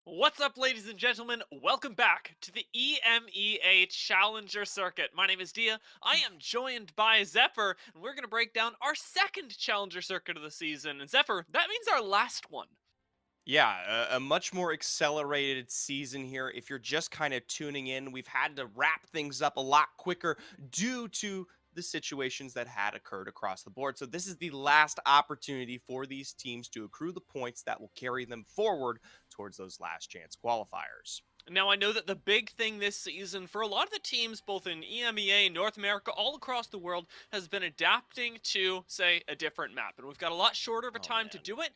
What's up, ladies and gentlemen? Welcome back to the EMEA Challenger Circuit. My name is Dia. I am joined by Zephyr, and we're going to break down our second Challenger Circuit of the season. And Zephyr, that means our last one. Yeah, a much more accelerated season here. If you're just kind of tuning in, we've had to wrap things up a lot quicker due to the situations that had occurred across the board. So, this is the last opportunity for these teams to accrue the points that will carry them forward towards those last chance qualifiers. Now, I know that the big thing this season for a lot of the teams, both in EMEA, North America, all across the world, has been adapting to, say, a different map. And we've got a lot shorter of a Oh, time to man. do it,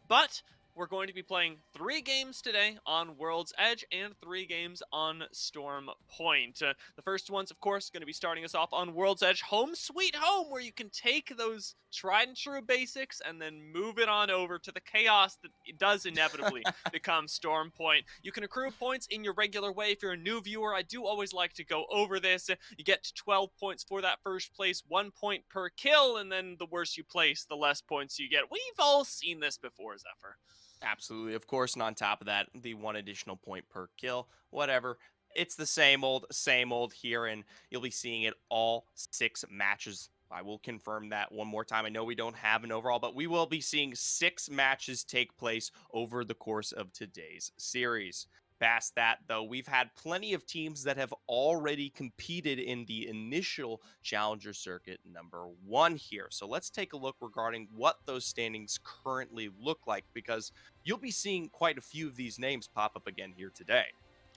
but we're going to be playing 3 games today on World's Edge and 3 games on Storm Point. The first one's, of course, going to be starting us off on World's Edge, home sweet home, where you can take those tried and true basics and then move it on over to the chaos that it does inevitably become Storm Point. You can accrue points in your regular way. If you're a new viewer, I do always like to go over this. You get to 12 points for that first place, 1 point per kill, and then the worse you place, the less points you get. We've all seen this before, Zephyr. Absolutely. Of course. And on top of that, the one additional point per kill, whatever. It's the same old here. And you'll be seeing it all 6 matches. I will confirm that one more time. I know we don't have an overall, but we will be seeing 6 matches take place over the course of today's series. Past that, though, we've had plenty of teams that have already competed in the initial Challenger Circuit number 1 here. So let's take a look regarding what those standings currently look like, because you'll be seeing quite a few of these names pop up again here today.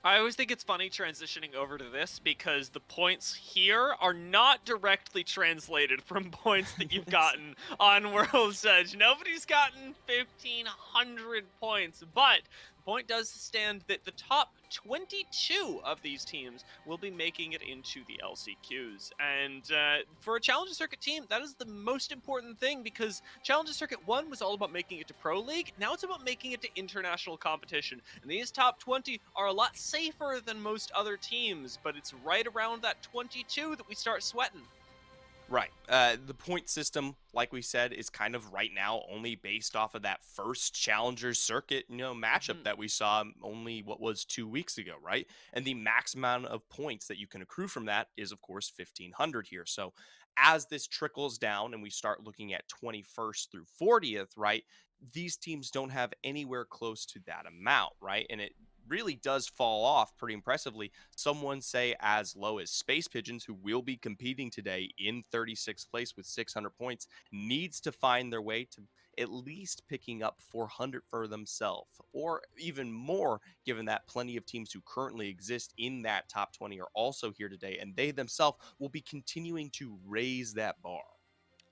I always think it's funny transitioning over to this because the points here are not directly translated from points that you've gotten on World's Edge. Nobody's gotten 1,500 points, but the point does stand that the top 22 of these teams will be making it into the LCQs. And for a Challenger Circuit team, that is the most important thing because Challenger Circuit 1 was all about making it to Pro League. Now it's about making it to international competition. And these top 20 are a lot safer than most other teams, but it's right around that 22 that we start sweating. Right. The point system, like we said, is kind of right now only based off of that first Challenger Circuit, matchup Mhm. that we saw only what was 2 weeks ago, right? And the max amount of points that you can accrue from that is, of course, 1,500 here. So as this trickles down and we start looking at 21st through 40th, right? These teams don't have anywhere close to that amount, right? And it really does fall off pretty impressively. Someone say as low as Space Pigeons, who will be competing today in 36th place with 600 points, needs to find their way to at least picking up 400 for themselves, or even more, given that plenty of teams who currently exist in that top 20 are also here today, and they themselves will be continuing to raise that bar.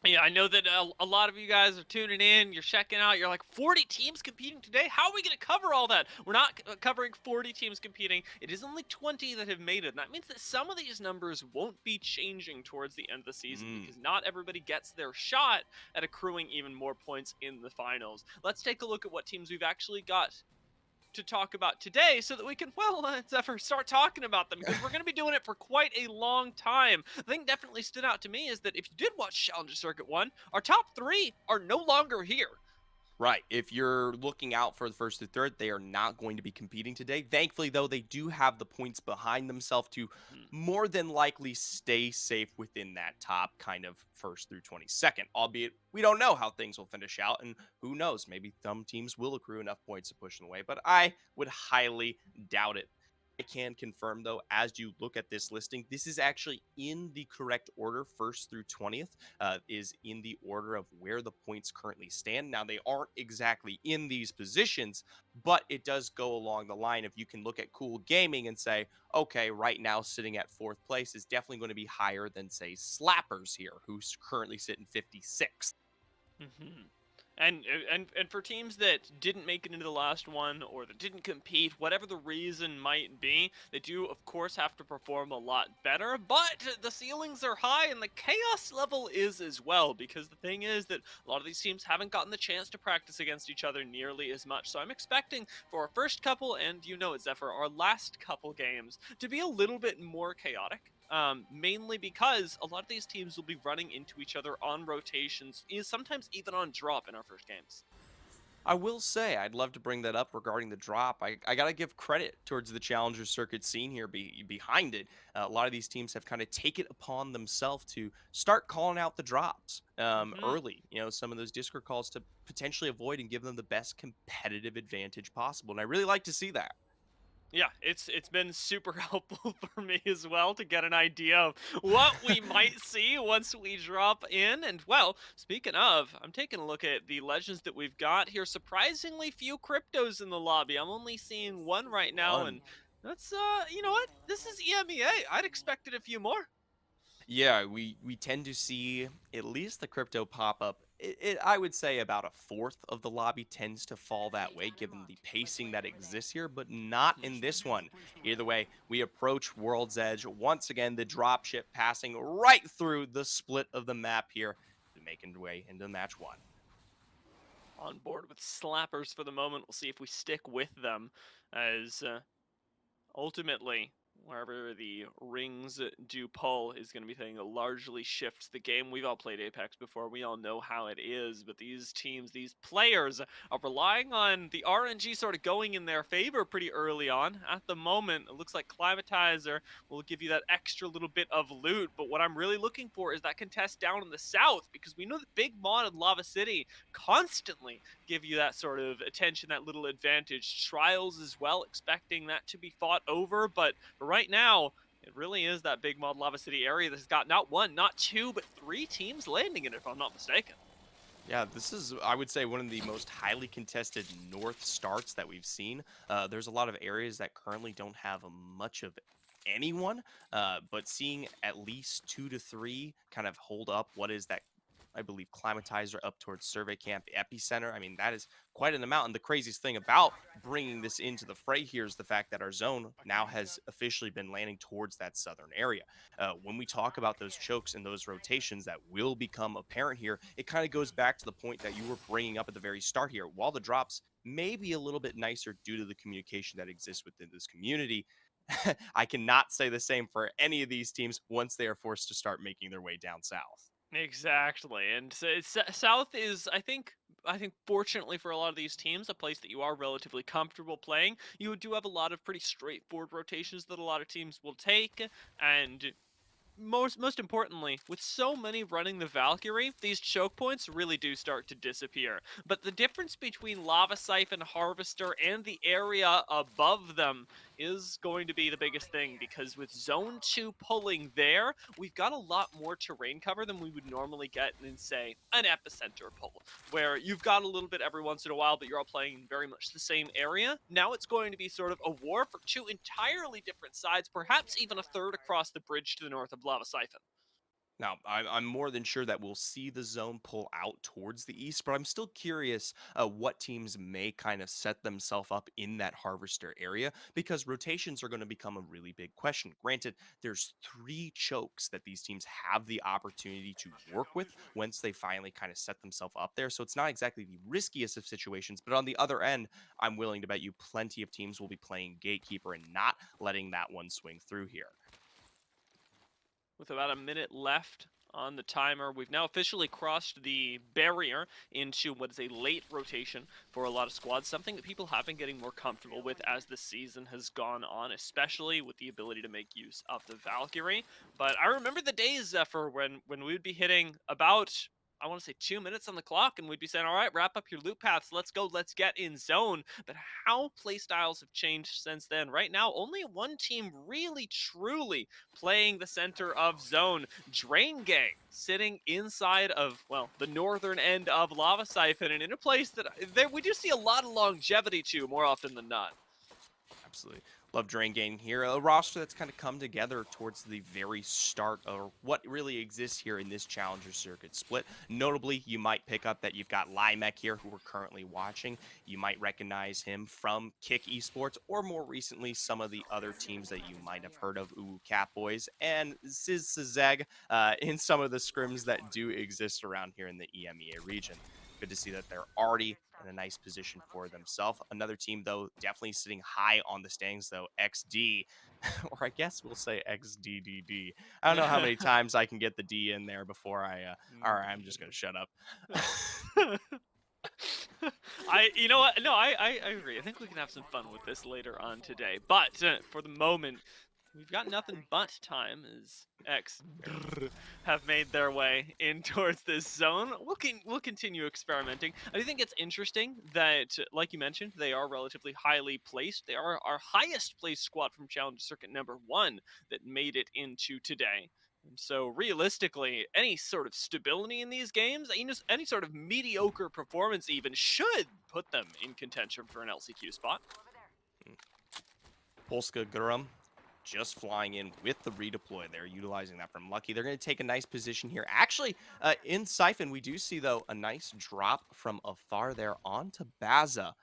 Yeah, I know that a lot of you guys are tuning in. You're checking out. You're like, 40 teams competing today? How are we going to cover all that? We're not covering 40 teams competing. It is only 20 that have made it. And that means that some of these numbers won't be changing towards the end of the season Mm. because not everybody gets their shot at accruing even more points in the finals. Let's take a look at what teams we've actually got to talk about today so that we can, well, Zephyr, start talking about them because we're going to be doing it for quite a long time. The thing definitely stood out to me is that if you did watch Challenger Circuit 1, our top 3 are no longer here. Right. If you're looking out for the first to third, they are not going to be competing today. Thankfully, though, they do have the points behind themselves to Mhm. more than likely stay safe within that top kind of first through 22nd, albeit we don't know how things will finish out. And who knows, maybe some teams will accrue enough points to push them away, but I would highly doubt it. I can confirm, though, as you look at this listing, this is actually in the correct order, first through 20th, is in the order of where the points currently stand. Now, they aren't exactly in these positions, but it does go along the line of you can look at Cool Gaming and say, okay, right now sitting at fourth place is definitely going to be higher than, say, Slappers here, who's currently sitting 56th. Mhm. And for teams that didn't make it into the last one or that didn't compete, whatever the reason might be, they do of course have to perform a lot better, but the ceilings are high and the chaos level is as well, because the thing is that a lot of these teams haven't gotten the chance to practice against each other nearly as much. So I'm expecting for our first couple, and you know it, Zephyr, our last couple games to be a little bit more chaotic. Mainly because a lot of these teams will be running into each other on rotations, sometimes even on drop in our first games. I will say, I'd love to bring that up regarding the drop. I got to give credit towards the Challenger Circuit scene here behind it. A lot of these teams have kind of taken it upon themselves to start calling out the drops Hmm. early. Some of those Discord calls to potentially avoid and give them the best competitive advantage possible. And I really like to see that. Yeah, it's been super helpful for me as well to get an idea of what we might see once we drop in. And well, speaking of, I'm taking a look at the legends that we've got here. Surprisingly few cryptos in the lobby. I'm only seeing one right now, One. and that's you know what? This is EMEA. I'd expected a few more. Yeah, we tend to see at least the crypto pop up. I would say about a fourth of the lobby tends to fall that way, given the pacing that exists here, but not in this one. Either way, we approach World's Edge once again. The dropship passing right through the split of the map here, making way into match one. On board with slappers for the moment. We'll see if we stick with them as ultimately, wherever the rings do pull is going to be thing that largely shifts the game. We've all played Apex before. We all know how it is, but these teams, these players are relying on the RNG sort of going in their favor pretty early on. At the moment, it looks like Climatizer will give you that extra little bit of loot, but what I'm really looking for is that contest down in the south, because we know that Big Mod and Lava City constantly give you that sort of attention, that little advantage. Trials as well, expecting that to be fought over, but for right now, it really is that Big Mod Lava City area that has got not one, not two, but three teams landing in it, if I'm not mistaken. Yeah, this is, I would say, one of the most highly contested north starts that we've seen. There's a lot of areas that currently don't have much of anyone, but seeing at least two to three kind of hold up what is that, I believe, climatizer up towards Survey Camp Epicenter. I mean, that is quite an amount. And the craziest thing about bringing this into the fray here is the fact that our zone now has officially been landing towards that southern area. When we talk about those chokes and those rotations that will become apparent here, it kind of goes back to the point that you were bringing up at the very start here. While the drops may be a little bit nicer due to the communication that exists within this community, I cannot say the same for any of these teams once they are forced to start making their way down south. Exactly, and so South is, I think, fortunately for a lot of these teams, a place that you are relatively comfortable playing. You do have a lot of pretty straightforward rotations that a lot of teams will take, and most importantly, with so many running the Valkyrie, these choke points really do start to disappear. But the difference between Lava Siphon, Harvester, and the area above them is going to be the biggest thing, because with Zone 2 pulling there, we've got a lot more terrain cover than we would normally get in, say, an Epicenter pull, where you've got a little bit every once in a while, but you're all playing in very much the same area. Now it's going to be sort of a war for two entirely different sides, perhaps even a third across the bridge to the north of Lava Siphon. Now, I'm more than sure that we'll see the zone pull out towards the east, but I'm still curious what teams may kind of set themselves up in that harvester area because rotations are going to become a really big question. Granted, there's three chokes that these teams have the opportunity to work with once they finally kind of set themselves up there. So it's not exactly the riskiest of situations, but on the other end, I'm willing to bet you plenty of teams will be playing gatekeeper and not letting that one swing through here. With about a minute left on the timer, we've now officially crossed the barrier into what is a late rotation for a lot of squads, something that people have been getting more comfortable with as the season has gone on, especially with the ability to make use of the Valkyrie. But I remember the days, Zephyr, when we would be hitting about, I want to say, 2 minutes on the clock, and we'd be saying, all right, wrap up your loop paths, let's go, let's get in zone. But how playstyles have changed since then. Right now, only one team really, truly playing the center of zone. Drain Gang sitting inside of, well, the northern end of Lava Siphon, and in a place that we do see a lot of longevity to more often than not. Absolutely. Love Drain Gang here. A roster that's kind of come together towards the very start of what really exists here in this Challenger Circuit split. Notably, you might pick up that you've got Limek here, who we're currently watching. You might recognize him from Kick Esports, or more recently, some of the other teams that you might have heard of, Ooh, Catboys, and Sizeg in some of the scrims that do exist around here in the EMEA region. Good to see that they're already in a nice position for themselves. Another team, though, definitely sitting high on the standings, though, XD, or I guess we'll say XDDD. I don't know how many times I can get the D in there before all right, I'm just going to shut up. You know what? No, I agree. I think we can have some fun with this later on today. But for the moment, we've got nothing but time as X have made their way in towards this zone. We'll continue experimenting. I think it's interesting that, like you mentioned, they are relatively highly placed. They are our highest placed squad from Challenge Circuit number 1 that made it into today. And so realistically, any sort of stability in these games, any sort of mediocre performance even should put them in contention for an LCQ spot. Polska Gurum just flying in with the redeploy there, utilizing that from Lucky. They're going to take a nice position here. Actually, in Siphon, we do see, though, a nice drop from afar there onto Baza.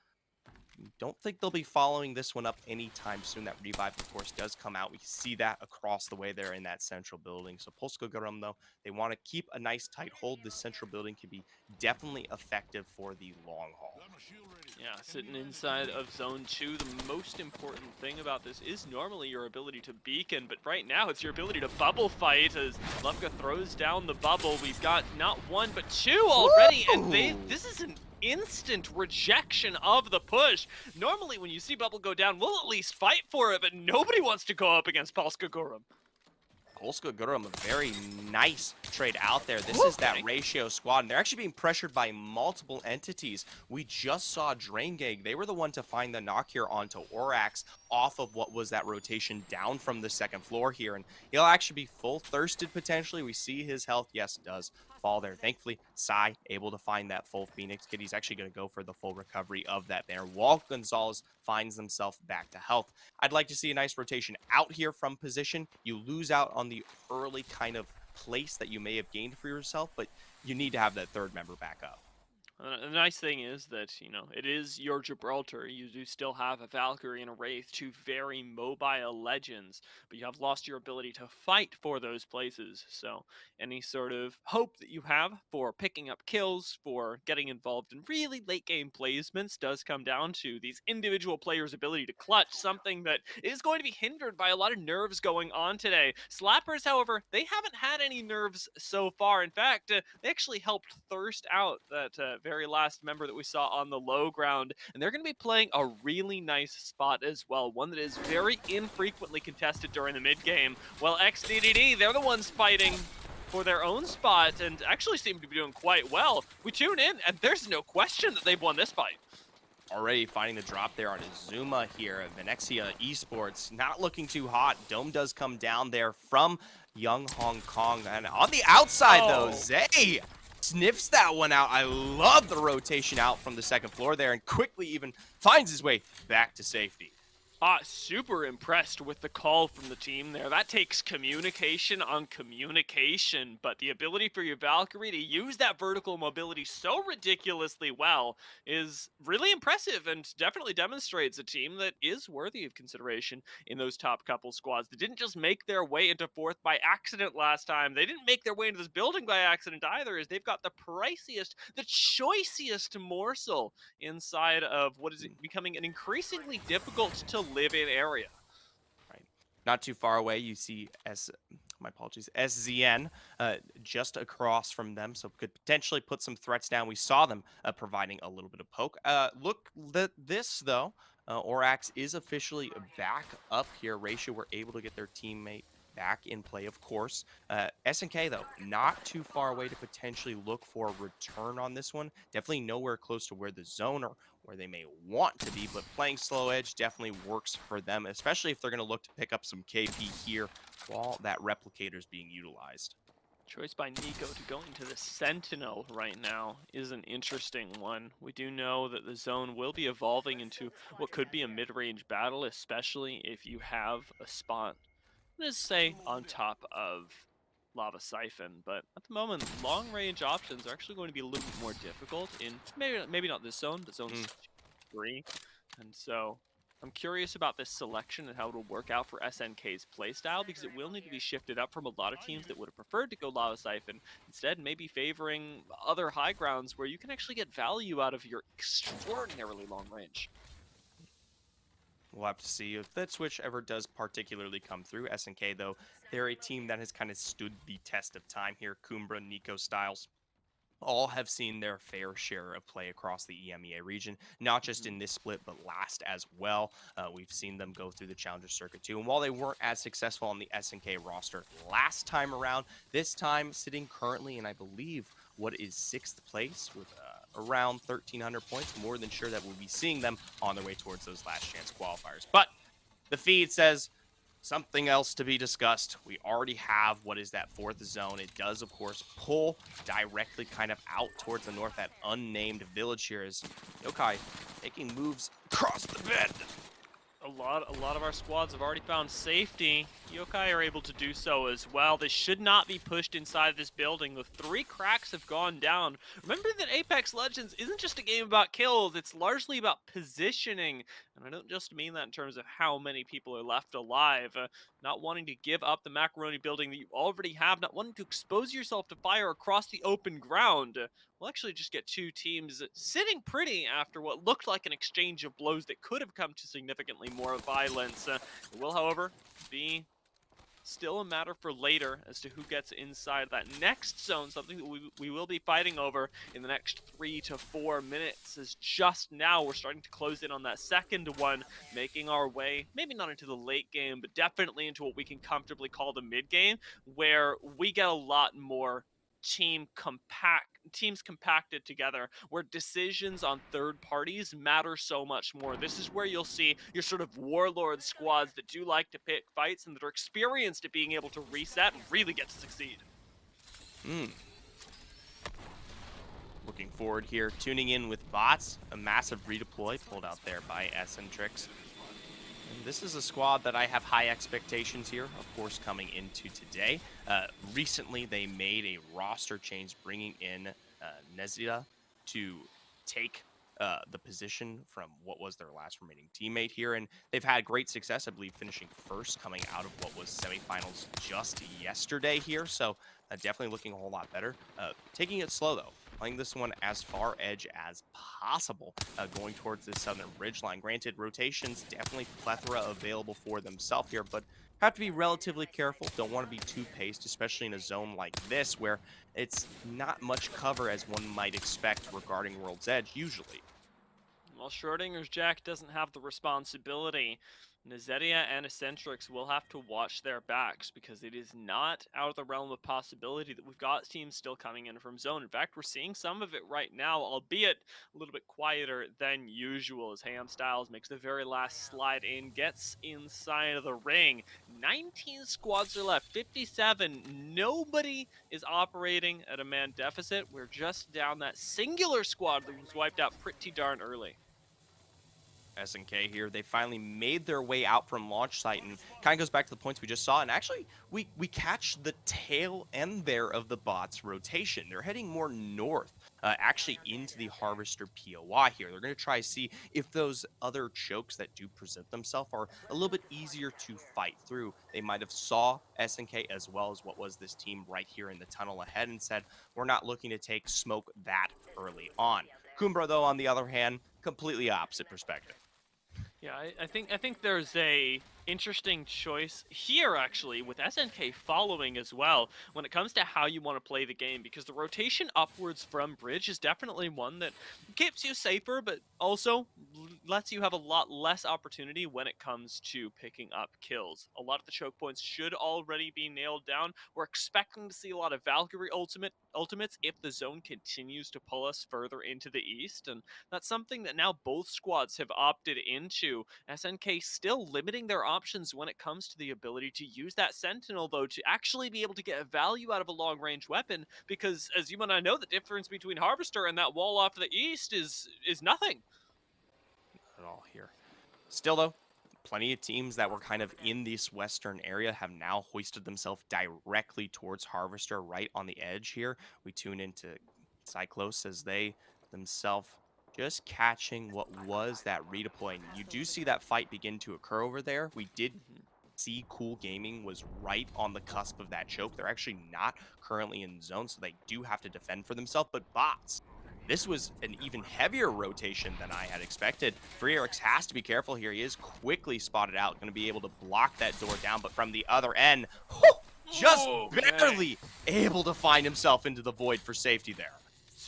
Don't think they'll be following this one up anytime soon. That revive, of course, does come out. We see that across the way there in that central building. So Polska Garum, though, they want to keep a nice tight hold. This central building can be definitely effective for the long haul. Yeah, sitting inside of Zone 2, the most important thing about this is normally your ability to beacon, but right now it's your ability to bubble fight as Lufka throws down the bubble. We've got not one, but two already, and this is an instant rejection of the push. Normally when you see bubble go down, we'll at least fight for it, but nobody wants to go up against Polska Gurum. Polska Gurum, a very nice trade out there. This is that ratio squad, and they're actually being pressured by multiple entities. We just saw Drain Gang. They were the one to find the knock here onto Orax off of what was that rotation down from the second floor here, and he'll actually be full thirsted potentially. We see his health, yes, does fall there. Thankfully, Sai able to find that full Phoenix kit. He's actually going to go for the full recovery of that banner. Walt Gonzalez finds himself back to health. I'd like to see a nice rotation out here from position. You lose out on the early kind of place that you may have gained for yourself, but you need to have that third member back up. The nice thing is that, it is your Gibraltar. You do still have a Valkyrie and a Wraith, two very mobile legends, but you have lost your ability to fight for those places. So any sort of hope that you have for picking up kills, for getting involved in really late game placements does come down to these individual players' ability to clutch, something that is going to be hindered by a lot of nerves going on today. Slappers, however, they haven't had any nerves so far. In fact, they actually helped thirst out that very last member that we saw on the low ground, and they're going to be playing a really nice spot as well, one that is very infrequently contested during the mid game. Well, XDDD, they're the ones fighting for their own spot and actually seem to be doing quite well. We tune in, and there's no question that they've won this fight. Already finding the drop there on Izuma here. Venexia Esports not looking too hot. Dome does come down there from Young Hong Kong. And on the outside, though, Zay sniffs that one out. I love the rotation out from the second floor there and quickly even finds his way back to safety. Super impressed with the call from the team there. That takes communication on communication, but the ability for your Valkyrie to use that vertical mobility so ridiculously well is really impressive and definitely demonstrates a team that is worthy of consideration in those top couple squads. They didn't just make their way into fourth by accident last time. They didn't make their way into this building by accident either, as they've got the priciest, the choicest morsel inside of what is becoming an increasingly difficult to live in area. Right. Not too far away, you see my apologies, SZN just across from them, so could potentially put some threats down. We saw them providing a little bit of poke. Look, this though, Orax is officially back up here. Ratio were able to get their teammate back in play, of course. SNK, though, not too far away to potentially look for a return on this one. Definitely nowhere close to where the zone or where they may want to be, but playing slow edge definitely works for them, especially if they're going to look to pick up some KP here while that replicator is being utilized. Choice by Nico to go into the Sentinel right now is an interesting one. We do know that the zone will be evolving into what could be a mid-range battle, especially if you have a spot, let's say, on top of Lava Siphon, but at the moment, long-range options are actually going to be a little bit more difficult in maybe not this zone, but zone 3, and so I'm curious about this selection and how it'll work out for SNK's playstyle, because it will need to be shifted up from a lot of teams that would have preferred to go Lava Siphon, instead maybe favoring other high grounds where you can actually get value out of your extraordinarily long range. We'll have to see if that switch ever does particularly come through. SNK, though, they're a team that has kind of stood the test of time here. Kumbra, Nico Styles. all have seen their fair share of play across the EMEA region, not just in this split, but last as well. We've seen them go through the Challenger Circuit too. And while they weren't as successful on the SNK roster last time around, this time sitting currently in, I believe, what is 6th place with around 1,300 points, more than sure that we'll be seeing them on their way towards those last chance qualifiers. But the feed says something else to be discussed. We already have what is that 4th zone. It does, of course, pull directly kind of out towards the north, that unnamed village here is Yokai making moves across the bed. A lot of our squads have already found safety. Yokai are able to do so as well. They should not be pushed inside this building. The 3 cracks have gone down. Remember that Apex Legends isn't just a game about kills, it's largely about positioning. And I don't just mean that in terms of how many people are left alive. Not wanting to give up the macaroni building that you already have, not wanting to expose yourself to fire across the open ground. We'll actually just get 2 teams sitting pretty after what looked like an exchange of blows that could have come to significantly more violence. It will, however, be still a matter for later as to who gets inside that next zone, something that we will be fighting over in the next 3 to 4 minutes, as just now we're starting to close in on that second one, making our way, maybe not into the late game, but definitely into what we can comfortably call the mid game, where we get a lot more teams compacted together, where decisions on third parties matter so much more. This is where you'll see your sort of warlord squads that do like to pick fights and that are experienced at being able to reset and really get to succeed. Looking forward here, tuning in with bots, a massive redeploy pulled out there by Eccentrix. And this is a squad that I have high expectations here, of course, coming into today. Recently, they made a roster change, bringing in Nezida to take the position from what was their last remaining teammate here. And they've had great success, I believe, finishing first, coming out of what was semifinals just yesterday here. So definitely looking a whole lot better. Taking it slow, though. Playing this one as far edge as possible, going towards this southern ridgeline. Granted, rotations definitely plethora available for themselves here, but have to be relatively careful. Don't want to be too paced, especially in a zone like this where it's not much cover as one might expect regarding World's Edge usually. Well, Schrodinger's Jack doesn't have the responsibility. Nezedia and Eccentrix will have to watch their backs, because it is not out of the realm of possibility that we've got teams still coming in from zone. In fact, we're seeing some of it right now, albeit a little bit quieter than usual, as Ham Styles makes the very last slide in, gets inside of the ring. 19 squads are left, 57. Nobody is operating at a man deficit. We're just down that singular squad that was wiped out pretty darn early. SNK here, they finally made their way out from launch site, and kind of goes back to the points we just saw. And actually, we catch the tail end there of the bots rotation. They're heading more north, actually into the Harvester POI here. They're going to try to see if those other chokes that do present themselves are a little bit easier to fight through. They might have saw SNK as well as what was this team right here in the tunnel ahead and said, we're not looking to take smoke that early on. Kumbra, though, on the other hand, completely opposite perspective. Yeah, I think there's a interesting choice here, actually, with SNK following as well when it comes to how you want to play the game, because the rotation upwards from bridge is definitely one that keeps you safer, but also lets you have a lot less opportunity when it comes to picking up kills. A lot of the choke points should already be nailed down. We're expecting to see a lot of Valkyrie ultimates if the zone continues to pull us further into the east, and that's something that now both squads have opted into. SNK still limiting their options when it comes to the ability to use that Sentinel, though, to actually be able to get a value out of a long-range weapon, because as you and I know, the difference between Harvester and that wall off to the east is nothing. Not at all here. Still, though, plenty of teams that were kind of in this western area have now hoisted themselves directly towards Harvester right on the edge here. We tune into Cyclos as they themselves just catching what was that redeploy. And you do see that fight begin to occur over there. We did see Cool Gaming was right on the cusp of that choke. They're actually not currently in zone, so they do have to defend for themselves. But bots, this was an even heavier rotation than I had expected. FreeRx has to be careful here. He is quickly spotted out, going to be able to block that door down, but from the other end, just barely able to find himself into the void for safety there.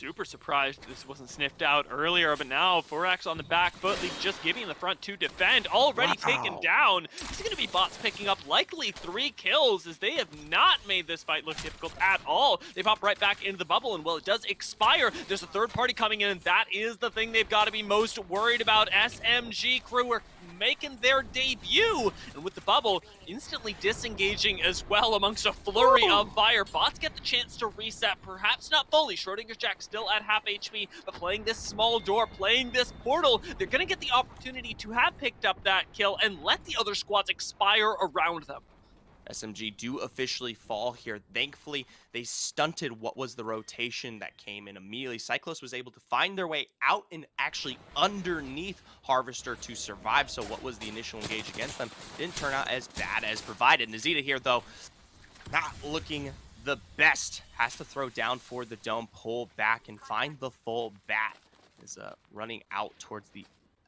super surprised this wasn't sniffed out earlier, but now Forax on the back foot, leave just giving the front to defend, already taken Wow. down. This is going to be bots picking up likely 3 kills, as they have not made this fight look difficult at all. They pop right back into the bubble, and while it does expire, there's a third party coming in, and that is the thing they've got to be most worried about. SMG crew are making their debut, and with the bubble instantly disengaging as well amongst a flurry of fire. Bots get the chance to reset, perhaps not fully. Schrodinger's Jack still at half HP, but playing this small door, playing this portal, they're going to get the opportunity to have picked up that kill and let the other squads expire around them. SMG do officially fall here. Thankfully, they stunted what was the rotation that came in immediately. Cyclos was able to find their way out and actually underneath Harvester to survive. So what was the initial engage against them didn't turn out as bad as provided. Nazita here, though, not looking the best. Has to throw down for the dome, pull back, and find the full bat. Is running out towards the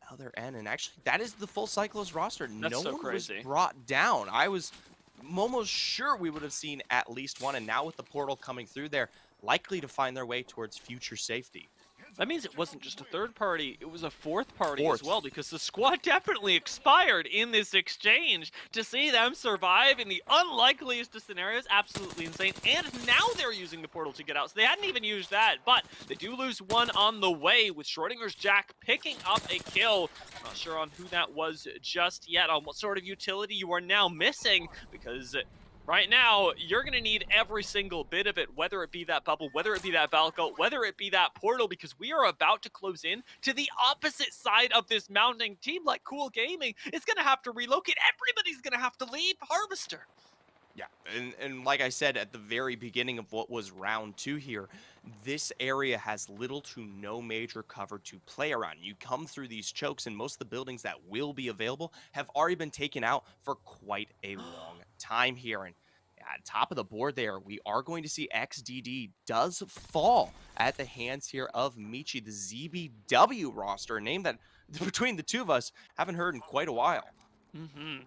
other end. And actually, that is the full Cyclos roster. That's no so one crazy. was brought down. I'm almost sure we would have seen at least one, and now with the portal coming through there, likely to find their way towards future safety. That means it wasn't just a third party, it was a fourth party as well, because the squad definitely expired in this exchange. To see them survive in the unlikeliest of scenarios, absolutely insane. And now they're using the portal to get out, so they hadn't even used that, but they do lose one on the way, with Schrodinger's Jack picking up a kill. Not sure on who that was just yet, on what sort of utility you are now missing, because right now, you're going to need every single bit of it, whether it be that bubble, whether it be that Valko, whether it be that portal, because we are about to close in to the opposite side of this mounting. Team like Cool Gaming is going to have to relocate. Everybody's going to have to leave Harvester. Yeah, and like I said at the very beginning of what was round 2 here, this area has little to no major cover to play around. You come through these chokes, and most of the buildings that will be available have already been taken out for quite a long time here. And at top of the board there, we are going to see XDD does fall at the hands here of Michi, the ZBW roster, a name that between the two of us haven't heard in quite a while.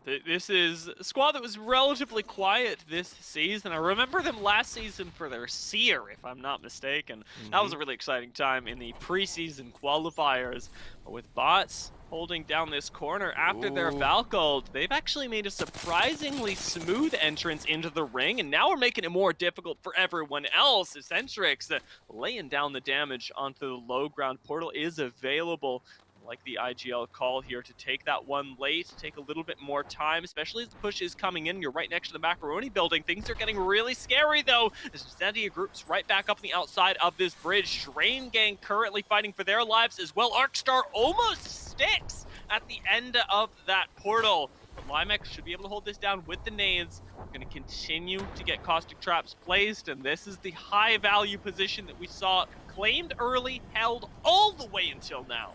This is a squad that was relatively quiet this season. I remember them last season for their Seer, if I'm not mistaken. That was a really exciting time in the preseason qualifiers. But with bots holding down this corner after their Valkyld, they've actually made a surprisingly smooth entrance into the ring, and now we're making it more difficult for everyone else. Eccentrics laying down the damage onto the low ground. Portal is available. Like the IGL call here to take that one late, take a little bit more time, especially as the push is coming in. You're right next to the Macaroni building. Things are getting really scary, though, as Zandia group's right back up on the outside of this bridge. Drain Gang currently fighting for their lives as well. Arcstar almost sticks at the end of that portal. But Limex should be able to hold this down with the nades. We're going to continue to get caustic traps placed, and this is the high value position that we saw claimed early, held all the way until now.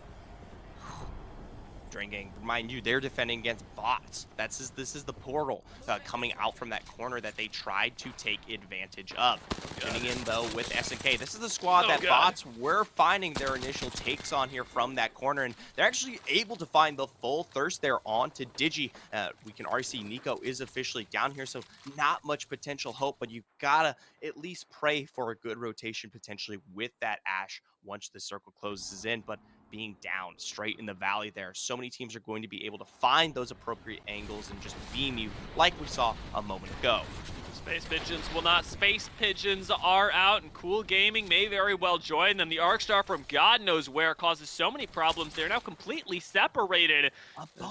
Drain Gang, remind you, they're defending against bots. This is the portal coming out from that corner that they tried to take advantage of. Getting in, though, with SNK. This is the squad that bots were finding their initial takes on here from that corner, and they're actually able to find the full thirst there onto Digi. We can already see Nico is officially down here, so not much potential hope, but you gotta at least pray for a good rotation potentially with that Ashe once the circle closes in. But being down straight in the valley there, so many teams are going to be able to find those appropriate angles and just beam you like we saw a moment ago. Space Pigeons will not. Space Pigeons are out, and Cool Gaming may very well join them. The Arcstar from God knows where causes so many problems. They're now completely separated.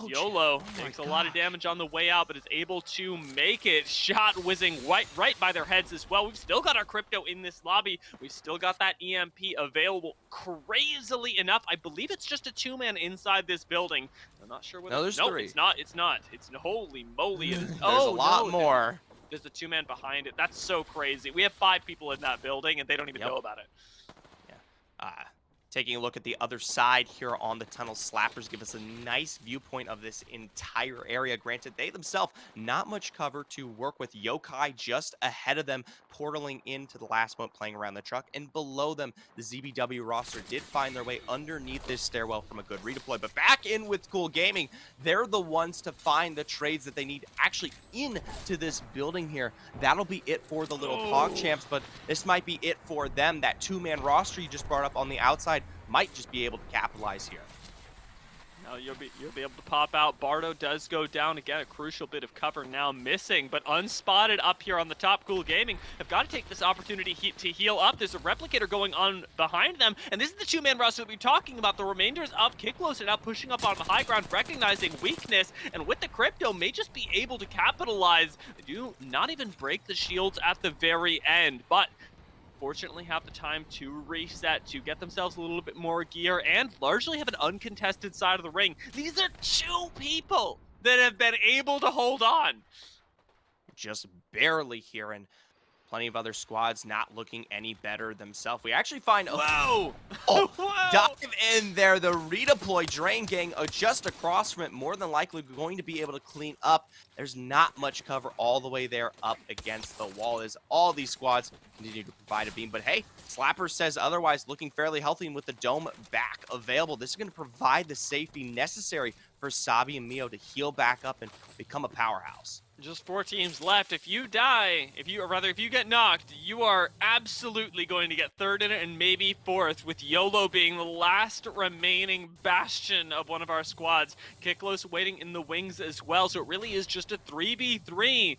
YOLO takes a lot of damage on the way out, but is able to make it. Shot whizzing right by their heads as well. We've still got our crypto in this lobby. We've still got that EMP available. Crazily enough, I believe it's just a 2-man inside this building. I'm not sure what. No, there's 3. It's not. It's not. It's holy moly. There's a lot more. There's a 2-man behind it. That's so crazy. We have 5 people in that building, and they don't even know about it. Yeah. Taking a look at the other side here on the tunnel, Slappers give us a nice viewpoint of this entire area. Granted, they themselves not much cover to work with. Yokai just ahead of them, portaling into the last moment, playing around the truck. And below them, the ZBW roster did find their way underneath this stairwell from a good redeploy. But back in with Cool Gaming, they're the ones to find the trades that they need actually into this building here. That'll be it for the little Pog champs, but this might be it for them. That two-man roster you just brought up on the outside might just be able to capitalize here. Now you'll be able to pop out. Bardo does go down again. A crucial bit of cover now missing, but unspotted up here on the top. Cool Gaming have got to take this opportunity to heal up. There's a replicator going on behind them, and this is the two-man roster that we're talking about. The remainders of Kiklos are now pushing up on the high ground, recognizing weakness, and with the crypto may just be able to capitalize. They do not even break the shields at the very end, but fortunately have the time to reset, to get themselves a little bit more gear, and largely have an uncontested side of the ring. These are two people that have been able to hold on. Just barely here, and plenty of other squads not looking any better themselves. We actually find Whoa! Whoa! Dive in there. The redeploy Drain Gang just across from it, more than likely going to be able to clean up. There's not much cover all the way there up against the wall as all these squads continue to provide a beam. But hey, Slapper says otherwise, looking fairly healthy, and with the dome back available, this is going to provide the safety necessary for Sabi and Mio to heal back up and become a powerhouse. Just 4 teams left. If you die, if you get knocked, you are absolutely going to get third in it and maybe fourth, with YOLO being the last remaining bastion of one of our squads. Kiklos waiting in the wings as well, so it really is just a 3v3.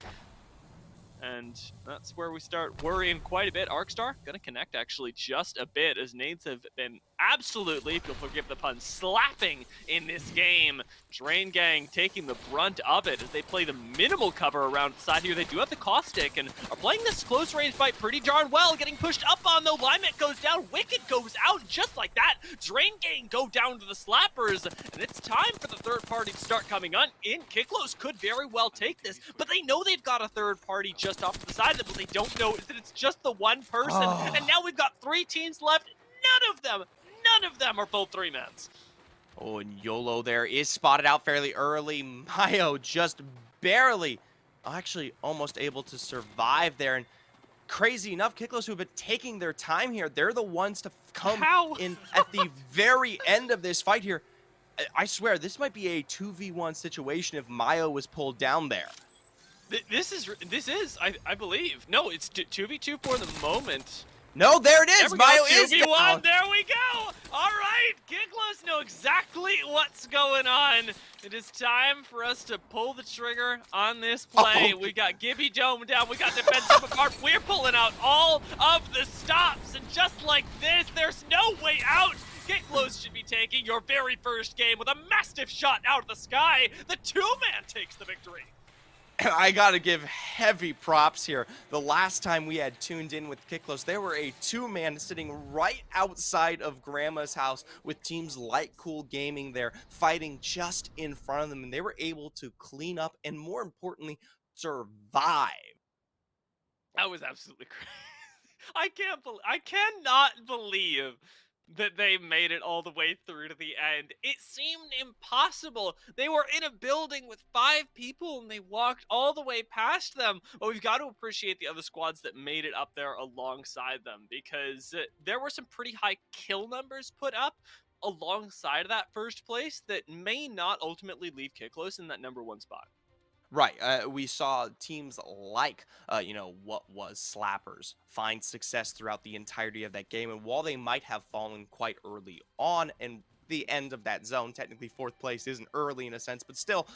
And that's where we start worrying quite a bit. Arcstar gonna connect actually just a bit, as nades have been absolutely, if you'll forgive the pun, slapping in this game. Drain Gang taking the brunt of it as they play the minimal cover around the side here. They do have the caustic and are playing this close range fight pretty darn well. Getting pushed up on though, Limet goes down, Wicked goes out just like that. Drain Gang go down to the Slappers, and it's time for the third party to start coming on in. Kiklos could very well take this, but they know they've got a third party just off to the side of them. What they don't know is that it's just the one person, and now we've got 3 teams left. None of them are full 3-mans. Oh, and YOLO there is spotted out fairly early. Mayo just barely, actually almost able to survive there. And crazy enough, Kiklos, who've been taking their time here, they're the ones to come in at the very end of this fight here. I swear, this might be a 2v1 situation if Mayo was pulled down there. This is, I believe. No, it's 2v2 for the moment. No, there it is. Mayo is down. There we go. All right, Kiklos know exactly what's going on. It is time for us to pull the trigger on this play. We got Gibby Dome down. We got defensive apart. We're pulling out all of the stops, and just like this, there's no way out. Kiklos should be taking your very first game with a massive shot out of the sky. The 2-man takes the victory. I gotta give heavy props here. The last time we had tuned in with Kiklos, there were a 2-man sitting right outside of Grandma's house with teams like Cool Gaming there fighting just in front of them, and they were able to clean up and, more importantly, survive. That was absolutely crazy. I cannot believe that they made it all the way through to the end. It seemed impossible. They were in a building with 5 people and they walked all the way past them. But we've got to appreciate the other squads that made it up there alongside them, because there were some pretty high kill numbers put up alongside of that first place that may not ultimately leave Kiklos in that #1 spot. Right. We saw teams like, what was Slappers find success throughout the entirety of that game. And while they might have fallen quite early on and the end of that zone, technically 4th place isn't early in a sense, but still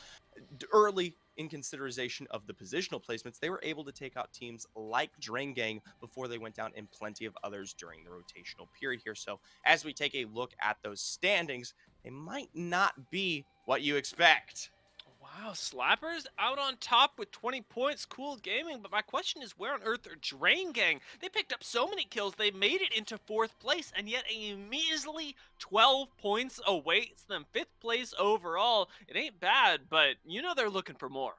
early in consideration of the positional placements, they were able to take out teams like Drain Gang before they went down, and plenty of others during the rotational period here. So as we take a look at those standings, they might not be what you expect. Wow, Slappers out on top with 20 points. Cool Gaming, but my question is, where on earth are Drain Gang? They picked up so many kills, they made it into 4th place, and yet a measly 12 points awaits them. 5th place overall. It ain't bad, but you know they're looking for more.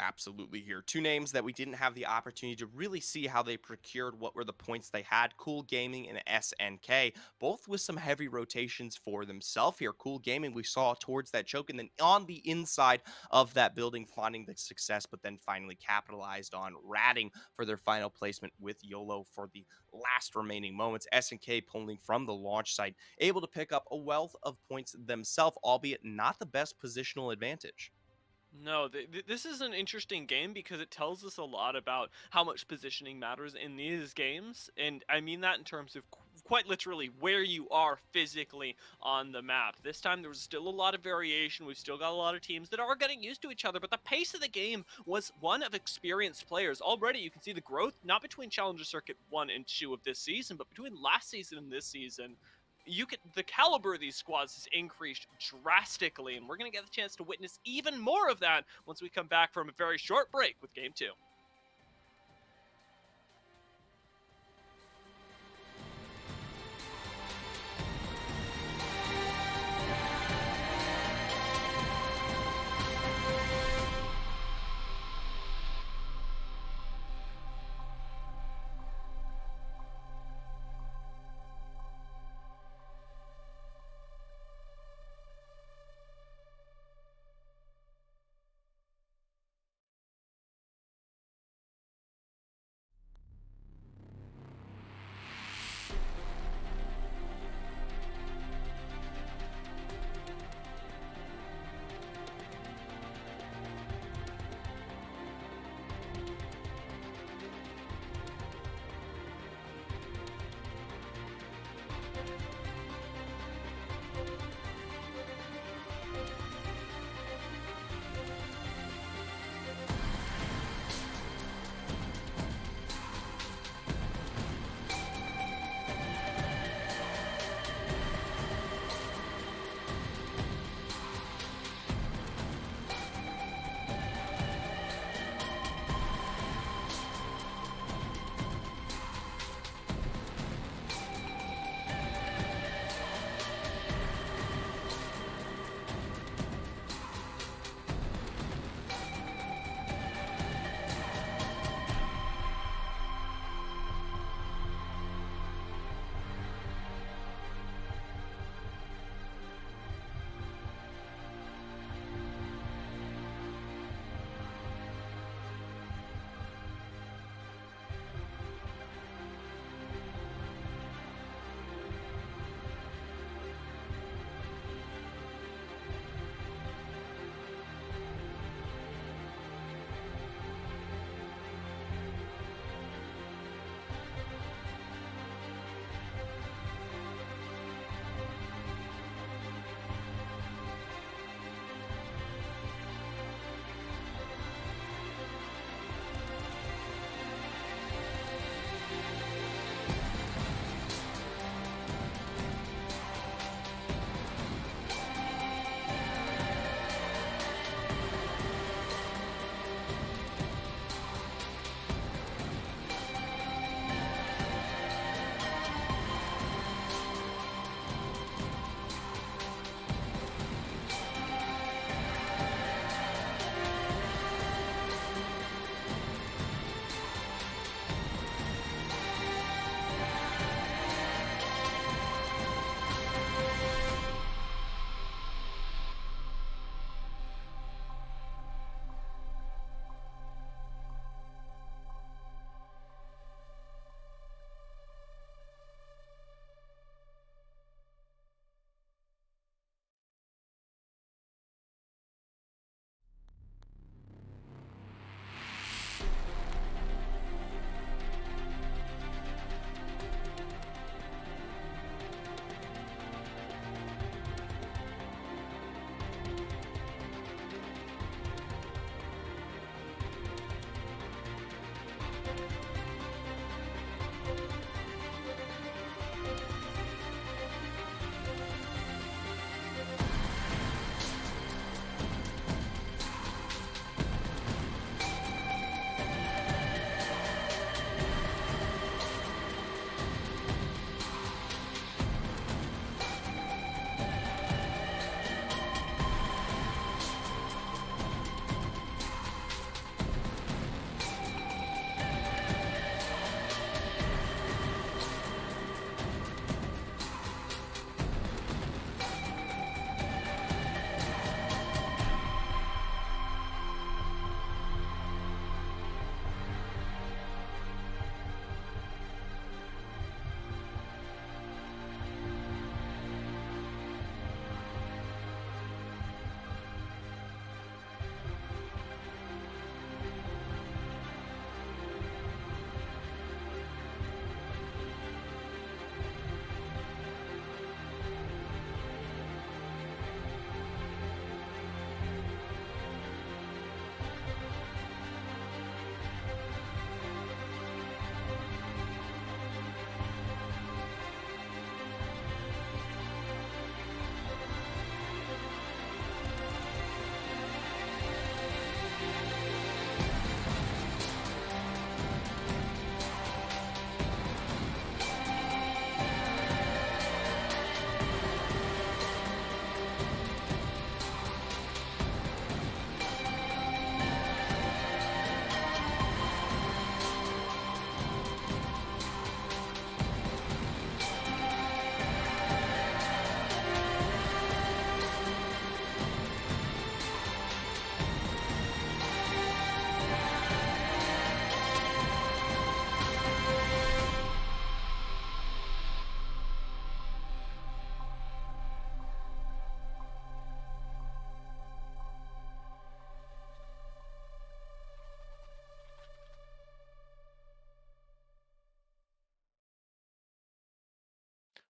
Absolutely here. Two names that we didn't have the opportunity to really see how they procured what were the points they had. Cool Gaming and SNK, both with some heavy rotations for themselves here. Cool Gaming we saw towards that choke and then on the inside of that building finding the success, but then finally capitalized on ratting for their final placement with YOLO for the last remaining moments. SNK pulling from the launch site, able to pick up a wealth of points themselves, albeit not the best positional advantage. No, this is an interesting game because it tells us a lot about how much positioning matters in these games, and I mean that in terms of quite literally where you are physically on the map. This time there was still a lot of variation. We've still got a lot of teams that are getting used to each other, but the pace of the game was one of experienced players. Already you can see the growth, not between Challenger Circuit 1 and 2 of this season, but between last season and this season. The caliber of these squads has increased drastically, and we're going to get the chance to witness even more of that once we come back from a very short break with game 2.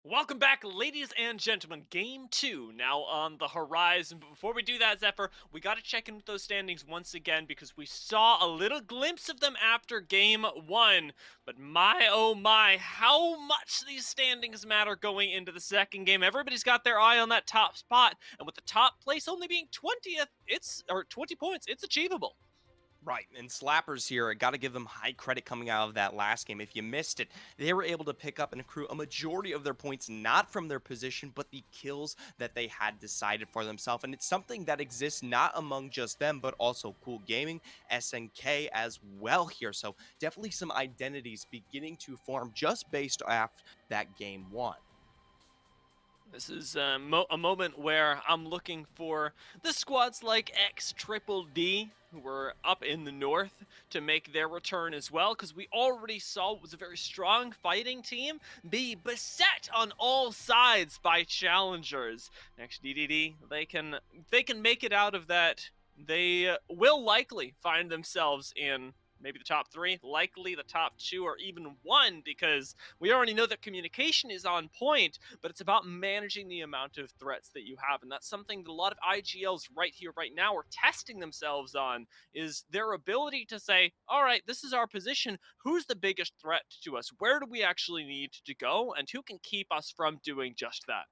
Welcome back, ladies and gentlemen. Game two now on the horizon. But before we do that, Zephyr, we got to check in with those standings once again because we saw a little glimpse of them after game one. But my oh my, how much these standings matter going into the second game. Everybody's got their eye on that top spot, and with the top place only being 20th, or 20 points, it's achievable. Right, and Slappers here, got to give them high credit coming out of that last game. If you missed it, they were able to pick up and accrue a majority of their points, not from their position, but the kills that they had decided for themselves. And it's something that exists not among just them, but also Cool Gaming, SNK as well here. So definitely some identities beginning to form just based off that game one. This is a moment where I'm looking for the squads like X Triple D, who were up in the north, to make their return as well, because we already saw it was a very strong fighting team be beset on all sides by challengers. Next DDD, they can make it out of that. They will likely find themselves in maybe the top three, likely the top two, or even one, because we already know that communication is on point, but it's about managing the amount of threats that you have. And that's something that a lot of IGLs right here, right now, are testing themselves on, is their ability to say, all right, this is our position. Who's the biggest threat to us? Where do we actually need to go? And who can keep us from doing just that?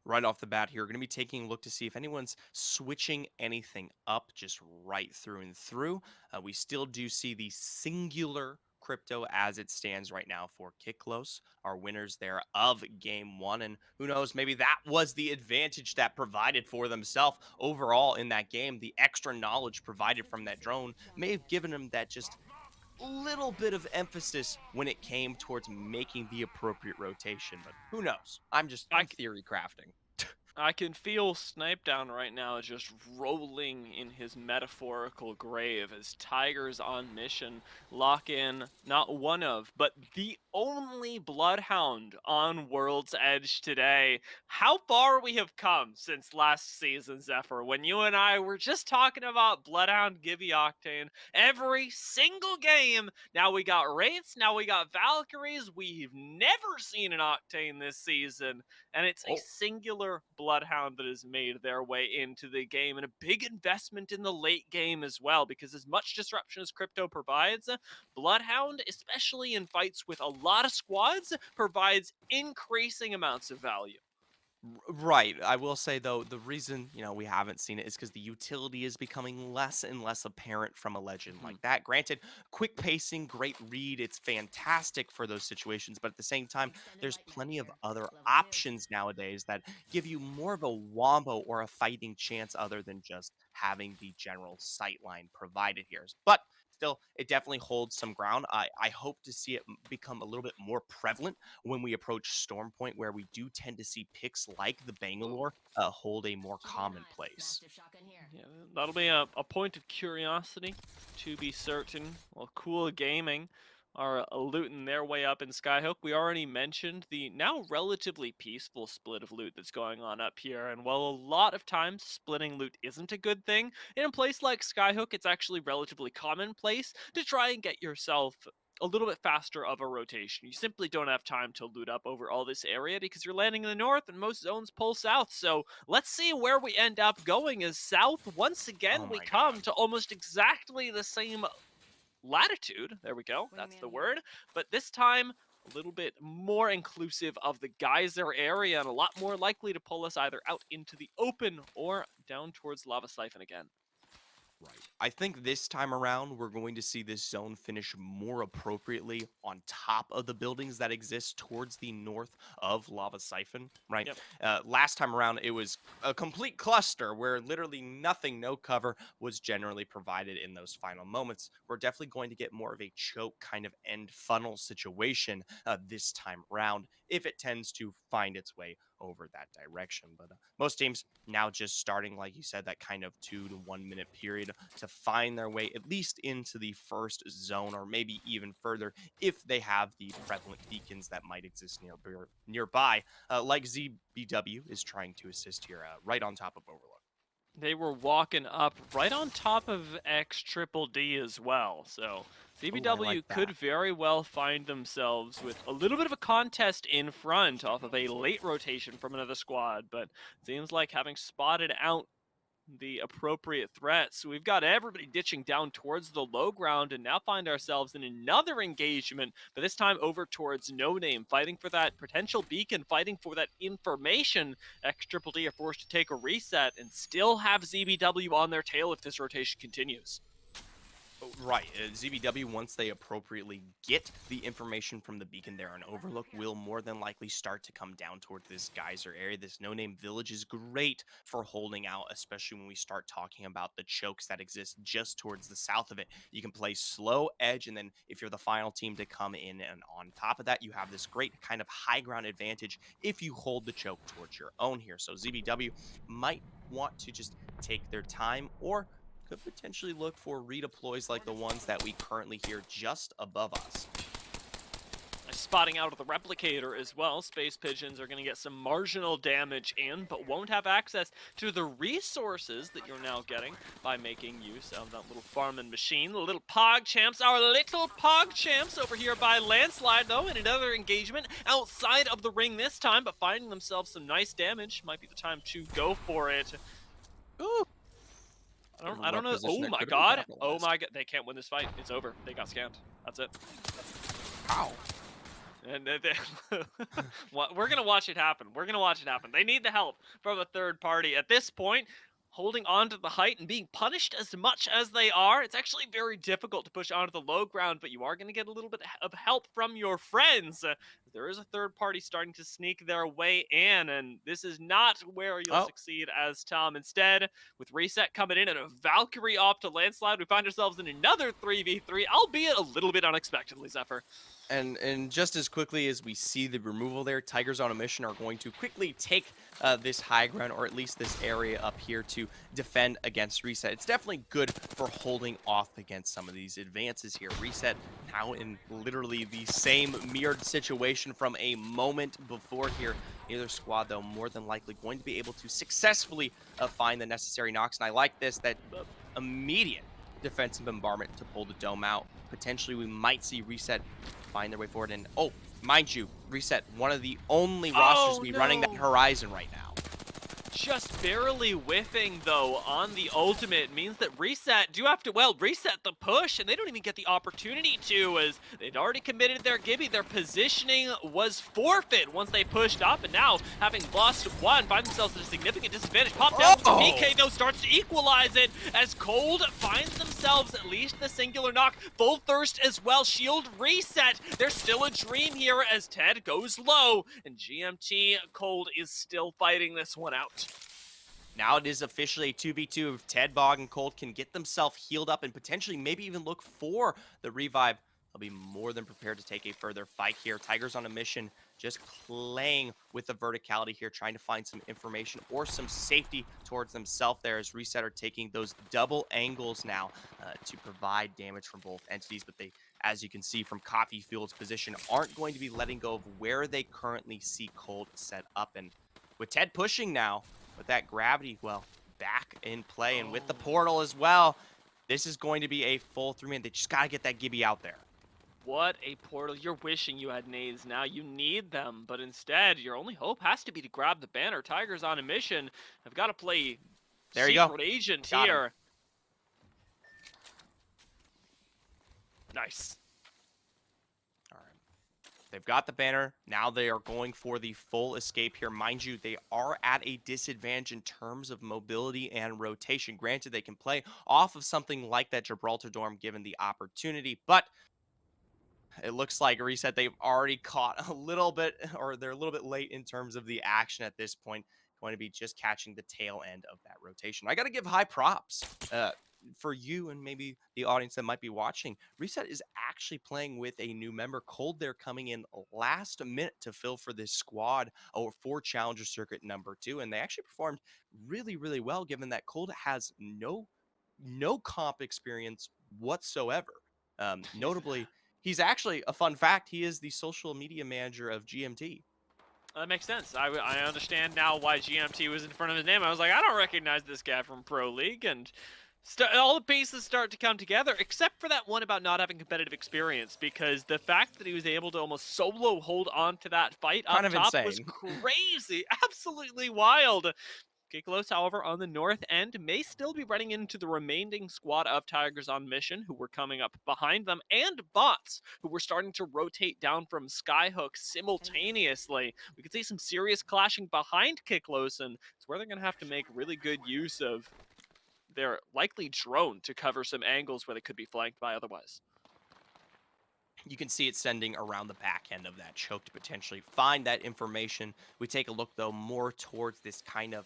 Right off the bat here, we're going to be taking a look to see if anyone's switching anything up just right through and through. We still do see the singular crypto as it stands right now for Kiklos, our winners there of game one. And who knows, maybe that was the advantage that provided for themselves overall in that game. The extra knowledge provided from that drone may have given them that just little bit of emphasis when it came towards making the appropriate rotation. But who knows? I, I'm theory crafting. I can feel Snipe Down right now just rolling in his metaphorical grave as Tigers on mission lock in not one of, but the only Bloodhound on World's Edge today. How far we have come since last season, Zephyr, when you and I were just talking about Bloodhound Gibby Octane every single game. Now we got Wraiths, now we got Valkyries. We've never seen an Octane this season, and it's a Oh, singular Bloodhound that has made their way into the game, and a big investment in the late game as well, because as much disruption as crypto provides, Bloodhound, especially in fights with a lot of squads, provides increasing amounts of value. right. I will say though, the reason we haven't seen it is because the utility is becoming less and less apparent from a legend like that. Granted, quick pacing, great read, it's fantastic for those situations, but at the same time, there's plenty of other options nowadays that give you more of a wombo or a fighting chance other than just having the general sightline provided here. But still, it definitely holds some ground. I hope to see it become a little bit more prevalent when we approach Storm Point, where we do tend to see picks like the Bangalore hold a more common place. Yeah, that'll be a point of curiosity, to be certain. Well, Cool Gaming are looting their way up in Skyhook. We already mentioned the now relatively peaceful split of loot that's going on up here, and while a lot of times splitting loot isn't a good thing, in a place like Skyhook, it's actually relatively commonplace to try and get yourself a little bit faster of a rotation. You simply don't have time to loot up over all this area because you're landing in the north and most zones pull south. So let's see where we end up going, as south, once Oh again, we my come god. to almost exactly the same latitude. There we go. That's the word. But this time, a little bit more inclusive of the geyser area and a lot more likely to pull us either out into the open or down towards Lava Siphon again. Right. I think this time around, we're going to see this zone finish more appropriately on top of the buildings that exist towards the north of Lava Siphon, right? Yep. Last time around, it was a complete cluster where literally nothing, no cover was generally provided in those final moments. We're definitely going to get more of a choke kind of end funnel situation this time around if it tends to find its way over that direction. But most teams now just starting, like you said, that kind of 2 to 1 minute period to find their way at least into the first zone, or maybe even further if they have the prevalent beacons that might exist nearby, like ZBW is trying to assist here right on top of Overlook. They were walking up right on top of X Triple D as well. So Oh, I like CBW could that. very well find themselves with a little bit of a contest in front off of a late rotation from another squad. But seems like having spotted out the appropriate threats, we've got everybody ditching down towards the low ground and now find ourselves in another engagement, but this time over towards No Name, fighting for that potential beacon, fighting for that information. X Triple D are forced to take a reset and still have ZBW on their tail if this rotation continues. Oh, right. ZBW, once they appropriately get the information from the beacon there on Overlook, will more than likely start to come down towards this geyser area. This no-name village is great for holding out, especially when we start talking about the chokes that exist just towards the south of it. You can play slow edge, and then if you're the final team to come in, and on top of that, you have this great kind of high ground advantage if you hold the choke towards your own here. So ZBW might want to just take their time, or could potentially look for redeploys like the ones that we currently hear just above us. Spotting out of the replicator as well. Space Pigeons are going to get some marginal damage in, but won't have access to the resources that you're now getting by making use of that little farming machine. The little Pog Champs, our little Pog Champs over here by Landslide, though, in another engagement outside of the ring this time, but finding themselves some nice damage. Might be the time to go for it. Ooh, I don't know. position Oh that my could have been god. Oh capitalized. my god. They can't win this fight. It's over. They got scammed. That's it. Wow. And we're going to watch it happen. We're going to watch it happen. They need the help from a third party. At this point, holding on to the height and being punished as much as they are, it's actually very difficult to push onto the low ground, but you are going to get a little bit of help from your friends. There is a third party starting to sneak their way in, and this is not where you'll Oh, succeed as Tom. Instead, with Reset coming in and a Valkyrie off to Landslide, we find ourselves in another 3v3, albeit a little bit unexpectedly, Zephyr. and just as quickly as we see the removal there, Tigers on a mission are going to quickly take this high ground, or at least this area up here, to defend against Reset. It's definitely good for holding off against some of these advances here. Reset now in literally the same mirrored situation from a moment before here. Either squad, though, more than likely going to be able to successfully find the necessary knocks. And I like this, that immediate defensive bombardment to pull the dome out. Potentially, we might see Reset find their way forward. And, oh, mind you, Reset, one of the only rosters to Oh be running that no! horizon right now. Just barely whiffing, though, on the ultimate means that Reset do have to, well, reset the push, and they don't even get the opportunity to, as they'd already committed their Gibby. Their positioning was forfeit once they pushed up, and now, having lost one, find themselves at a significant disadvantage. Pop down with the Oh! PK, though, starts to equalize it, as Cold finds themselves at least the singular knock. Full Thirst as well, shield reset. There's still a dream here as Ted goes low, and GMT Cold is still fighting this one out. Now it is officially a 2v2. If Ted, Bog, and Colt can get themselves healed up and potentially maybe even look for the revive, they'll be more than prepared to take a further fight here. Tigers on a mission, just playing with the verticality here, trying to find some information or some safety towards themselves there, as Reset are taking those double angles now to provide damage from both entities. But they, as you can see from Coffee Field's position, aren't going to be letting go of where they currently see Colt set up. And with Ted pushing now, with that gravity, well, back in play, and with the portal as well, this is going to be a full 3-man. They just got to get that Gibby out there. What a portal. You're wishing you had nades now. You need them, but instead, your only hope has to be to grab the banner. Tigers on a mission have got to play There you go. secret agent Got him. here. Nice. All right. They've got the banner. Now they are going for the full escape here. Mind you, they are at a disadvantage in terms of mobility and rotation. Granted, they can play off of something like that Gibraltar Dorm given the opportunity, but it looks like Reset, they've already caught a little bit, or they're a little bit late in terms of the action at this point. Going to be just catching the tail end of that rotation. I got to give high props for you and maybe the audience that might be watching. Reset is actually playing with a new member. Cold, they're coming in last minute to fill for this squad or for Challenger Circuit #2, and they actually performed really, really well, given that Cold has no comp experience whatsoever. Notably, he's actually, a fun fact, he is the social media manager of GMT. That makes sense. I understand now why GMT was in front of his name. I was like, I don't recognize this guy from Pro League, and all the pieces start to come together, except for that one about not having competitive experience, because the fact that he was able to almost solo hold on to that fight up Kind of top was insane. crazy, absolutely wild. Kiklos, however, on the north end, may still be running into the remaining squad of Tigers on mission, who were coming up behind them, and bots, who were starting to rotate down from Skyhook simultaneously. We could see some serious clashing behind Kiklos, and it's where they're going to have to make really good use of their likely drone to cover some angles where they could be flanked by otherwise. You can see it sending around the back end of that choke to potentially find that information. We take a look, though, more towards this kind of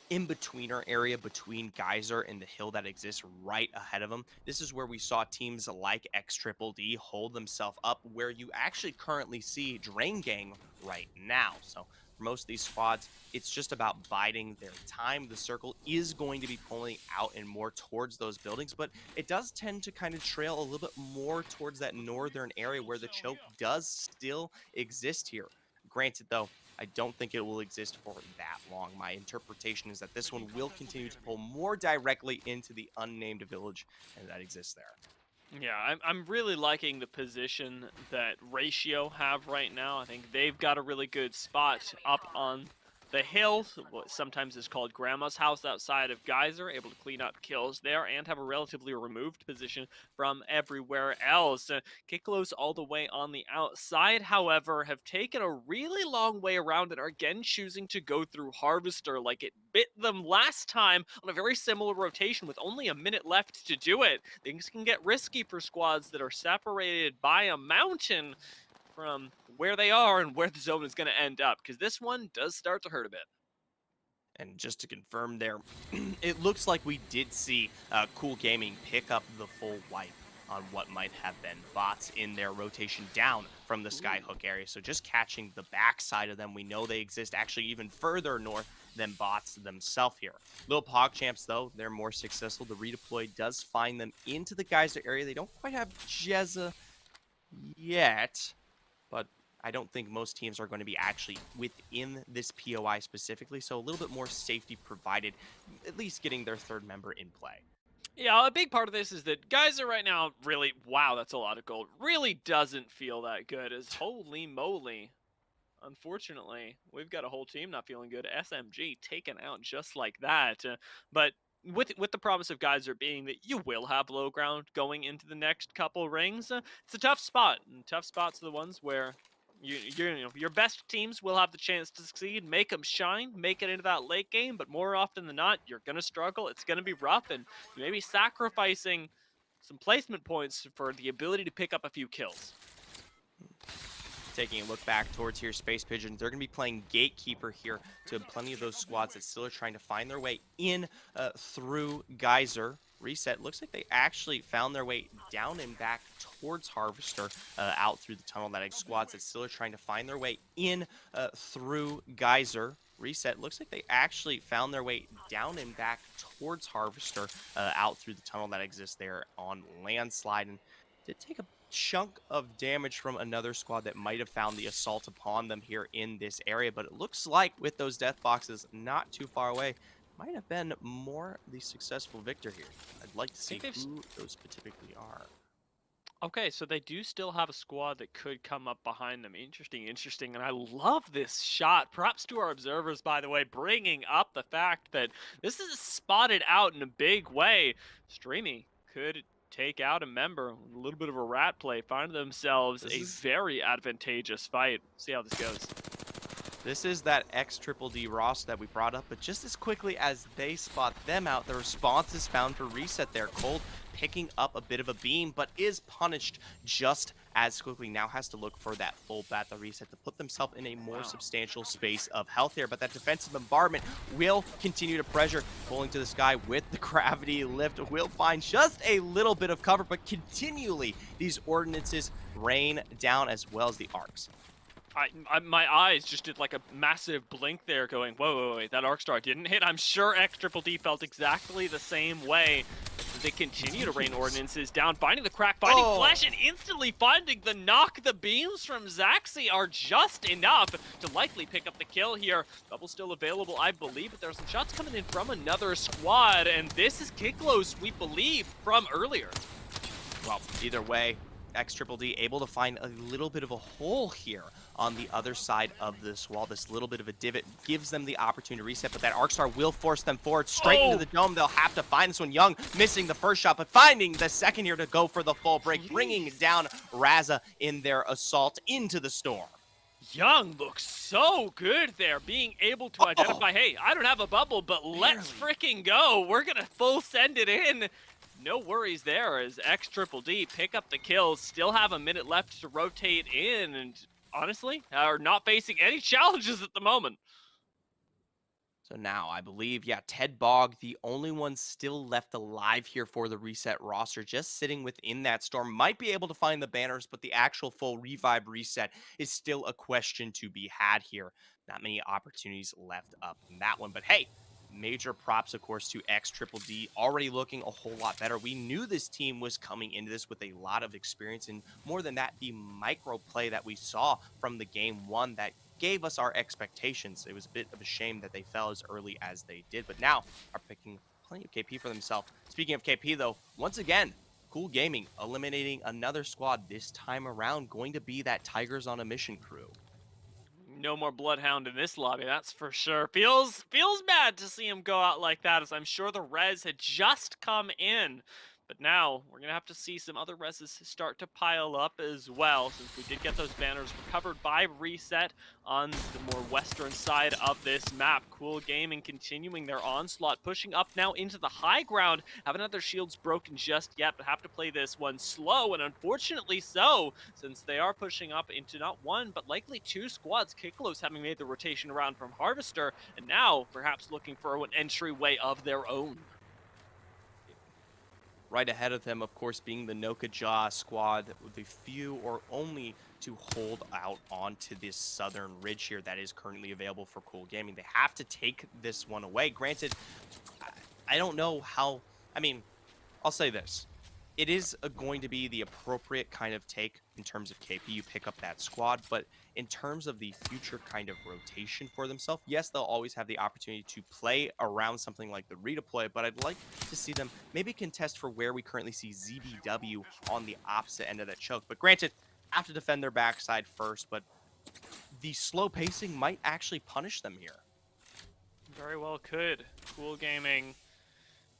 in-betweener area between Geyser and the hill that exists right ahead of them. This is where we saw teams like X Triple D hold themselves up, where you actually currently see Drain Gang right now. So for most of these squads, it's just about biding their time. The circle is going to be pulling out and more towards those buildings, but it does tend to kind of trail a little bit more towards that northern area where the choke does still exist here. Granted, though, I don't think it will exist for that long. My interpretation is that this one will continue to pull more directly into the unnamed village and that exists there. Yeah, I'm really liking the position that Ratio have right now. I think they've got a really good spot up on the hill, what sometimes is called Grandma's house outside of Geyser, able to clean up kills there and have a relatively removed position from everywhere else. Kiklos all the way on the outside, however, have taken a really long way around and are again choosing to go through Harvester like it bit them last time on a very similar rotation with only a minute left to do it. Things can get risky for squads that are separated by a mountain from where they are and where the zone is going to end up, because this one does start to hurt a bit. And just to confirm there, it looks like we did see Cool Gaming pick up the full wipe on what might have been bots in their rotation down from the Skyhook area. So just catching the backside of them, we know they exist actually even further north than bots themselves here. Little PogChamps, though, they're more successful. The redeploy does find them into the Geyser area. They don't quite have Jezza yet, but I don't think most teams are going to be actually within this POI specifically, so a little bit more safety provided, at least getting their third member in play. Yeah, a big part of this is that Geyser right now really, wow, that's a lot of gold, really doesn't feel that good, as holy moly. Unfortunately, we've got a whole team not feeling good. SMG taken out just like that. But with the promise of Geyser being that you will have low ground going into the next couple rings, it's a tough spot. And tough spots are the ones where your best teams will have the chance to succeed, make them shine, make it into that late game. But more often than not, you're going to struggle. It's going to be rough, and you may be sacrificing some placement points for the ability to pick up a few kills. Taking a look back towards here, Space Pigeons, they're going to be playing Gatekeeper here to plenty of those squads that still are trying to find their way in through Geyser. Reset, looks like they actually found their way down and back towards Harvester, out through the tunnel. That squads that still are trying to find their way in through Geyser. Reset, looks like they actually found their way down and back towards Harvester, out through the tunnel that exists there on Landslide, and did take a chunk of damage from another squad that might have found the assault upon them here in this area, but it looks like with those death boxes not too far away, might have been more the successful victor here. I'd like to see who those specifically are. Okay, so they do still have a squad that could come up behind them. Interesting, interesting. And I love this shot. Props to our observers, by the way, bringing up the fact that this is spotted out in a big way. Streamy could take out a member, a little bit of a rat play, find themselves a very advantageous fight. See how this goes. This is that X Triple D Ross that we brought up, but just as quickly as they spot them out, the response is found for Reset there. Cold picking up a bit of a beam, but is punished just as quickly. Now has to look for that full bat, the Reset, to put themselves in a more substantial space of health here. But that defensive bombardment will continue to pressure, pulling to the sky with the gravity lift. Will find just a little bit of cover, but continually these ordinances rain down as well as the arcs. My eyes just did like a massive blink there going, whoa, wait, that arc star didn't hit. I'm sure X Triple D felt exactly the same way. they continue to rain ordinances down, finding the crack, finding flesh, and instantly finding the knock. The beams from Zaxi are just enough to likely pick up the kill here. Double still available, I believe, but there are some shots coming in from another squad, and this is Kiklos, we believe, from earlier. Well, either way, XDD able to find a little bit of a hole here on the other side of this wall. This little bit of a divot gives them the opportunity to reset, but that Arc Star will force them forward straight into the dome. They'll have to find this one. Young missing the first shot, but finding the second here to go for the full break, bringing down Raza in their assault into the storm. Young looks so good there, being able to identify, hey, I don't have a bubble, but let's freaking go. We're going to full send it in. No worries there as XDD pick up the kills, still have a minute left to rotate in, and honestly, are not facing any challenges at the moment. So now, I believe, yeah, Ted Bog, the only one still left alive here for the reset roster, just sitting within that storm, might be able to find the banners, but the actual full revive reset is still a question to be had here. Not many opportunities left up in that one, but hey, major props, of course, to XDD, already looking a whole lot better. We knew this team was coming into this with a lot of experience, and more than that, the micro play that we saw from the game one that gave us our expectations. It was a bit of a shame that they fell as early as they did, but now are picking plenty of KP for themselves. Speaking of KP, though, once again, Cool Gaming eliminating another squad, this time around going to be that Tigers on a Mission crew. No more Bloodhound in this lobby, that's for sure. Feels bad to see him go out like that, as I'm sure the res had just come in. But now, we're going to have to see some other reses start to pile up as well, since we did get those banners recovered by Reset on the more western side of this map. Cool Gaming continuing their onslaught, pushing up now into the high ground. Haven't had their shields broken just yet, but have to play this one slow, and unfortunately so, since they are pushing up into not one, but likely two squads. Kiklos having made the rotation around from Harvester, and now perhaps looking for an entryway of their own. Right ahead of them, of course, being the Noka Jaw squad, with the few or only to hold out onto this southern ridge here that is currently available for Cool Gaming. They have to take this one away. Granted, I don't know how... I mean, I'll say this. It is going to be the appropriate kind of take in terms of KP. You pick up that squad, but in terms of the future kind of rotation for themselves, yes, they'll always have the opportunity to play around something like the redeploy, but I'd like to see them maybe contest for where we currently see ZBW on the opposite end of that choke. But granted, have to defend their backside first, but the slow pacing might actually punish them here. Very well could. Cool Gaming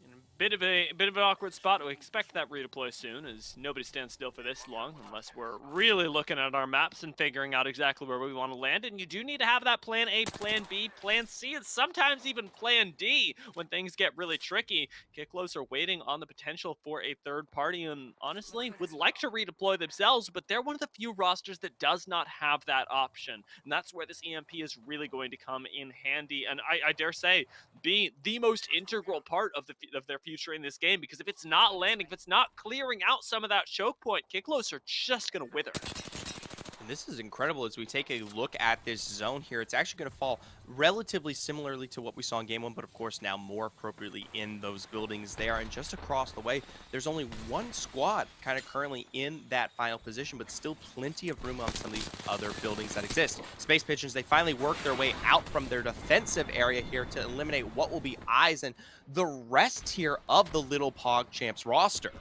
in a bit of an awkward spot. We expect that redeploy soon, as nobody stands still for this long unless we're really looking at our maps and figuring out exactly where we want to land. And you do need to have that plan A, plan B, plan C, and sometimes even plan D when things get really tricky. Kiklos are waiting on the potential for a third party, and honestly would like to redeploy themselves, but they're one of the few rosters that does not have that option. And that's where this EMP is really going to come in handy, and I dare say be the most integral part of their future in this game, because if it's not landing, if it's not clearing out some of that choke point, Kiklos are just going to wither. And this is incredible as we take a look at this zone here. It's actually going to fall relatively similarly to what we saw in game one, but of course now more appropriately in those buildings there. And just across the way, there's only one squad kind of currently in that final position, but still plenty of room on some of these other buildings that exist. Space Pigeons, they finally work their way out from their defensive area here to eliminate what will be eyes and the rest here of the Little Pog Champs roster.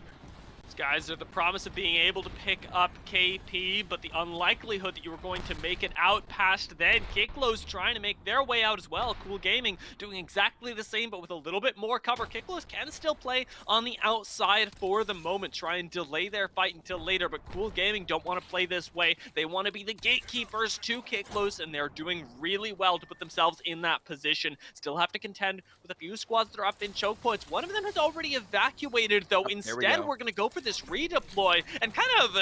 Guys are the promise of being able to pick up KP, but the unlikelihood that you were going to make it out past then. Kiklos trying to make their way out as well. Cool Gaming doing exactly the same, but with a little bit more cover. Kiklos can still play on the outside for the moment, try and delay their fight until later, but Cool Gaming don't want to play this way. They want to be the gatekeepers to Kiklos, and they're doing really well to put themselves in that position. Still have to contend with a few squads that are up in choke points. One of them has already evacuated, though. Instead, we're going to go for this redeploy and kind of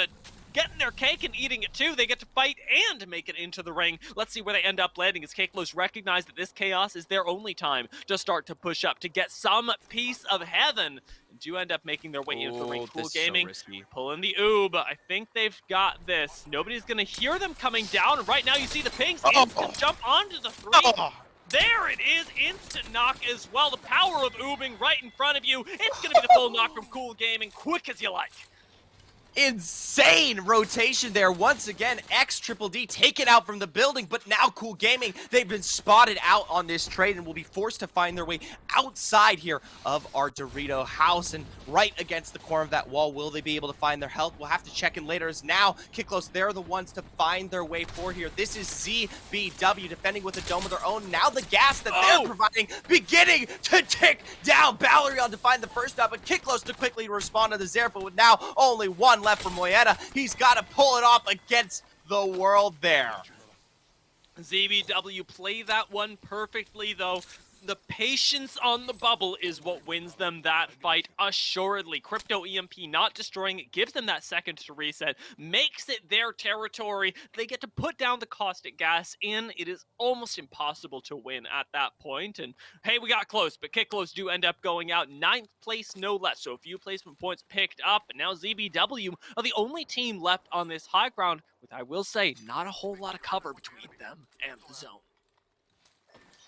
getting their cake and eating it too. They get to fight and make it into the ring. Let's see where they end up landing, as Kiklos recognize that this chaos is their only time to start to push up, to get some piece of heaven, and do end up making their way into the ring. Cool Gaming pulling the oob. I think they've got this. Nobody's gonna hear them coming down, and right now you see the pings. Instant jump onto the three. There it is, instant knock as well. The power of oobing right in front of you. It's going to be the full knock from Cool Gaming, quick as you like. Insane rotation there. Once again, X Triple D taken out from the building, but now Cool Gaming, they've been spotted out on this trade and will be forced to find their way outside here of our Dorito house and right against the corner of that wall. Will they be able to find their health? We'll have to check in later, as now Kiklos, they're the ones to find their way forward here. This is ZBW defending with a dome of their own. Now the gas that they're providing beginning to tick down. Balerion to find the first stop, but Kiklos to quickly respond to the Zerpa with now only one left for Moyetta. He's got to pull it off against the world there. ZBW play that one perfectly, though. The patience on the bubble is what wins them that fight, assuredly. Crypto EMP not destroying it gives them that second to reset, makes it their territory. They get to put down the caustic gas, and it is almost impossible to win at that point. And hey, we got close, but Kiklos do end up going out 9th place, no less. So a few placement points picked up, and now ZBW are the only team left on this high ground with, I will say, not a whole lot of cover between them and the zone.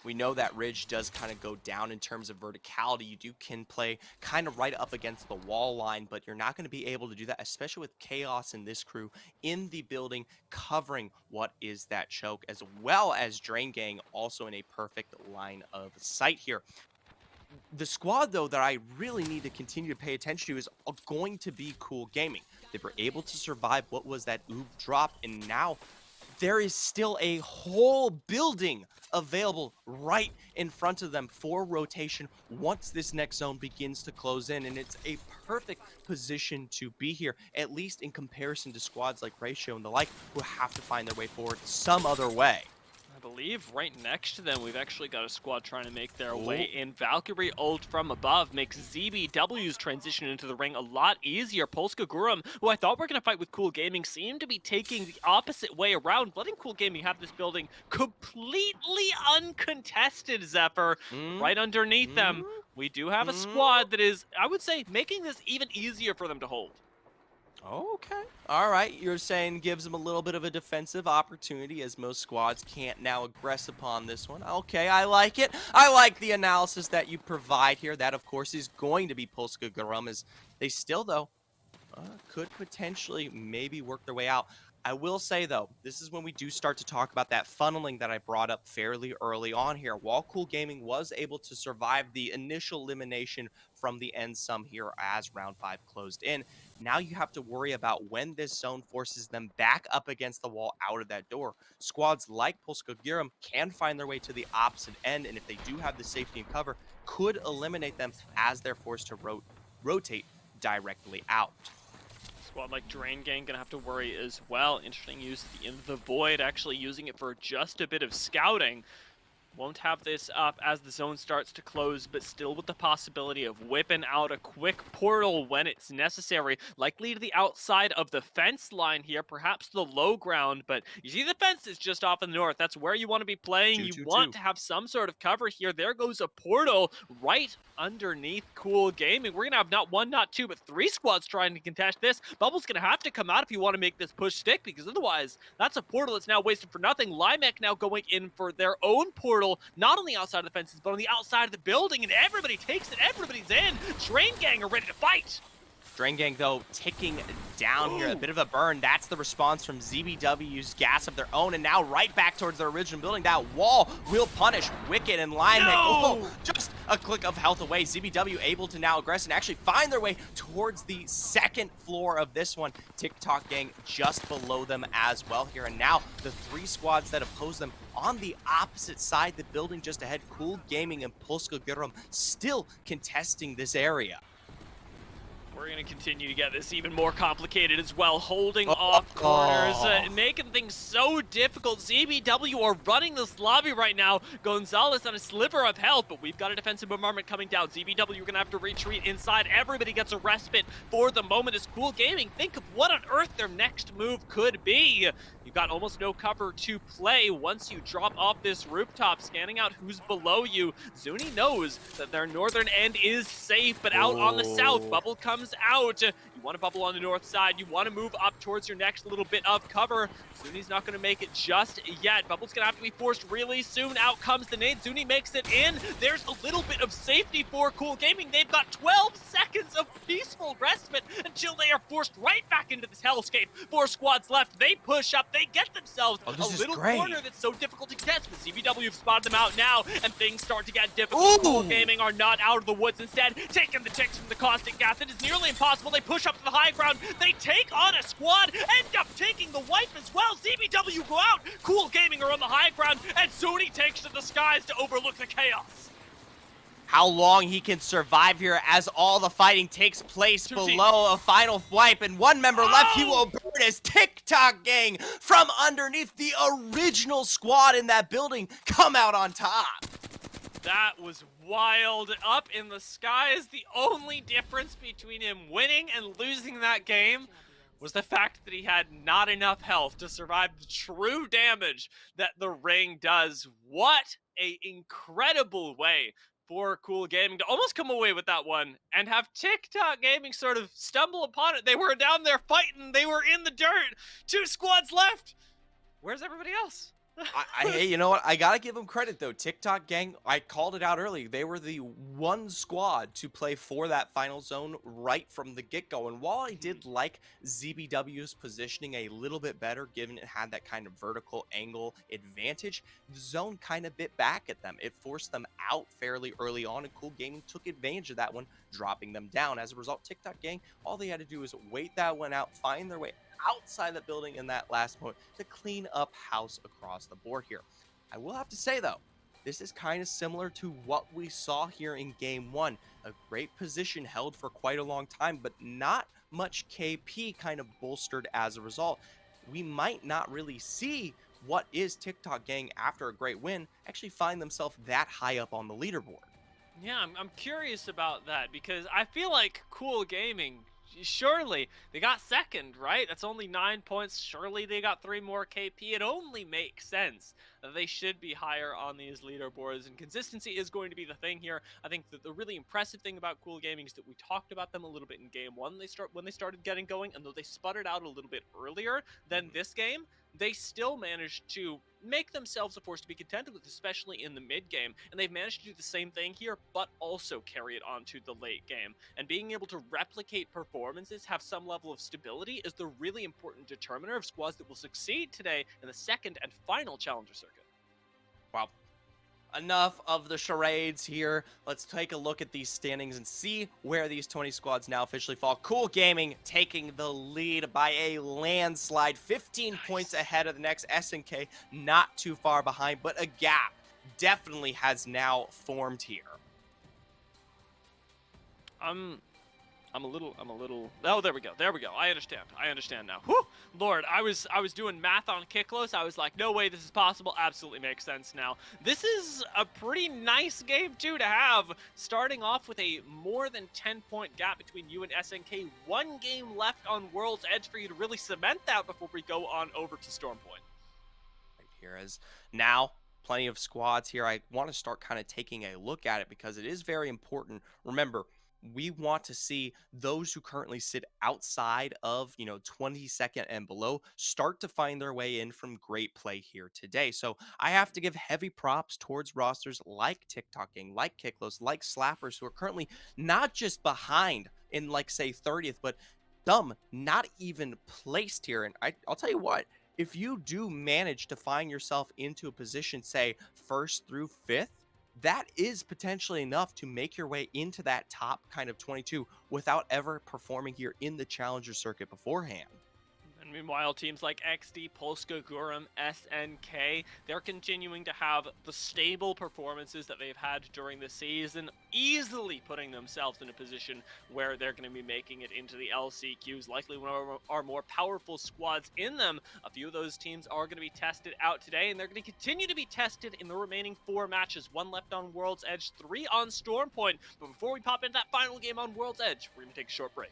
We know that Ridge does kind of go down in terms of verticality. You can play kind of right up against the wall line, but you're not going to be able to do that, especially with Chaos and this crew in the building covering what is that choke, as well as Drain Gang also in a perfect line of sight here. The squad, though, that I really need to continue to pay attention to is going to be Cool Gaming. They were able to survive what was that oob drop, and now there is still a whole building available right in front of them for rotation once this next zone begins to close in, and it's a perfect position to be here, at least in comparison to squads like Ratio and the like, who have to find their way forward some other way. I believe right next to them, we've actually got a squad trying to make their way in. Valkyrie ult from above makes ZBW's transition into the ring a lot easier. Polska Gurum, who I thought were going to fight with Cool Gaming, seemed to be taking the opposite way around, letting Cool Gaming have this building completely uncontested, Zephyr. Right underneath them, we do have a squad that is, I would say, making this even easier for them to hold. Okay. All right. You're saying gives them a little bit of a defensive opportunity, as most squads can't now aggress upon this one. Okay, I like it. I like the analysis that you provide here. That, of course, is going to be Polska Gurum, as they still, though, could potentially maybe work their way out. I will say, though, this is when we do start to talk about that funneling that I brought up fairly early on here. While Cool Gaming was able to survive the initial elimination from the end sum here as round 5 closed in, now you have to worry about when this zone forces them back up against the wall out of that door. Squads like Polska Gurum can find their way to the opposite end, and if they do have the safety and cover, could eliminate them as they're forced to rotate directly out. Squad like Drain Gang gonna have to worry as well. Interesting use at the end of the Void, actually using it for just a bit of scouting. Won't have this up as the zone starts to close, but still with the possibility of whipping out a quick portal when it's necessary. Likely to the outside of the fence line here, perhaps the low ground, but you see the fence is just off in the north. That's where you want to be playing. You want to have some sort of cover here. There goes a portal right underneath Cool Gaming. We're going to have not one, not two, but 3 squads trying to contest this. Bubble's going to have to come out if you want to make this push stick, because otherwise that's a portal that's now wasted for nothing. Limek now going in for their own portal, not on the outside of the fences, but on the outside of the building, and everybody takes it, everybody's in. Drain Gang are ready to fight. Drain Gang, though, ticking down here. A bit of a burn. That's the response from ZBW's gas of their own, and now right back towards their original building. That wall will punish Wicked and Lineman. Oh, just a click of health away. ZBW able to now aggress and actually find their way towards the second floor of this one. TikTok Gang just below them as well here, and now the 3 squads that oppose them on the opposite side, the building just ahead. Cool Gaming and Polska Gurum still contesting this area. We're going to continue to get this even more complicated as well, holding off corners, making things so difficult. ZBW are running this lobby right now. Gonzalez on a sliver of health, but we've got a defensive bombardment coming down. ZBW are going to have to retreat inside. Everybody gets a respite for the moment as Cool Gaming think of what on earth their next move could be. You've got almost no cover to play once you drop off this rooftop, scanning out who's below you. Zuni knows that their northern end is safe, but out on the south, Bubble comes out. You want to bubble on the north side. You want to move up towards your next little bit of cover. Zuni's not going to make it just yet. Bubble's going to have to be forced really soon. Out comes the nade. Zuni makes it in. There's a little bit of safety for Cool Gaming. They've got 12 seconds of peaceful respite until they are forced right back into this hellscape. 4 squads left. They push up. They get themselves a little corner that's so difficult to catch. But CBW have spotted them out now, and things start to get difficult. Cool Gaming are not out of the woods. Instead, taking the ticks from the caustic gas. It is nearly impossible. They push up to the high ground. They take on a squad, end up taking the wipe as well. CBW go out. Cool Gaming are on the high ground, and Zuni takes to the skies to overlook the chaos. How long he can survive here as all the fighting takes place below a final wipe, and one member left. He will burn his TikTok gang from underneath. The original squad in that building come out on top. That was wild. Up in the skies, the only difference between him winning and losing that game was the fact that he had not enough health to survive the true damage that the ring does. What an incredible way for Cool Gaming to almost come away with that one and have TikTok Gaming sort of stumble upon it. They were down there fighting. They were in the dirt. 2 squads left. Where's everybody else? Hey, you know what? I gotta give them credit though. TikTok gang, I called it out early. They were the one squad to play for that final zone right from the get-go. And while I did like ZBW's positioning a little bit better, given it had that kind of vertical angle advantage, the zone kind of bit back at them. It forced them out fairly early on, and Cool Gaming took advantage of that one, dropping them down. As a result, TikTok gang, all they had to do was wait that one out, find their way outside the building in that last point to clean up house across the board here. I will have to say though, this is kind of similar to what we saw here in game 1. A great position held for quite a long time, but not much KP kind of bolstered as a result. We might not really see what is TikTok gang after a great win actually find themselves that high up on the leaderboard. Yeah, I'm curious about that, because I feel like Cool Gaming, surely they got second, right? That's only 9 points. Surely they got 3 more KP. It only makes sense that they should be higher on these leaderboards, and consistency is going to be the thing here. I think that the really impressive thing about Cool Gaming is that we talked about them a little bit in game 1 when they started getting going, and though they sputtered out a little bit earlier than this game, they still managed to make themselves a force to be contended with, especially in the mid game. And they've managed to do the same thing here, but also carry it on to the late game. And being able to replicate performances, have some level of stability, is the really important determiner of squads that will succeed today in the second and final Challenger circuit. Wow. Enough of the charades here. Let's take a look at these standings and see where these 20 squads now officially fall. Cool Gaming taking the lead by a landslide, 15 points ahead of the next. SNK not too far behind, but a gap definitely has now formed here. I'm a little, oh, there we go. I understand now. Whew! Lord, I was doing math on Kiklos. I was like, no way this is possible. Absolutely makes sense now. This is a pretty nice game, too, to have. Starting off with a more than 10-point gap between you and SNK. 1 game left on World's Edge for you to really cement that before we go on over to Stormpoint. Right here is now plenty of squads here. I want to start kind of taking a look at it because it is very important. Remember, we want to see those who currently sit outside of, 22nd and below start to find their way in from great play here today. So I have to give heavy props towards rosters like TikTok Gang, like Kiklos, like Slappers, who are currently not just behind in, like, say, 30th, but not even placed here. And I'll tell you what, if you do manage to find yourself into a position, say, 1st through 5th, that is potentially enough to make your way into that top kind of 22 without ever performing here in the Challenger circuit beforehand. And meanwhile, teams like XD, Polska, Gurum, SNK, they're continuing to have the stable performances that they've had during the season, easily putting themselves in a position where they're going to be making it into the LCQs, likely one of our more powerful squads in them. A few of those teams are going to be tested out today, and they're going to continue to be tested in the remaining 4 matches. 1 left on World's Edge, 3 on Stormpoint. But before we pop into that final game on World's Edge, we're going to take a short break.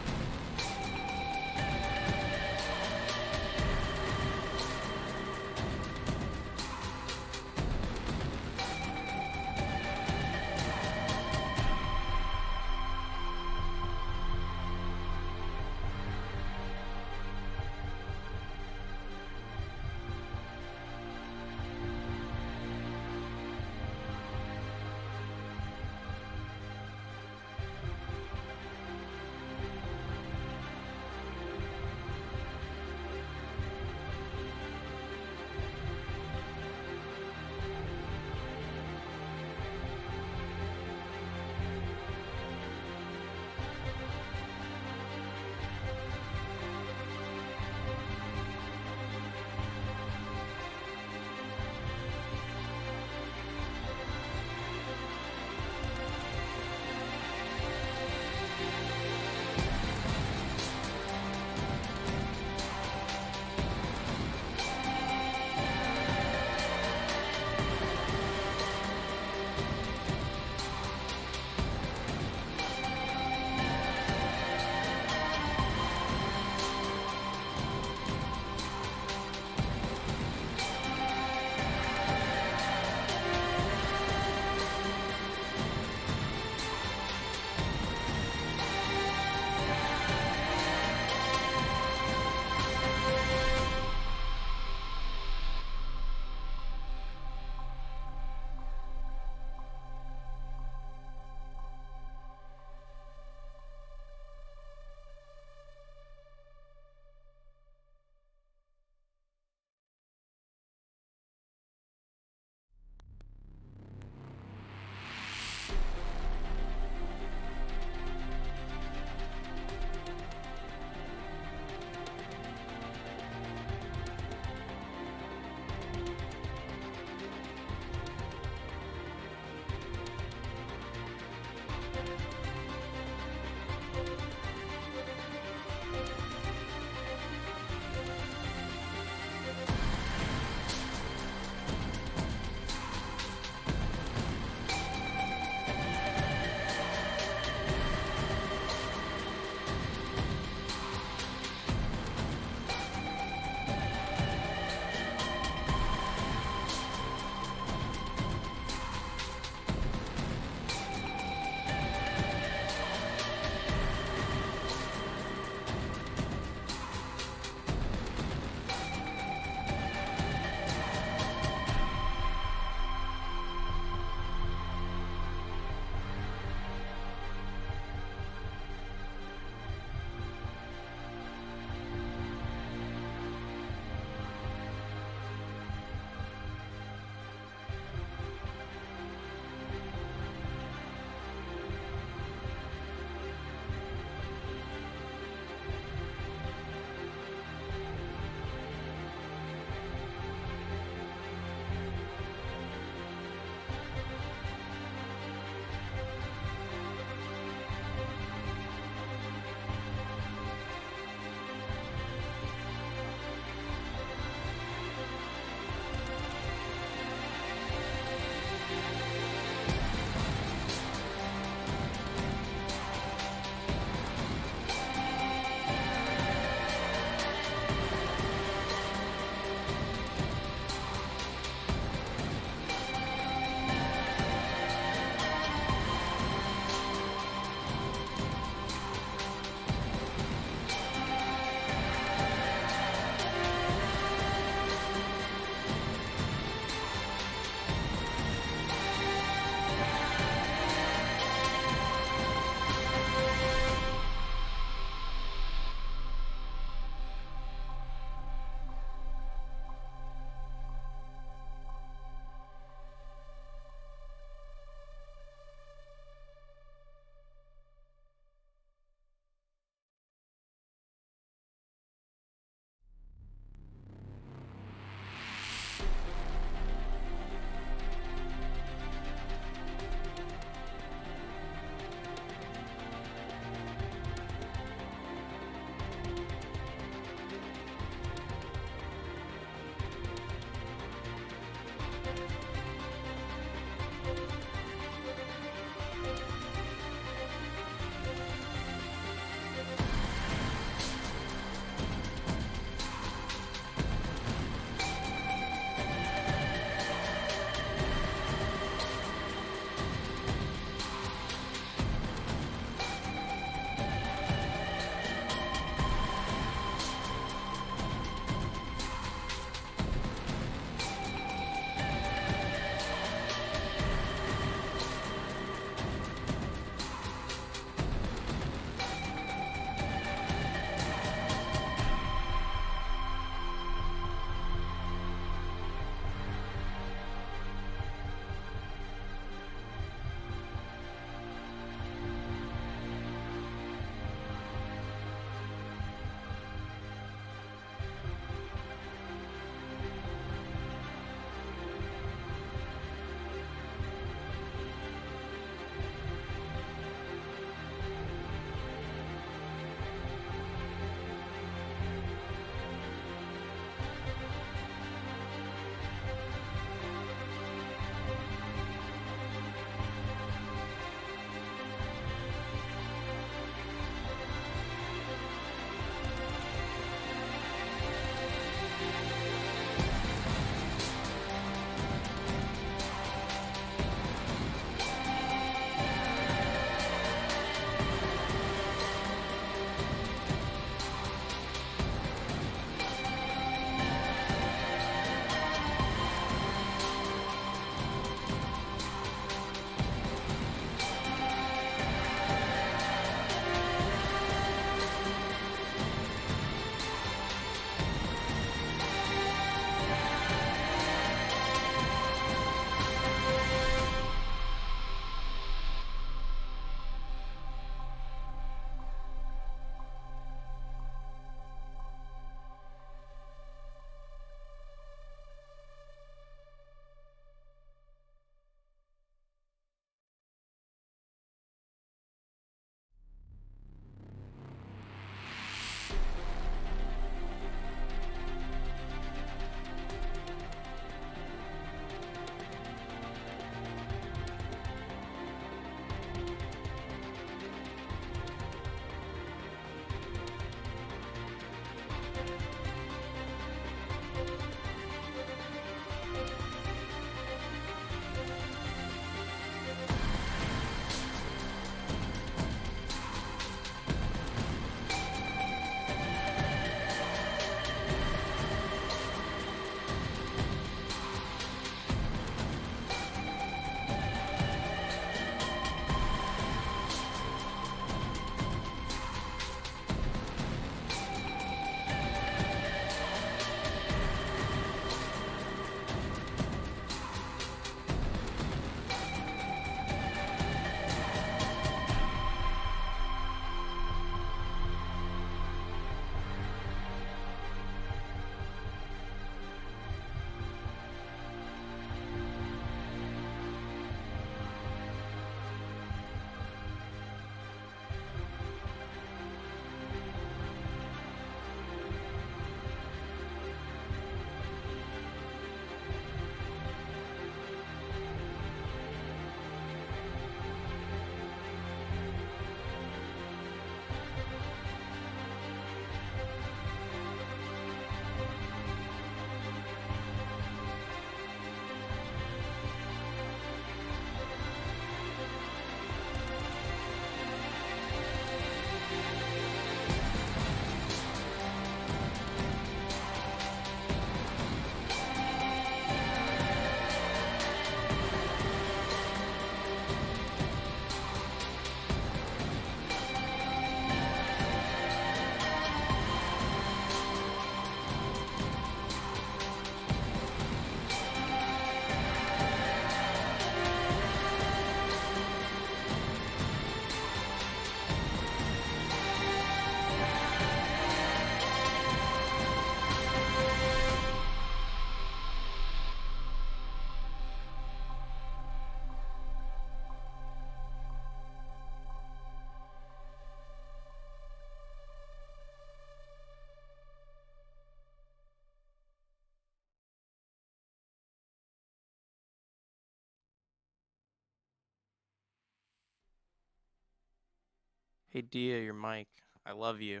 Hey Dia, your mic. I love you.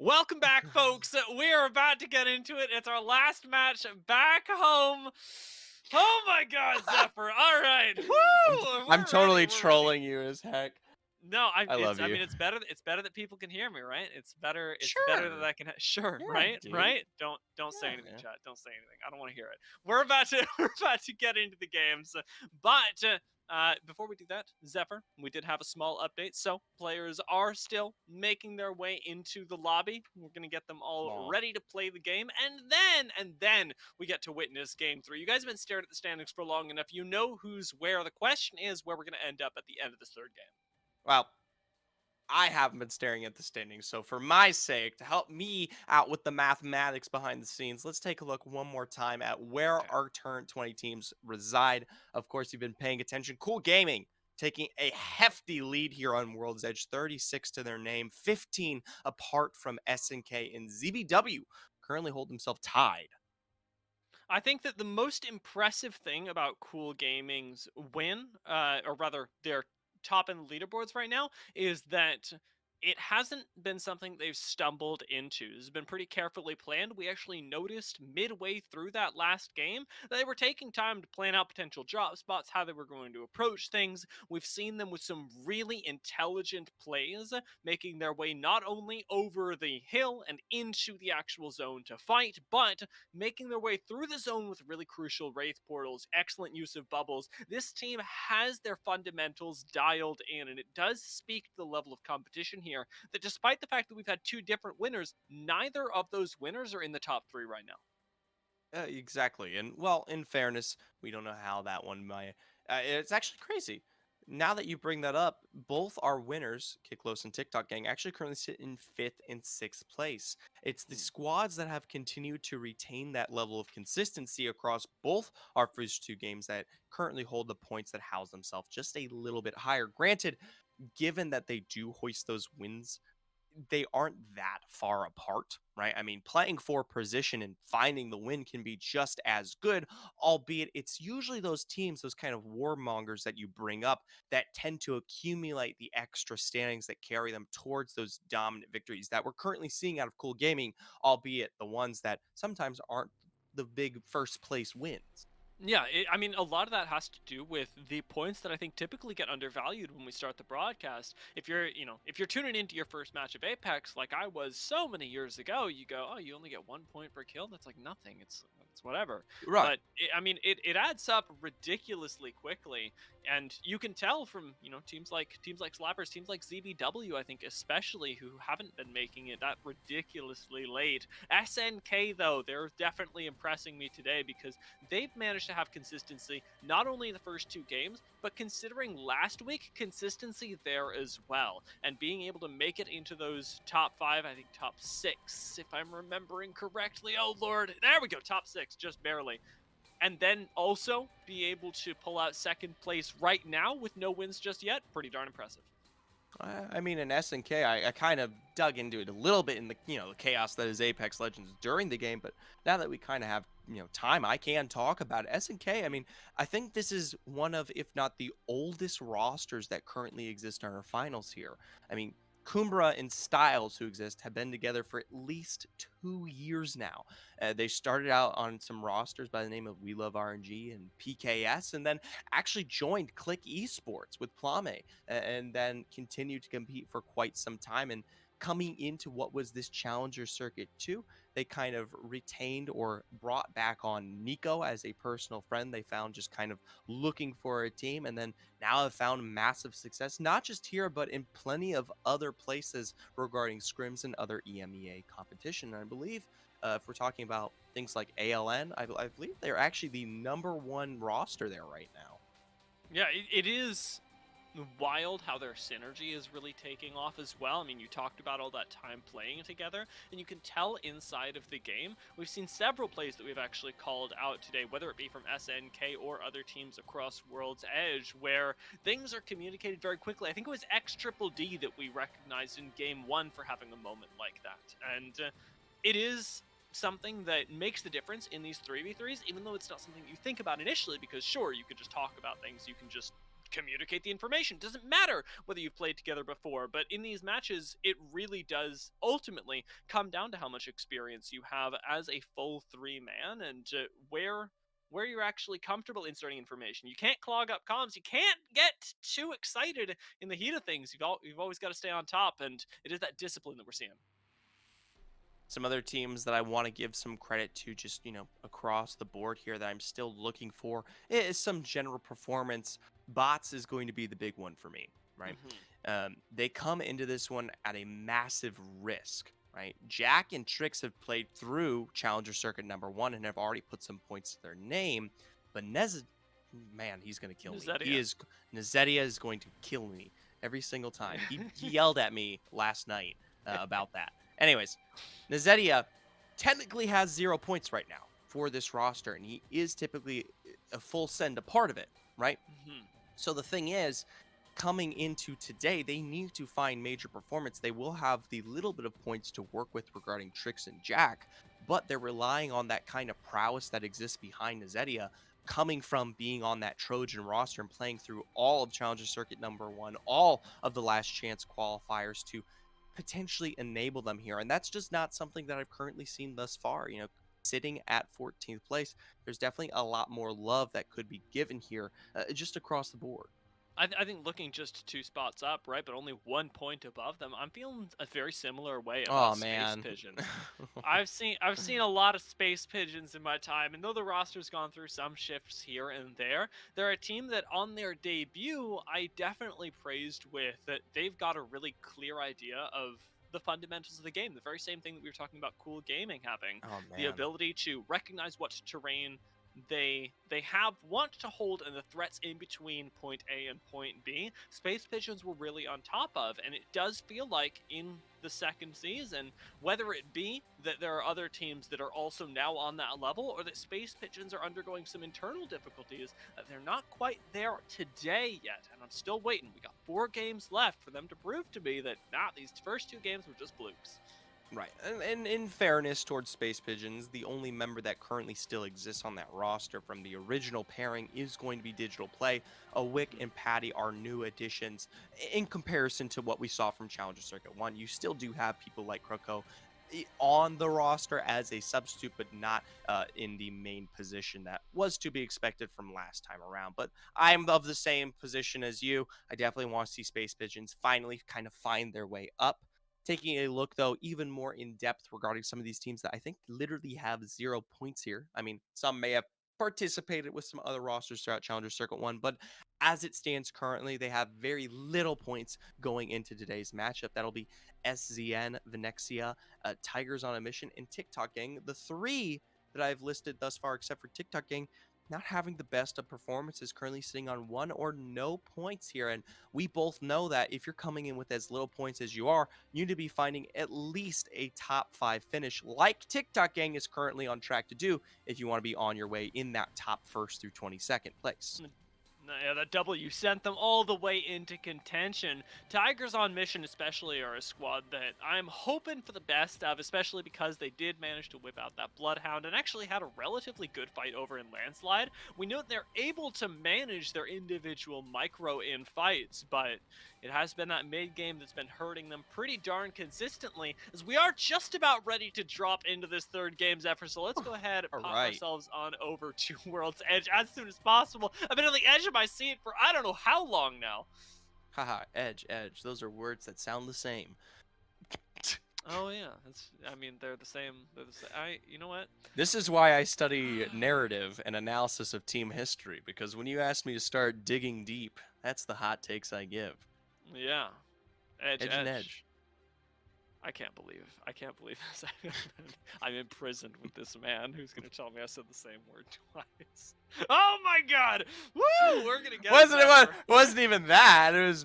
Welcome back, folks. We are about to get into it. It's our last match back home. Oh my God, Zephyr! All right, I'm woo! I'm We're ready. totally We're ready. trolling you as heck. No, I love I you. mean, it's better. It's better that people can hear me, right? It's better. It's better that Sure. I can. Sure, Yeah, right? dude. Right? Don't say anything, Yeah. chat. Don't say anything. I don't want to hear it. We're about to we're about to get into the games, but before we do that, Zephyr, we did have a small update. So players are still making their way into the lobby. We're gonna get them all Small. ready to play the game, and then we get to witness game 3. You guys have been staring at the standings for long enough. You know who's where. The question is where we're gonna end up at the end of this third game. Well, I haven't been staring at the standings, so for my sake, to help me out with the mathematics behind the scenes, let's take a look one more time at where Okay. our current 20 teams reside. Of course, you've been paying attention. Cool Gaming taking a hefty lead here on World's Edge, 36 to their name, 15 apart from SNK and ZBW currently hold themselves tied. I think that the most impressive thing about Cool Gaming's win, or rather their top in the leaderboards right now, is that it hasn't been something they've stumbled into. This has been pretty carefully planned. We actually noticed midway through that last game that they were taking time to plan out potential drop spots, how they were going to approach things. We've seen them with some really intelligent plays, making their way not only over the hill and into the actual zone to fight, but making their way through the zone with really crucial Wraith portals, excellent use of bubbles. This team has their fundamentals dialed in, and it does speak to the level of competition here that despite the fact that we've had 2 different winners, neither of those winners are in the top 3 right now. Exactly. And well, in fairness, we don't know how that one might. It's actually crazy. Now that you bring that up, both our winners, Kiklos and TikTok Gang, actually currently sit in 5th and 6th place. It's the squads that have continued to retain that level of consistency across both our first 2 games that currently hold the points that house themselves just a little bit higher. Granted, given that they do hoist those wins, they aren't that far apart, right? I mean, playing for position and finding the win can be just as good, albeit it's usually those teams, those kind of warmongers that you bring up that tend to accumulate the extra standings that carry them towards those dominant victories that we're currently seeing out of Cool Gaming, albeit the ones that sometimes aren't the big first place wins. Yeah, I mean, a lot of that has to do with the points that I think typically get undervalued when we start the broadcast. If you're tuning into your first match of Apex, like I was so many years ago, you go, oh, you only get 1 point per kill. That's like nothing. It's whatever. Right. But it adds up ridiculously quickly, and you can tell from teams like Slappers, teams like ZBW, I think especially, who haven't been making it that ridiculously late. SNK though, they're definitely impressing me today because they've managed to have consistency not only in the first 2 games, but considering last week, consistency there as well. And being able to make it into those top 5, I think top 6, if I'm remembering correctly. Oh lord, there we go, top 6, just barely. And then also be able to pull out second place right now with no wins just yet, pretty darn impressive. I mean, in SNK, I kind of dug into it a little bit in the chaos that is Apex Legends during the game. But now that we kind of have time, I can talk about it. SNK. I mean, I think this is one of, if not the oldest rosters that currently exist in our finals here. I mean, Kumbra and Styles, who exist, have been together for at least 2 years now. They started out on some rosters by the name of We Love RNG and PKS, and then actually joined Click Esports with Plame, and then continued to compete for quite some time. And coming into what was this Challenger Circuit 2, they kind of retained or brought back on Nico as a personal friend they found just kind of looking for a team, and then now have found massive success, not just here, but in plenty of other places regarding scrims and other EMEA competition. And I believe if we're talking about things like ALN, I believe they're actually the #1 roster there right now. Yeah, it is wild how their synergy is really taking off as well. I mean, you talked about all that time playing together, and you can tell inside of the game. We've seen several plays that we've actually called out today, whether it be from SNK or other teams across World's Edge, where things are communicated very quickly. I think it was X Triple D that we recognized in Game 1 for having a moment like that. And it is something that makes the difference in these 3v3s, even though it's not something you think about initially, because sure, you could just talk about things, you can just communicate the information. Doesn't matter whether you've played together before, but in these matches, it really does ultimately come down to how much experience you have as a full three-man, and where you're actually comfortable inserting information. You can't clog up comms. You can't get too excited in the heat of things. You've always got to stay on top, and it is that discipline that we're seeing. Some other teams that I want to give some credit to, just, across the board here, that I'm still looking for is some general performance. Bots is going to be the big one for me, right? Hmm. They come into this one at a massive risk, right? Jack and Trix have played through Challenger Circuit #1 and have already put some points to their name, but man, he's going to kill me. Nezedia is going to kill me every single time. He yelled at me last night about that. Anyways, Nezedia technically has 0 points right now for this roster, and he is typically a full send a part of it, right? Hmm. So the thing is, coming into today, they need to find major performance. They will have the little bit of points to work with regarding Trix and Jack, but they're relying on that kind of prowess that exists behind Nezedia, coming from being on that Trojan roster and playing through all of Challenger Circuit #1, all of the last chance qualifiers to potentially enable them here. And that's just not something that I've currently seen thus far. Sitting at 14th place, there's definitely a lot more love that could be given here, just across the board. I think looking just 2 spots up, right, but only 1 point above them, I'm feeling a very similar way Oh about Space man. Pigeons. I've seen a lot of Space Pigeons in my time, and though the roster's gone through some shifts here and there, they're a team that on their debut I definitely praised with that they've got a really clear idea of the fundamentals of the game. The very same thing that we were talking about Cool Gaming having, Oh the man. ability to recognize what terrain they have want to hold and the threats in between point A and point B. Space Pigeons were really on top of, and it does feel like in the second season, whether it be that there are other teams that are also now on that level, or that Space Pigeons are undergoing some internal difficulties, that they're not quite there today yet. And I'm still waiting. We got 4 games left for them to prove to me that these first 2 games were just flukes. Right. And in fairness towards Space Pigeons, the only member that currently still exists on that roster from the original pairing is going to be Digital Play. Wick and Patty are new additions in comparison to what we saw from Challenger Circuit 1. You still do have people like Kroko on the roster as a substitute, but not in the main position that was to be expected from last time around. But I'm of the same position as you. I definitely want to see Space Pigeons finally kind of find their way up. Taking a look, though, even more in depth regarding some of these teams that I think literally have 0 points here. I mean, some may have participated with some other rosters throughout Challenger Circuit 1, but as it stands currently, they have very little points going into today's matchup. That'll be SZN, Venexia, Tigers on a Mission, and TikTok Gang. The 3 that I've listed thus far, except for TikTok Gang, not having the best of performances, currently sitting on 1 or no points here. And we both know that if you're coming in with as little points as you are, you need to be finding at least a top 5 finish, like TikTok Gang is currently on track to do, if you want to be on your way in that top 1st through 22nd place. Yeah, that W sent them all the way into contention. Tigers on Mission especially are a squad that I'm hoping for the best of, especially because they did manage to whip out that Bloodhound and actually had a relatively good fight over in Landslide. We know that they're able to manage their individual micro in fights, but it has been that mid game that's been hurting them pretty darn consistently, as we are just about ready to drop into this 3rd game's effort. So let's go ahead and All pop right. ourselves on over to World's Edge as soon as possible. I've been on the edge of my seat for I don't know how long now. Haha, edge. Those are words that sound the same. Oh yeah, they're the same. You know what? This is why I study narrative and analysis of team history, because when you ask me to start digging deep, that's the hot takes I give. Yeah, edge. And edge. I can't believe this. I'm imprisoned with this man who's gonna tell me I said the same word twice. Oh my god! Woo! We're gonna get. Wasn't even that. It was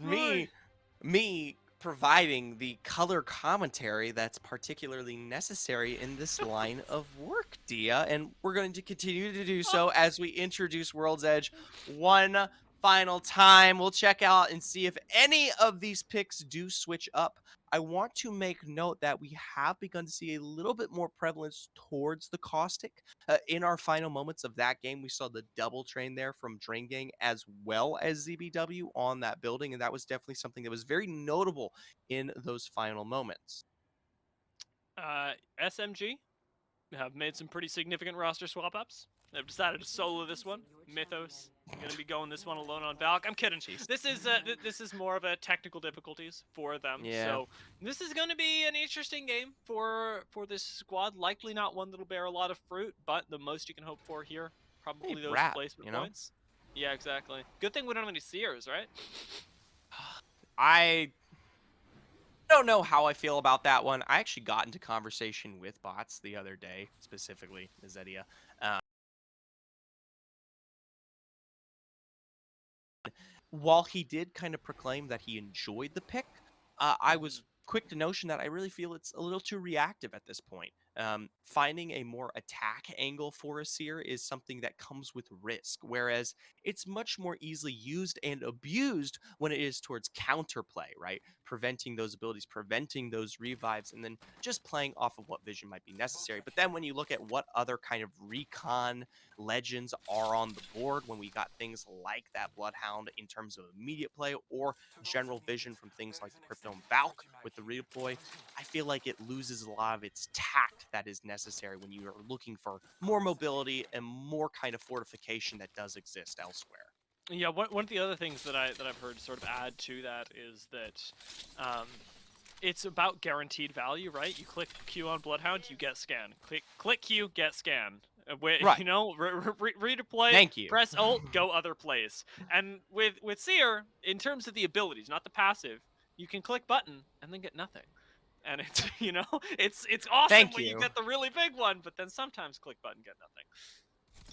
me providing the color commentary that's particularly necessary in this line of work, Dia, and we're going to continue to do so as we introduce World's Edge one final time. We'll check out and see if any of these picks do switch up. I want to make note that we have begun to see a little bit more prevalence towards the caustic. In our final moments of that game, we saw the double train there from Drain Gang as well as ZBW on that building, and that was definitely something that was very notable in those final moments. SMG have made some pretty significant roster swap ups. They've decided to solo this one. Mythos gonna be going this one alone on Valk. I'm kidding. Jeez. This is more of a technical difficulties for them. Yeah. So this is gonna be an interesting game for this squad. Likely not one that'll bear a lot of fruit, but the most you can hope for here, Hey, probably those Brat, placement you know? points. Yeah, exactly. Good thing we don't have any seers, right? I don't know how I feel about that one. I actually got into conversation with bots the other day, specifically Zedia. While he did kind of proclaim that he enjoyed the pick, I was quick to notion that I really feel it's a little too reactive at this point. Finding a more attack angle for a seer is something that comes with risk, whereas it's much more easily used and abused when it is towards counterplay, right? Preventing those abilities, preventing those revives, and then just playing off of what vision might be necessary. But then when you look at what other kind of recon legends are on the board, when we got things like that Bloodhound in terms of immediate play or general vision from things like the Crypto and Valk with the redeploy, I feel like it loses a lot of its tact that is necessary when you are looking for more mobility and more kind of fortification that does exist elsewhere. Yeah, one of the other things that I've heard sort of add to that is that it's about guaranteed value, right? You click Q on Bloodhound, you get scan. Click Q, get scan. Right. You know, redeploy. Thank you. Press Alt, go other place. And with Seer, in terms of the abilities, not the passive, you can click button and then get nothing. And it's you know, it's awesome Thank when you you. get the really big one, but then sometimes click button, get nothing.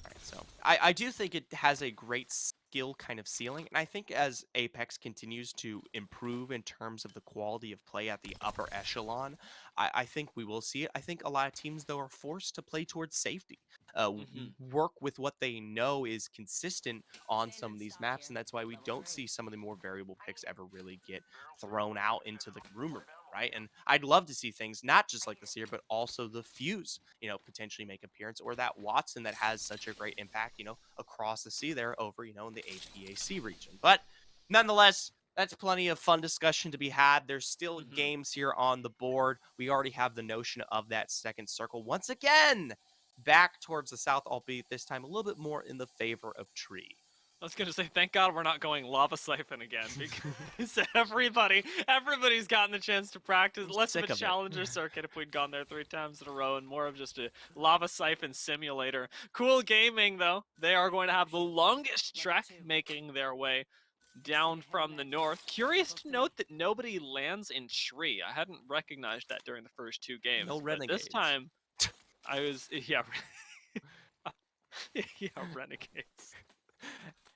Right, so I do think it has a great skill kind of ceiling, and I think as Apex continues to improve in terms of the quality of play at the upper echelon, I think we will see it. I think a lot of teams though are forced to play towards safety, work with what they know is consistent on some of these maps, and that's why we don't see some of the more variable picks ever really get thrown out into the rumor mill. Right, and I'd love to see things not just like the Seer, but also the Fuse, potentially make appearance, or that Watson that has such a great impact, across the sea there over, in the APAC region. But nonetheless, that's plenty of fun discussion to be had. There's still games here on the board. We already have the notion of that second circle once again back towards the south, albeit this time a little bit more in the favor of Tree. I was gonna say, thank God we're not going lava siphon again, because everybody's gotten the chance to practice. I'm Less of sick a of it. challenger circuit if we'd gone there 3 times in a row, and more of just a lava siphon simulator. Cool Gaming, though, they are going to have the longest trek making their way down from the north. Curious to note that nobody lands in Tree. I hadn't recognized that during the first 2 games. No but renegades. this time, I was yeah, yeah, renegades.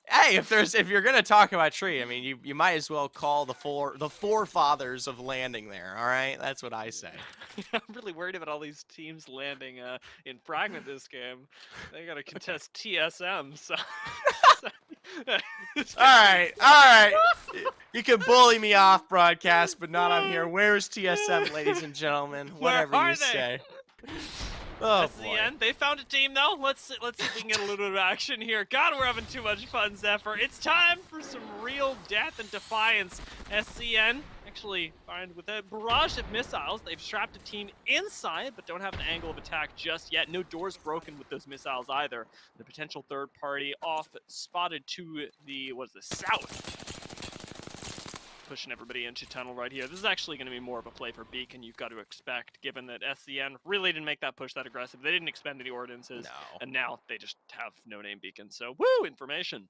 Hey, if you're gonna talk about Tree, I mean, you might as well call the forefathers of landing there. All right, that's what I say. I'm really worried about all these teams landing in Fragment this game. They gotta contest TSM, so. All right. You can bully me off broadcast, but not on here. Where's TSM, ladies and gentlemen? Whatever Where are you they? say. Oh That's boy. the end. They found a team though. Let's see if we can get a little bit of action here. God, we're having too much fun, Zephyr. It's time for some real death and defiance. SCN actually find with a barrage of missiles. They've strapped a team inside, but don't have an angle of attack just yet. No doors broken with those missiles either. The potential third party off spotted to the south. Pushing everybody into tunnel right here. This is actually going to be more of a play for Beacon, you've got to expect, given that SCN really didn't make that push that aggressive. They didn't expend any ordinances, No. and now they just have no-name Beacon. So, woo, information.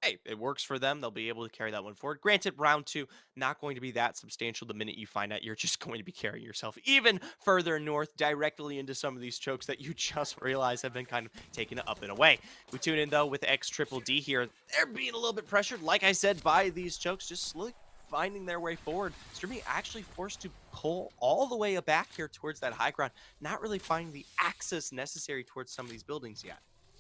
Hey, it works for them. They'll be able to carry that one forward. Granted, round 2, not going to be that substantial the minute you find out you're just going to be carrying yourself even further north, directly into some of these chokes that you just realized have been kind of taken up and away. We tune in, though, with X Triple D here. They're being a little bit pressured, like I said, by these chokes, just slowly finding their way forward. Streamy actually forced to pull all the way back here towards that high ground, not really finding the access necessary towards some of these buildings yet.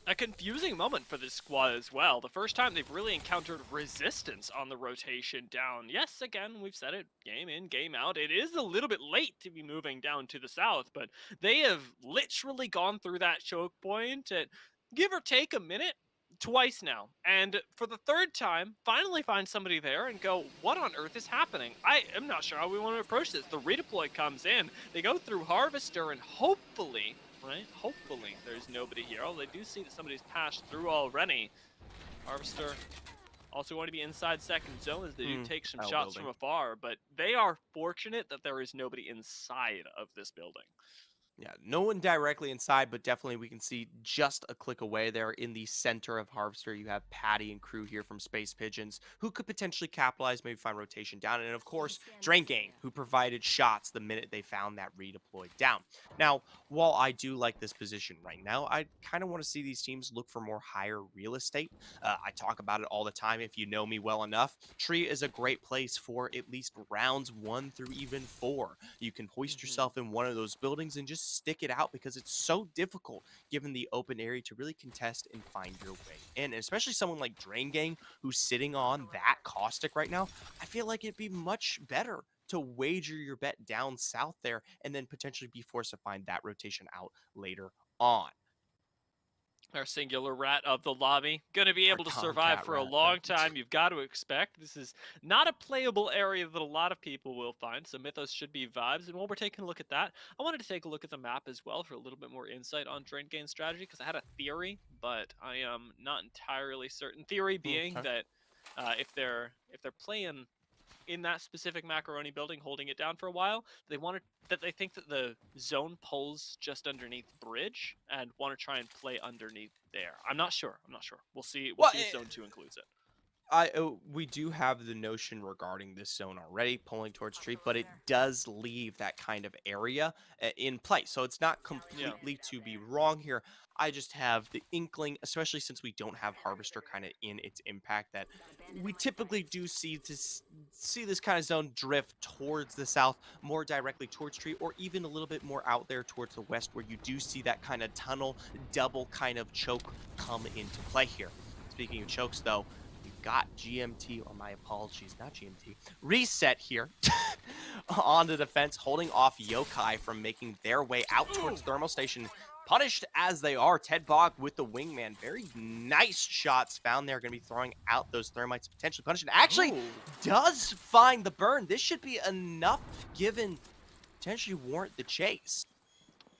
A confusing moment for this squad as well. The first time they've really encountered resistance on the rotation down. Yes, again, we've said it, game in, game out. It is a little bit late to be moving down to the south, but they have literally gone through that choke point at give or take a minute twice now. And for the third time, finally find somebody there and go, what on earth is happening? I am not sure how we want to approach this. The redeploy comes in, they go through Harvester, and hopefully, right? Hopefully there's nobody here. Oh, they do see that somebody's passed through already. Harvester also going to be inside second zone as they do take some shots from afar, but they are fortunate that there is nobody inside of this building. Yeah, no one directly inside, but definitely we can see just a click away there in the center of Harvester. You have Patty and crew here from Space Pigeons who could potentially capitalize, maybe find rotation down. And of course, Drain Gang, who provided shots the minute they found that redeployed down. Now, while I do like this position right now, I kind of want to see these teams look for more higher real estate. I talk about it all the time. If you know me well enough, Tree is a great place for at least rounds 1 through even 4. You can hoist yourself in one of those buildings and just stick it out because it's so difficult given the open area to really contest and find your way in. And especially someone like Drain Gang who's sitting on that caustic right now, I feel like it'd be much better to wager your bet down south there and then potentially be forced to find that rotation out later on. Our singular rat of the lobby. Gonna be able to survive for a rat, long time, you've got to expect. This is not a playable area that a lot of people will find, so Mythos should be vibes. And while we're taking a look at that, I wanted to take a look at the map as well for a little bit more insight on Drain Gain strategy, because I had a theory, but I am not entirely certain. Theory being that if they're playing in that specific macaroni building, holding it down for a while, they think that the zone pulls just underneath bridge and want to try and play underneath there. I'm not sure. We'll see. We'll see if zone 2 includes it. We do have the notion regarding this zone already, pulling towards tree, but it does leave that kind of area in place. So it's not completely to be wrong here. I just have the inkling, especially since we don't have Harvester kind of in its impact, that we typically do see this kind of zone drift towards the south, more directly towards tree, or even a little bit more out there towards the west, where you do see that kind of tunnel double kind of choke come into play here. Speaking of chokes, though, got GMT, or my apologies, not GMT, Reset here on the defense, holding off Yokai from making their way out towards Thermal Station. Punished as they are, Ted Bog with the wingman. Very nice shots found there. Going to be throwing out those thermites, potentially punishing. Actually, does find the burn. This should be enough given potentially warrant the chase.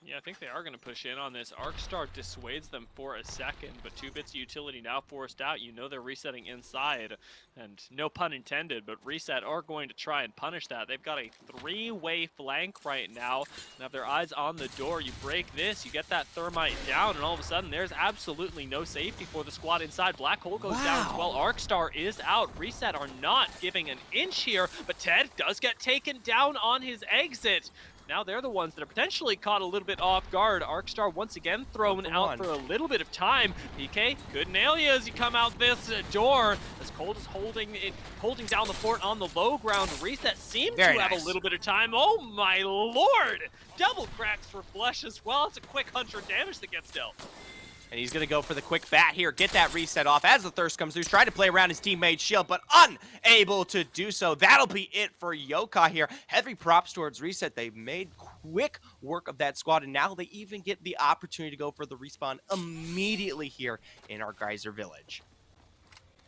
Yeah, I think they are going to push in on this. Arcstar dissuades them for a second, but 2 bits of utility now forced out. You know they're resetting inside, and no pun intended, but Reset are going to try and punish that. They've got a 3-way flank right now, and have their eyes on the door. You break this, you get that thermite down, and all of a sudden there's absolutely no safety for the squad inside. Black Hole goes down as well. Arcstar is out. Reset are not giving an inch here, but Ted does get taken down on his exit. Now they're the ones that are potentially caught a little bit off guard. Arcstar once again thrown out for a little bit of time. PK could nail you as you come out this door. As Cold is holding down the fort on the low ground. Reset seemed to have a little bit of time. Oh my lord! Double cracks for Flush as well. It's a quick 100 damage that gets dealt. And he's going to go for the quick bat here, get that reset off as the Thirst comes through. He's trying to play around his teammate's shield, but unable to do so. That'll be it for Yokai here. Heavy props towards Reset. They've made quick work of that squad, and now they even get the opportunity to go for the respawn immediately here in our Geyser Village.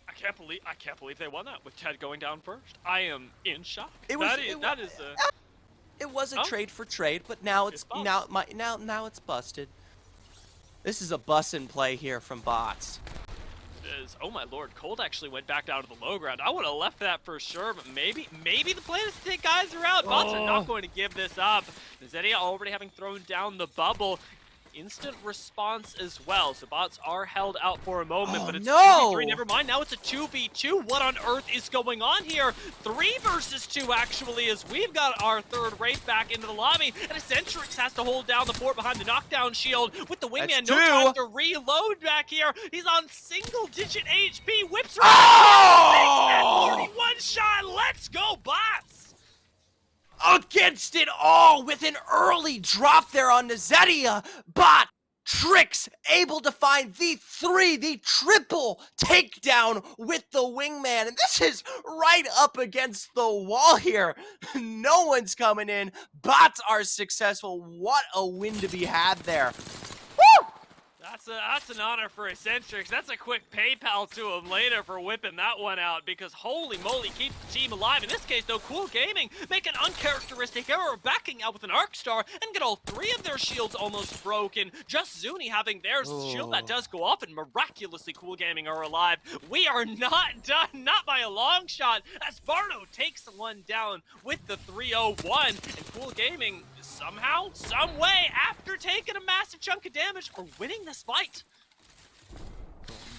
I can't believe they won that with Ted going down first. I am in shock. It was a trade for trade, but now it's now it's busted. This is a bus in play here from bots. Oh my lord, Cold actually went back down to the low ground. I would have left that for sure, but maybe the plan is to take Geyser out. Bots are not going to give this up. Zedia already having thrown down the bubble. Instant response as well, so bots are held out for a moment, but it's a 2v3, never mind, now it's a 2v2. What on earth is going on here? 3 versus 2 actually, as we've got our third Wraith back into the lobby, and Eccentrix has to hold down the fort behind the knockdown shield with the wingman. No time to reload back here. He's on single-digit HP, whips around 41 shot. Let's go, bots! Against it all with an early drop there on Zedia. Bot Tricks able to find the triple takedown with the wingman. And this is right up against the wall here. No one's coming in. Bots are successful. What a win to be had there. Woo! That's an honor for Eccentrics. That's a quick PayPal to him later for whipping that one out, because holy moly, keeps the team alive. In this case, though, Cool Gaming make an uncharacteristic error, backing out with an Arc Star and get all 3 of their shields almost broken. Just Zuni having their shield that does go off, and miraculously Cool Gaming are alive. We are not done, not by a long shot, as Barno takes one down with the 301, and Cool Gaming somehow, some way, after taking a massive chunk of damage, are winning this fight.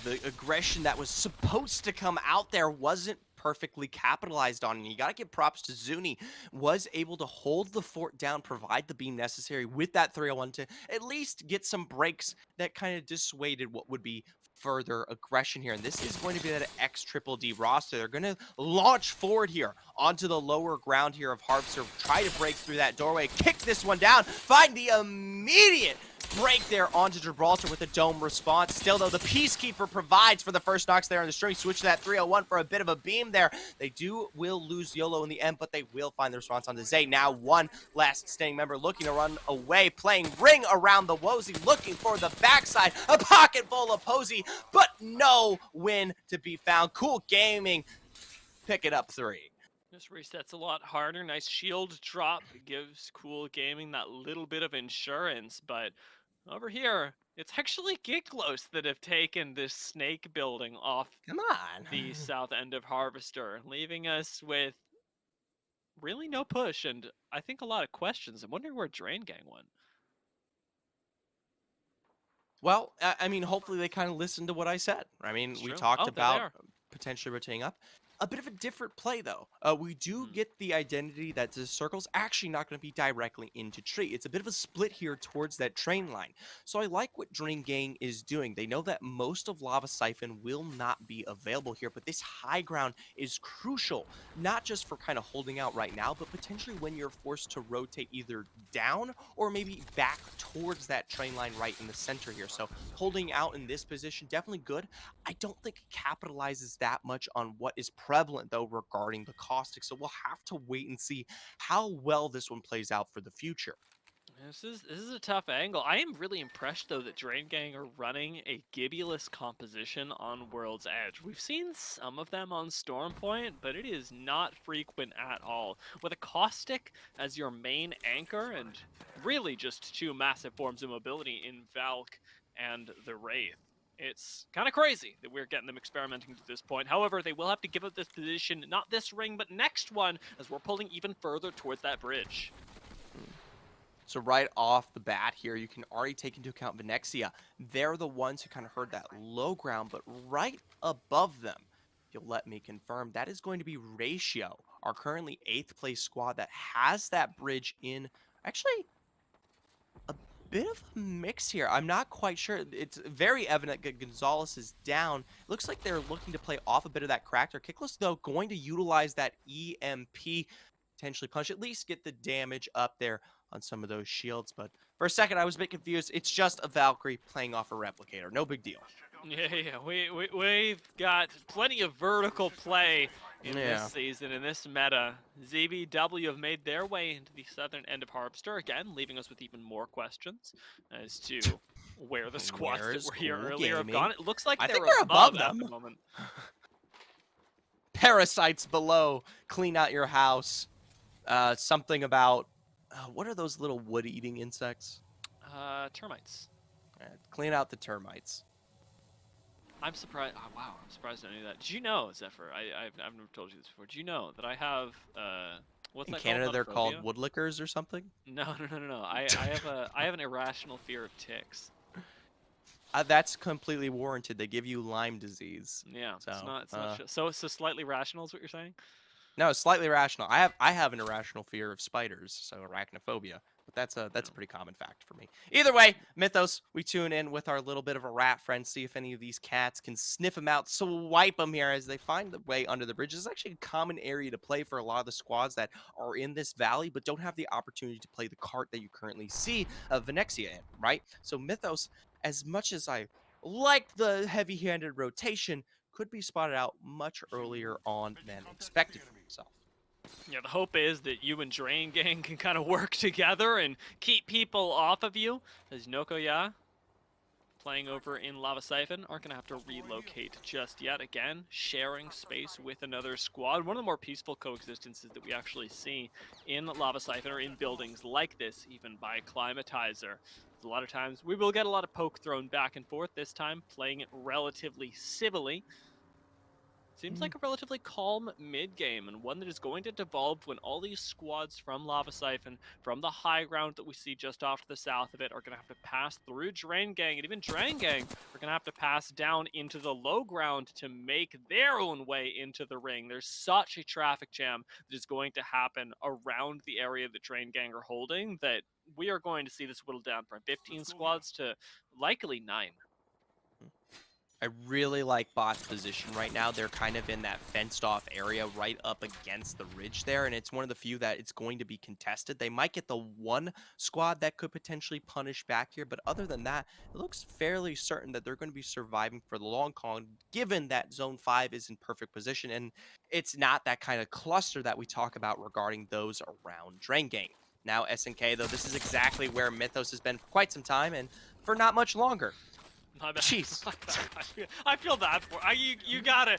The aggression that was supposed to come out there wasn't perfectly capitalized on, and you gotta give props to Zuni. Was able to hold the fort down, provide the beam necessary with that 301 to at least get some breaks that kind of dissuaded what would be further aggression here. And this is going to be that X triple D roster. They're going to launch forward here onto the lower ground here of Harvester, try to break through that doorway, kick this one down, find the immediate break there onto Gibraltar with a dome response. Still, though, the Peacekeeper provides for the first knocks there on the string. Switch to that 301 for a bit of a beam there. They will lose YOLO in the end, but they will find the response on the Zay. Now one last staying member looking to run away, playing ring around the Wozy, looking for the backside. A pocket full of Posey, but no win to be found. Cool Gaming pick it up 3. This resets a lot harder. Nice shield drop gives Cool Gaming that little bit of insurance, but over here, it's actually Giglos that have taken this snake building off Come on. the south end of Harvester, leaving us with really no push and I think a lot of questions. I'm wondering where Drain Gang went. Well, I mean, hopefully they kind of listened to what I said. I mean, It's we true. talked Oh, there they about are. potentially rotating up. A bit of a different play, though. We do get the identity that the circle's actually not going to be directly into tree. It's a bit of a split here towards that train line. So I like what Drain Gang is doing. They know that most of Lava Siphon will not be available here, but this high ground is crucial, not just for kind of holding out right now, but potentially when you're forced to rotate either down or maybe back towards that train line right in the center here. So holding out in this position, definitely good. I don't think it capitalizes that much on what is prevalent, though, regarding the caustic. So we'll have to wait and see how well this one plays out for the future. This is a tough angle. I am really impressed though that Drain Gang are running a gibbulous composition on World's Edge. We've seen some of them on Stormpoint, but it is not frequent at all. With a Caustic as your main anchor and really just 2 massive forms of mobility in Valk and the Wraith. It's kind of crazy that we're getting them experimenting to this point. However, they will have to give up this position, not this ring, but next one, as we're pulling even further towards that bridge. So right off the bat here, you can already take into account Venexia. They're the ones who kind of heard that low ground, but right above them, if you'll let me confirm, that is going to be Ratio, our currently 8th place squad that has that bridge in. Actually, a bit of a mix here. I'm not quite sure. It's very evident that Gonzalez is down. Looks like they're looking to play off a bit of that cracked. Kickless, though, going to utilize that EMP, potentially punch, at least get the damage up there on some of those shields. But for a second, I was a bit confused. It's just a Valkyrie playing off a replicator. No big deal. Yeah, we've got plenty of vertical play in this season, in this meta. ZBW have made their way into the southern end of Harvester, again, leaving us with even more questions as to where the squads that were here earlier have gone. It looks like they're above them at the moment. Parasites below. Clean out your house. Something about... what are those little wood-eating insects? Termites. Clean out the termites. I'm surprised. Oh, wow, I'm surprised I knew that. Did you know, Zephyr? I've never told you this before. Did you know that I have what's in that Canada called? They're called woodlickers or something? No. I have an irrational fear of ticks. That's completely warranted. They give you Lyme disease. Yeah, so it's not so slightly rational is what you're saying? No, it's slightly irrational. I have an irrational fear of spiders, so arachnophobia. but that's a pretty common fact for me. Either way, Mythos, we tune in with our little bit of a rat friend, see if any of these cats can sniff them out, swipe them here as they find the way under the bridge. This is actually a common area to play for a lot of the squads that are in this valley, but don't have the opportunity to play the cart that you currently see Venexia in, right? So Mythos, as much as I like the heavy-handed rotation, could be spotted out much earlier on than expected for himself. Yeah, the hope is that you and Drain Gang can kind of work together and keep people off of you. As Nokoya playing over in Lava Siphon aren't going to have to relocate just yet. Again, sharing space with another squad. One of the more peaceful coexistences that we actually see in Lava Siphon or in buildings like this, even by Climatizer. A lot of times we will get a lot of poke thrown back and forth. This time playing it relatively civilly. Seems like a relatively calm mid-game, and one that is going to devolve when all these squads from Lava Siphon, from the high ground that we see just off to the south of it, are going to have to pass through Drain Gang, and even Drain Gang are going to have to pass down into the low ground to make their own way into the ring. There's such a traffic jam that is going to happen around the area that Drain Gang are holding that we are going to see this whittled down from 15 squads to likely 9. I really like Bot's position right now. They're kind of in that fenced off area right up against the ridge there, and it's one of the few that it's going to be contested. They might get the one squad that could potentially punish back here, but other than that, it looks fairly certain that they're going to be surviving for the long haul, given that Zone 5 is in perfect position, and it's not that kind of cluster that we talk about regarding those around Drain Gang. Now, SNK, though, this is exactly where Mythos has been for quite some time, and for not much longer. My bad. Jeez. I feel bad for you. Gotta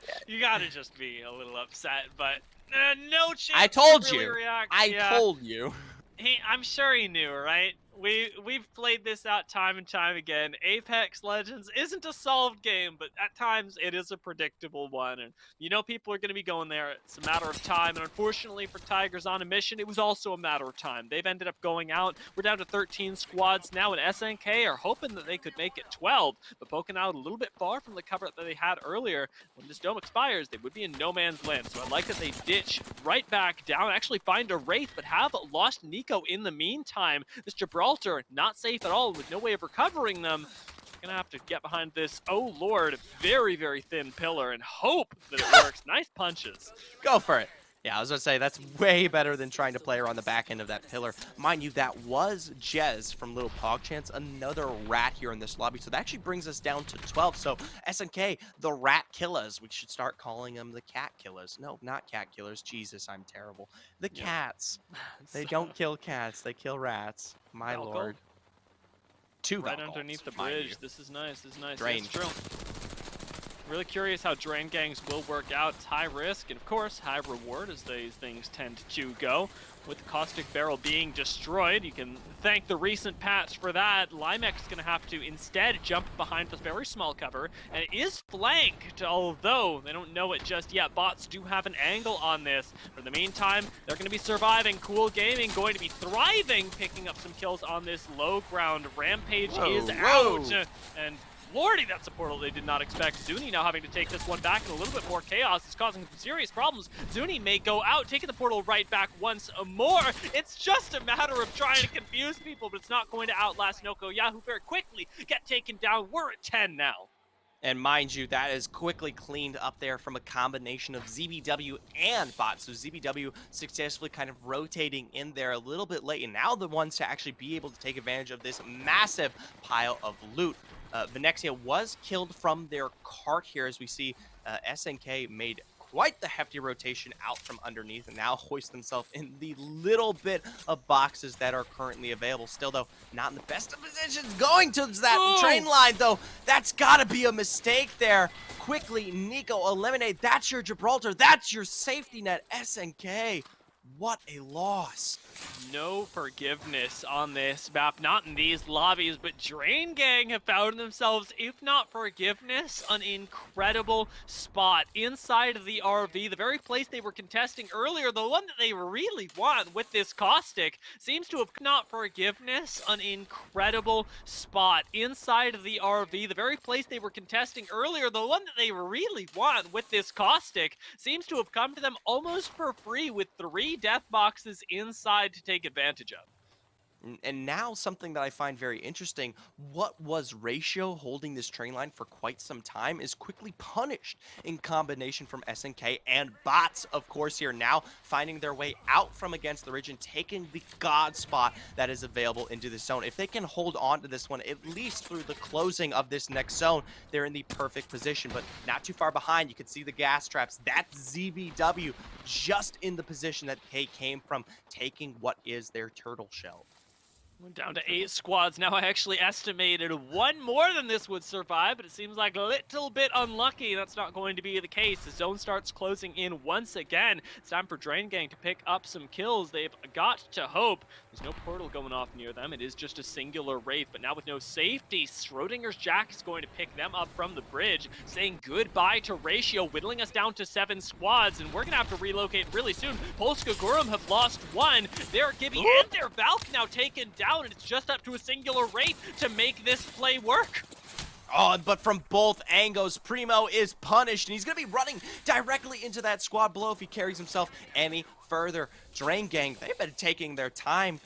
just be a little upset, but no chance. I told to really you. React. I told you. I'm sure he knew, right? We've played this out time and time again. Apex Legends isn't a solved game, but at times it is a predictable one. And you know people are going to be going there. It's a matter of time. And unfortunately for Tigers on a mission, it was also a matter of time. They've ended up going out. We're down to 13 squads now, and SNK are hoping that they could make it 12, but poking out a little bit far from the cover that they had earlier. When this dome expires, they would be in no man's land. So I like that they ditch right back down, actually find a Wraith, but have lost Nico in the meantime. This Gibraltar not safe at all with no way of recovering them. Gonna have to get behind this, oh lord, very, very thin pillar and hope that it works. Nice punches. Go for it. Yeah, I was going to say, that's way better than trying to play around the back end of that pillar. Mind you, that was Jez from Little Pogchance, another rat here in this lobby. So that actually brings us down to 12. So SNK, the rat killers. We should start calling them the cat killers. No, not cat killers. Jesus, I'm terrible. The cats. They don't kill cats. They kill rats. My lord. Two right Valgalls, underneath the bridge. This is nice. This is nice. Drain. Yes, true. Really curious how Drain Gangs will work out. It's high risk and, of course, high reward as these things tend to go. With the Caustic Barrel being destroyed, you can thank the recent patch for that. Limex is going to have to instead jump behind this very small cover, and it is flanked, although they don't know it just yet. Bots do have an angle on this. For the meantime, they're going to be surviving. Cool Gaming going to be thriving, picking up some kills on this low ground. Rampage is out, and lordy, that's a portal they did not expect. Zuni now having to take this one back, and a little bit more chaos is causing some serious problems. Zuni may go out, taking the portal right back once more. It's just a matter of trying to confuse people, but it's not going to outlast Nokoya, who very quickly get taken down. We're at 10 now. And mind you, that is quickly cleaned up there from a combination of ZBW and bots. So ZBW successfully kind of rotating in there a little bit late, and now the ones to actually be able to take advantage of this massive pile of loot. Venexia was killed from their cart here, as we see SNK made quite the hefty rotation out from underneath and now hoist themselves in the little bit of boxes that are currently available. Still, though, not in the best of positions. Going to that train line, though. That's got to be a mistake there. Quickly, Nico eliminate. That's your Gibraltar. That's your safety net, SNK. What a loss. No forgiveness on this map, not in these lobbies, but Drain Gang have found themselves, if not forgiveness, an incredible spot inside of the RV, the very place they were contesting earlier, the one that they really want with this Caustic, seems to have not forgiveness, an incredible spot inside of the RV, the very place they were contesting earlier, the one that they really want with this Caustic, seems to have come to them almost for free with 3 death boxes inside to take advantage of. And now something that I find very interesting, what was Ratio holding this train line for quite some time is quickly punished in combination from SNK and bots, of course, here now finding their way out from against the ridge and taking the god spot that is available into the zone. If they can hold on to this one, at least through the closing of this next zone, they're in the perfect position, but not too far behind. You can see the gas traps. That's ZBW just in the position that they came from, taking what is their turtle shell. We're down to 8 squads now. I actually estimated one more than this would survive, but it seems like a little bit unlucky. That's not going to be the case. The zone starts closing in once again. It's time for Drain Gang to pick up some kills. They've got to hope. There's no portal going off near them. It is just a singular Wraith, but now with no safety, Schrodinger's Jack is going to pick them up from the bridge, saying goodbye to Ratio, whittling us down to 7 squads, and we're going to have to relocate really soon. Polska Gurum have lost one. Their Gibby and their Valk now taken down, and it's just up to a singular Wraith to make this play work. Oh, but from both angles, Primo is punished, and he's going to be running directly into that squad below if he carries himself any further. Drain Gang, they've been taking their time,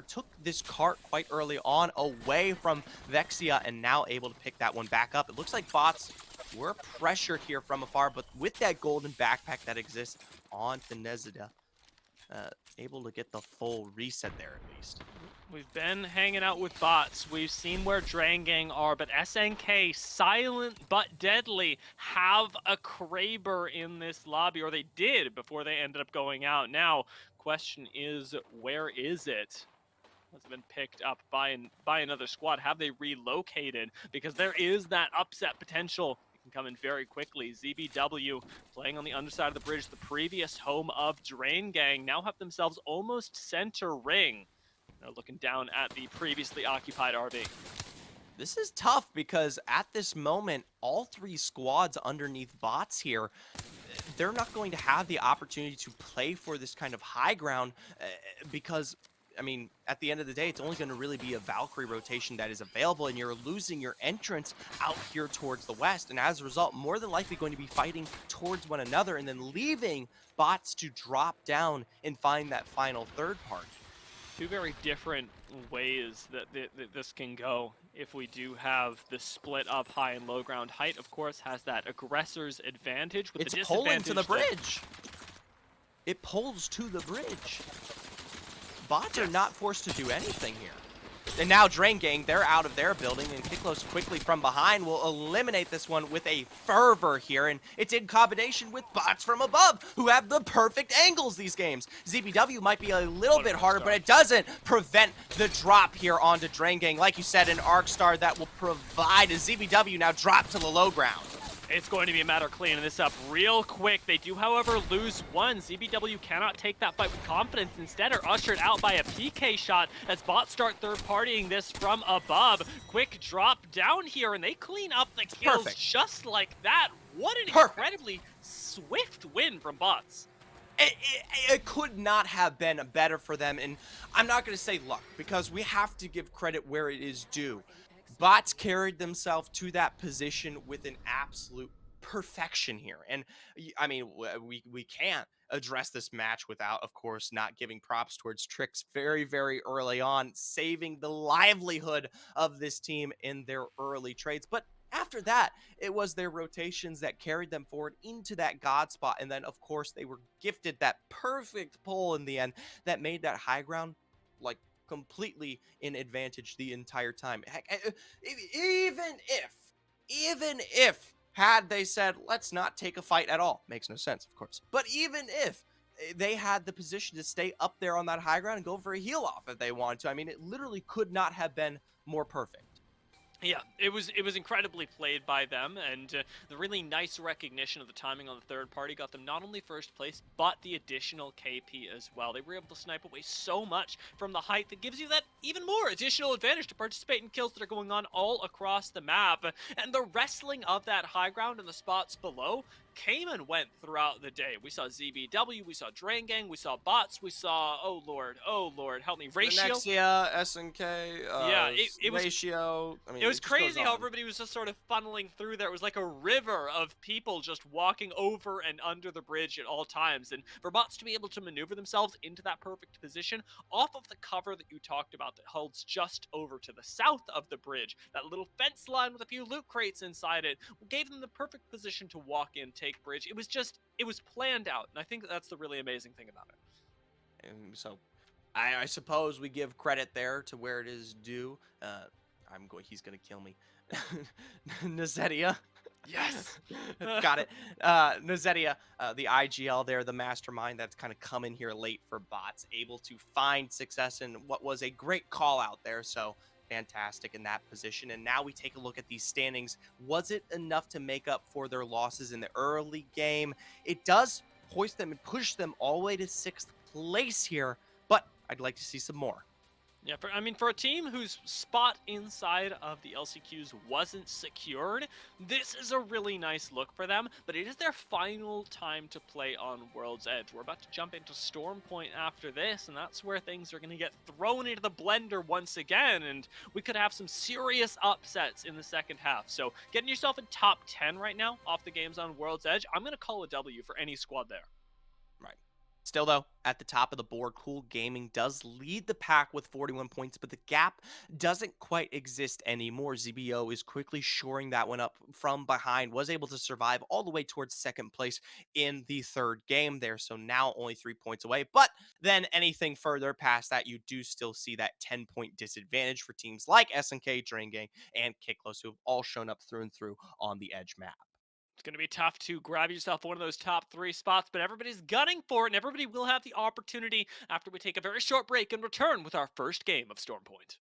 took this cart quite early on away from Vexia, and now able to pick that one back up. It looks like bots were pressured here from afar, but with that golden backpack that exists on Finezida, able to get the full reset there at least. We've been hanging out with bots. We've seen where Drain Gang are, but SNK, silent but deadly, have a Kraber in this lobby, or they did before they ended up going out. Now, question is, where is it? Has it been picked up by another squad? Have they relocated? Because there is that upset potential. Can come in very quickly. ZBW playing on the underside of the bridge, the previous home of Drain Gang, now have themselves almost center ring. They're looking down at the previously occupied RV. This is tough because at this moment, all 3 squads underneath bots here, they're not going to have the opportunity to play for this kind of high ground because, I mean, at the end of the day, it's only going to really be a Valkyrie rotation that is available, and you're losing your entrance out here towards the west, and as a result, more than likely going to be fighting towards one another and then leaving bots to drop down and find that final third party. 2 very different ways that this can go if we do have the split up high and low ground. Height, of course, has that aggressor's advantage with It's the pulling disadvantage to the bridge. It pulls to the bridge. Bots are not forced to do anything here. And now Drain Gang, they're out of their building, and Kiklos quickly from behind will eliminate this one with a fervor here, and it's in combination with bots from above, who have the perfect angles these games. ZBW might be a little bit harder, but it doesn't prevent the drop here onto Drain Gang. Like you said, an Arc Star that will provide a ZBW now drop to the low ground. It's going to be a matter of cleaning this up real quick. They do, however, lose one. ZBW cannot take that fight with confidence. Instead, are ushered out by a PK shot as bots start third-partying this from above. Quick drop down here, and they clean up the kills just like that. What an incredibly swift win from bots. It could not have been better for them, and I'm not going to say luck, because we have to give credit where it is due. Bots carried themselves to that position with an absolute perfection here. And, I mean, we can't address this match without, of course, not giving props towards Tricks very, very early on, saving the livelihood of this team in their early trades. But after that, it was their rotations that carried them forward into that god spot. And then, of course, they were gifted that perfect pull in the end that made that high ground, like, completely in advantage the entire time. Heck, even if had they said, let's not take a fight at all, makes no sense, of course, but even if they had the position to stay up there on that high ground and go for a heal off if they wanted to, I mean, it literally could not have been more perfect. Yeah, it was incredibly played by them, and the really nice recognition of the timing on the third party got them not only first place, but the additional KP as well. They were able to snipe away so much from the height that gives you that even more additional advantage to participate in kills that are going on all across the map. And the wrestling of that high ground and the spots below came and went throughout the day. We saw ZBW, we saw Drain Gang, we saw bots, we saw, oh lord, help me, Ratio. Nexia, SNK, yeah, it was Ratio. I mean, was just goes crazy how on. everybody was just sort of funneling through there. It was like a river of people just walking over and under the bridge at all times. And for bots to be able to maneuver themselves into that perfect position off of the cover that you talked about that holds just over to the south of the bridge, that little fence line with a few loot crates inside it, gave them the perfect position to walk in, take bridge. It was planned out. And I think that's the really amazing thing about it. And so I suppose we give credit there to where it is due. He's gonna kill me. Nazetia. Yes. Got it. Nazetia, the IGL there, the mastermind that's kind of come in here late for bots, able to find success in what was a great call out there. So fantastic in that position. And now we take a look at these standings. Was it enough to make up for their losses in the early game? It does hoist them and push them all the way to 6th place here, but I'd like to see some more. Yeah, for a team whose spot inside of the LCQs wasn't secured, this is a really nice look for them, but it is their final time to play on World's Edge. We're about to jump into Storm Point after this, and that's where things are going to get thrown into the blender once again, and we could have some serious upsets in the second half. So getting yourself in top 10 right now off the games on World's Edge, I'm going to call a W for any squad there. Right. Still, though, at the top of the board, Cool Gaming does lead the pack with 41 points, but the gap doesn't quite exist anymore. ZBO is quickly shoring that one up from behind, was able to survive all the way towards 2nd place in the 3rd game there, so now only 3 points away. But then anything further past that, you do still see that 10-point disadvantage for teams like SNK, Drain Gang, and Kickless, who have all shown up through and through on the Edge map. It's going to be tough to grab yourself one of those top 3 spots, but everybody's gunning for it, and everybody will have the opportunity after we take a very short break and return with our first game of Storm Point.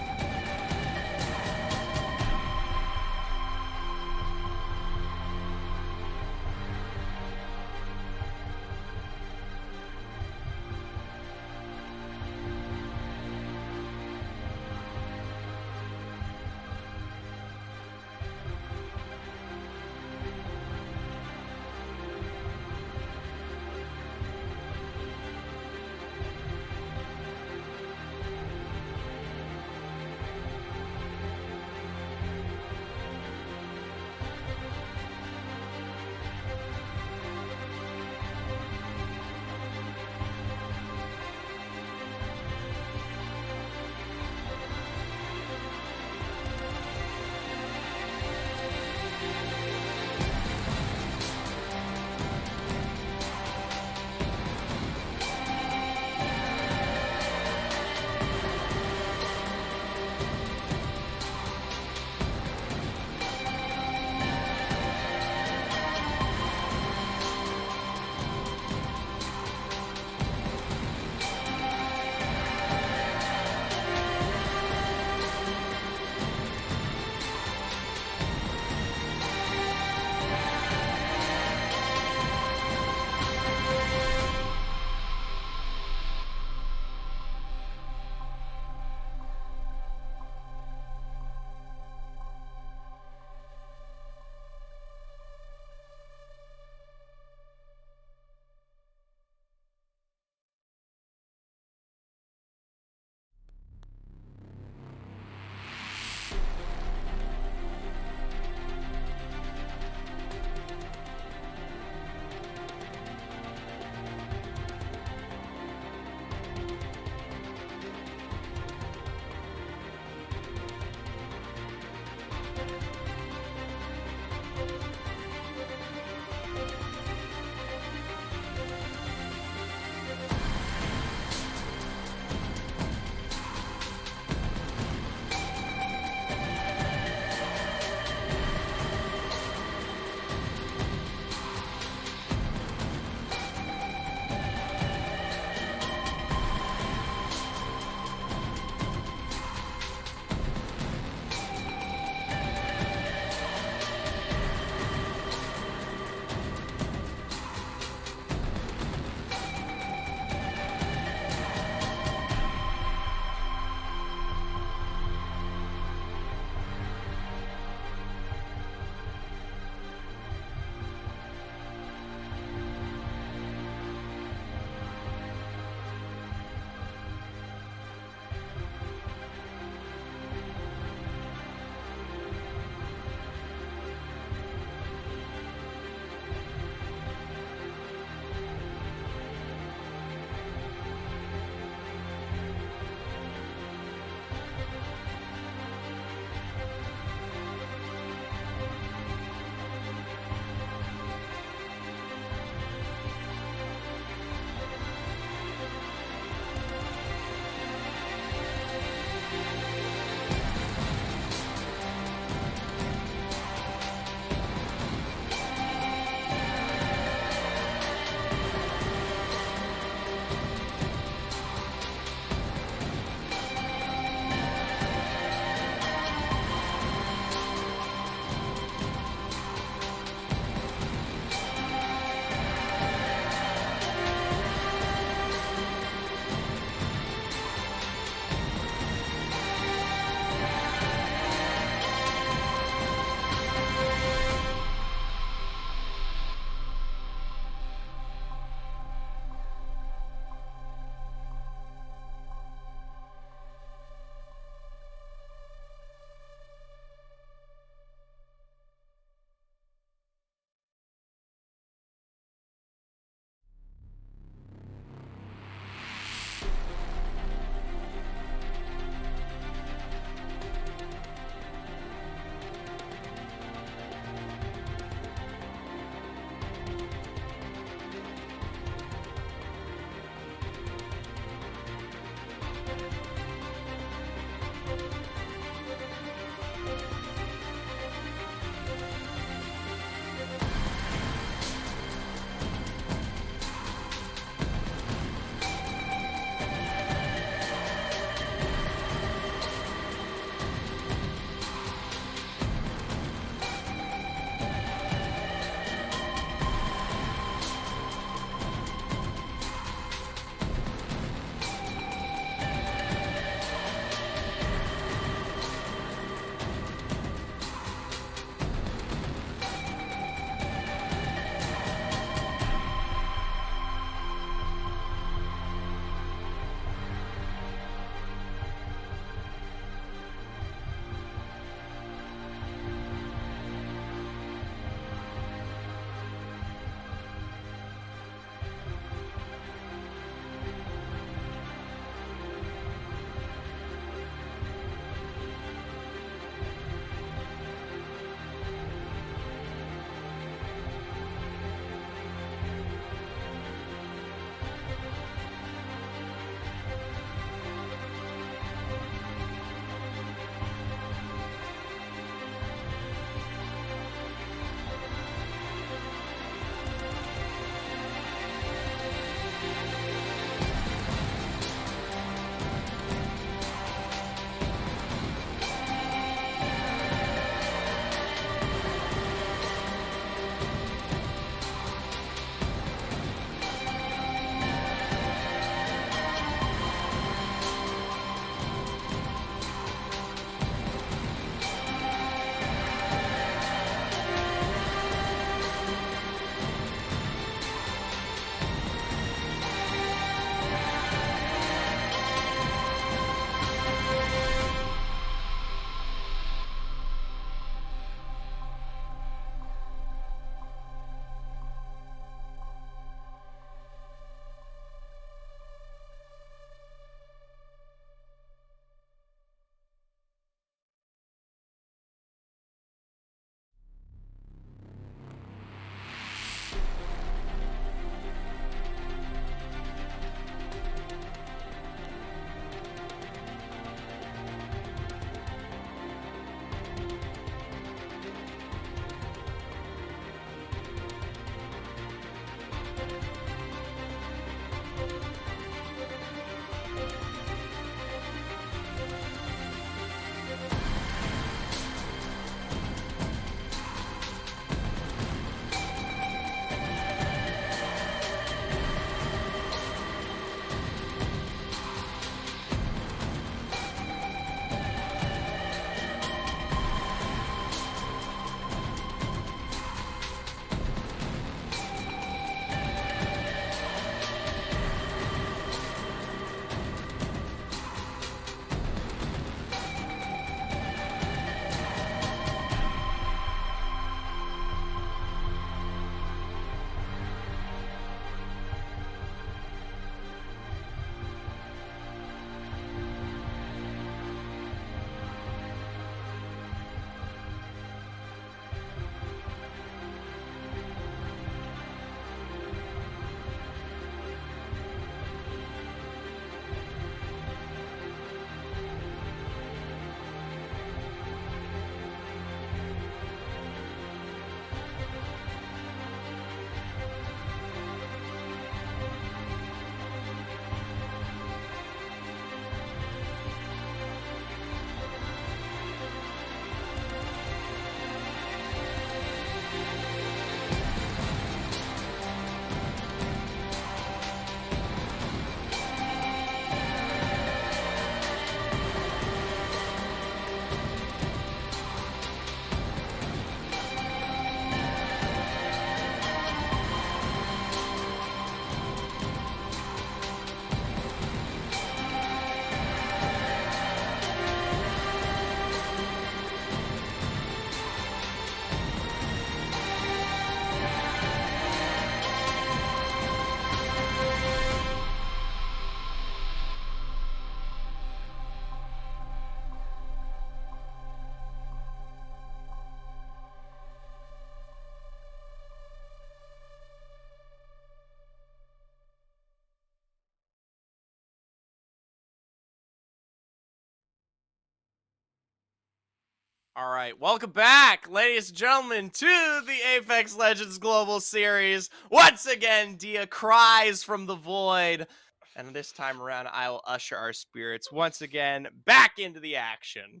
All right, welcome back, ladies and gentlemen, to the Apex Legends Global Series. Once again, Dia cries from the void, and this time around, I will usher our spirits once again back into the action.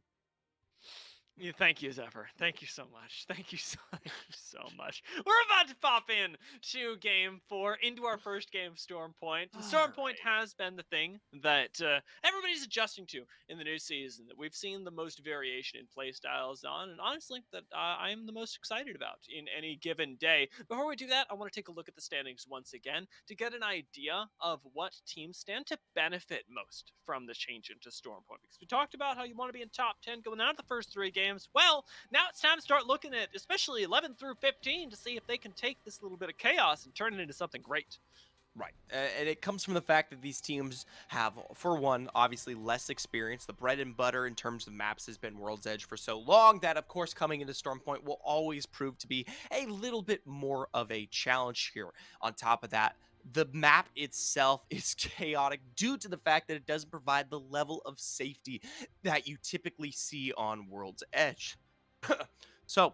Yeah, thank you, Zephyr. Thank you so much. Thank you so much. We're about to pop in to Game 4, into our first game of Storm Point. All Storm Point right. has been the thing that everybody's adjusting to in the new season, that we've seen the most variation in playstyles on, and honestly, that I am the most excited about in any given day. Before we do that, I want to take a look at the standings once again to get an idea of what teams stand to benefit most from the change into Storm Point. Because we talked about how you want to be in top 10 going out of the first 3 games. Well, now it's time to start looking at especially 11 through 15 to see if they can take this little bit of chaos and turn it into something great. Right. And it comes from the fact that these teams have, for one, obviously less experience. The bread and butter in terms of maps has been World's Edge for so long that, of course, coming into Stormpoint will always prove to be a little bit more of a challenge here. On top of that, the map itself is chaotic due to the fact that it doesn't provide the level of safety that you typically see on World's Edge. So,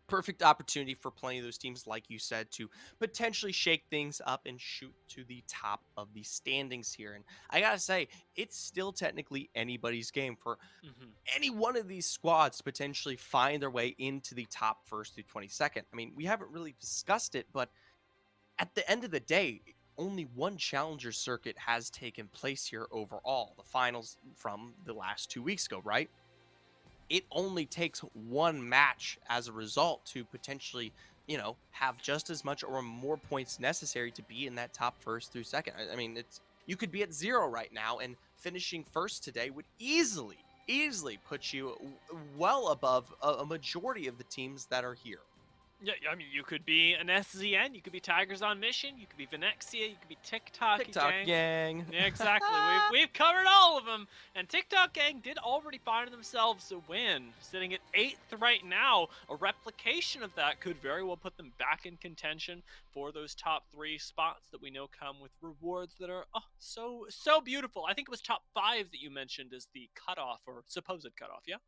perfect opportunity for plenty of those teams, like you said, to potentially shake things up and shoot to the top of the standings here. And I gotta say, it's still technically anybody's game for Mm-hmm. any one of these squads to potentially find their way into the top first through 22nd. I mean, we haven't really discussed it, but at the end of the day, only one challenger circuit has taken place here overall. The finals from the last 2 weeks ago, right? It only takes one match as a result to potentially, have just as much or more points necessary to be in that top first through second. I mean, you could be at 0 right now, and finishing first today would easily put you well above a majority of the teams that are here. Yeah, I mean, you could be an SZN, you could be Tigers on Mission, you could be Venexia, you could be TikTok TikTok Gang. gang. Yeah, exactly. We've covered all of them, and TikTok Gang did already find themselves a win, sitting at 8th right now. A replication of that could very well put them back in contention for those top 3 spots that we know come with rewards that are so beautiful. I think it was top 5 that you mentioned as the cutoff or supposed cutoff. Yeah.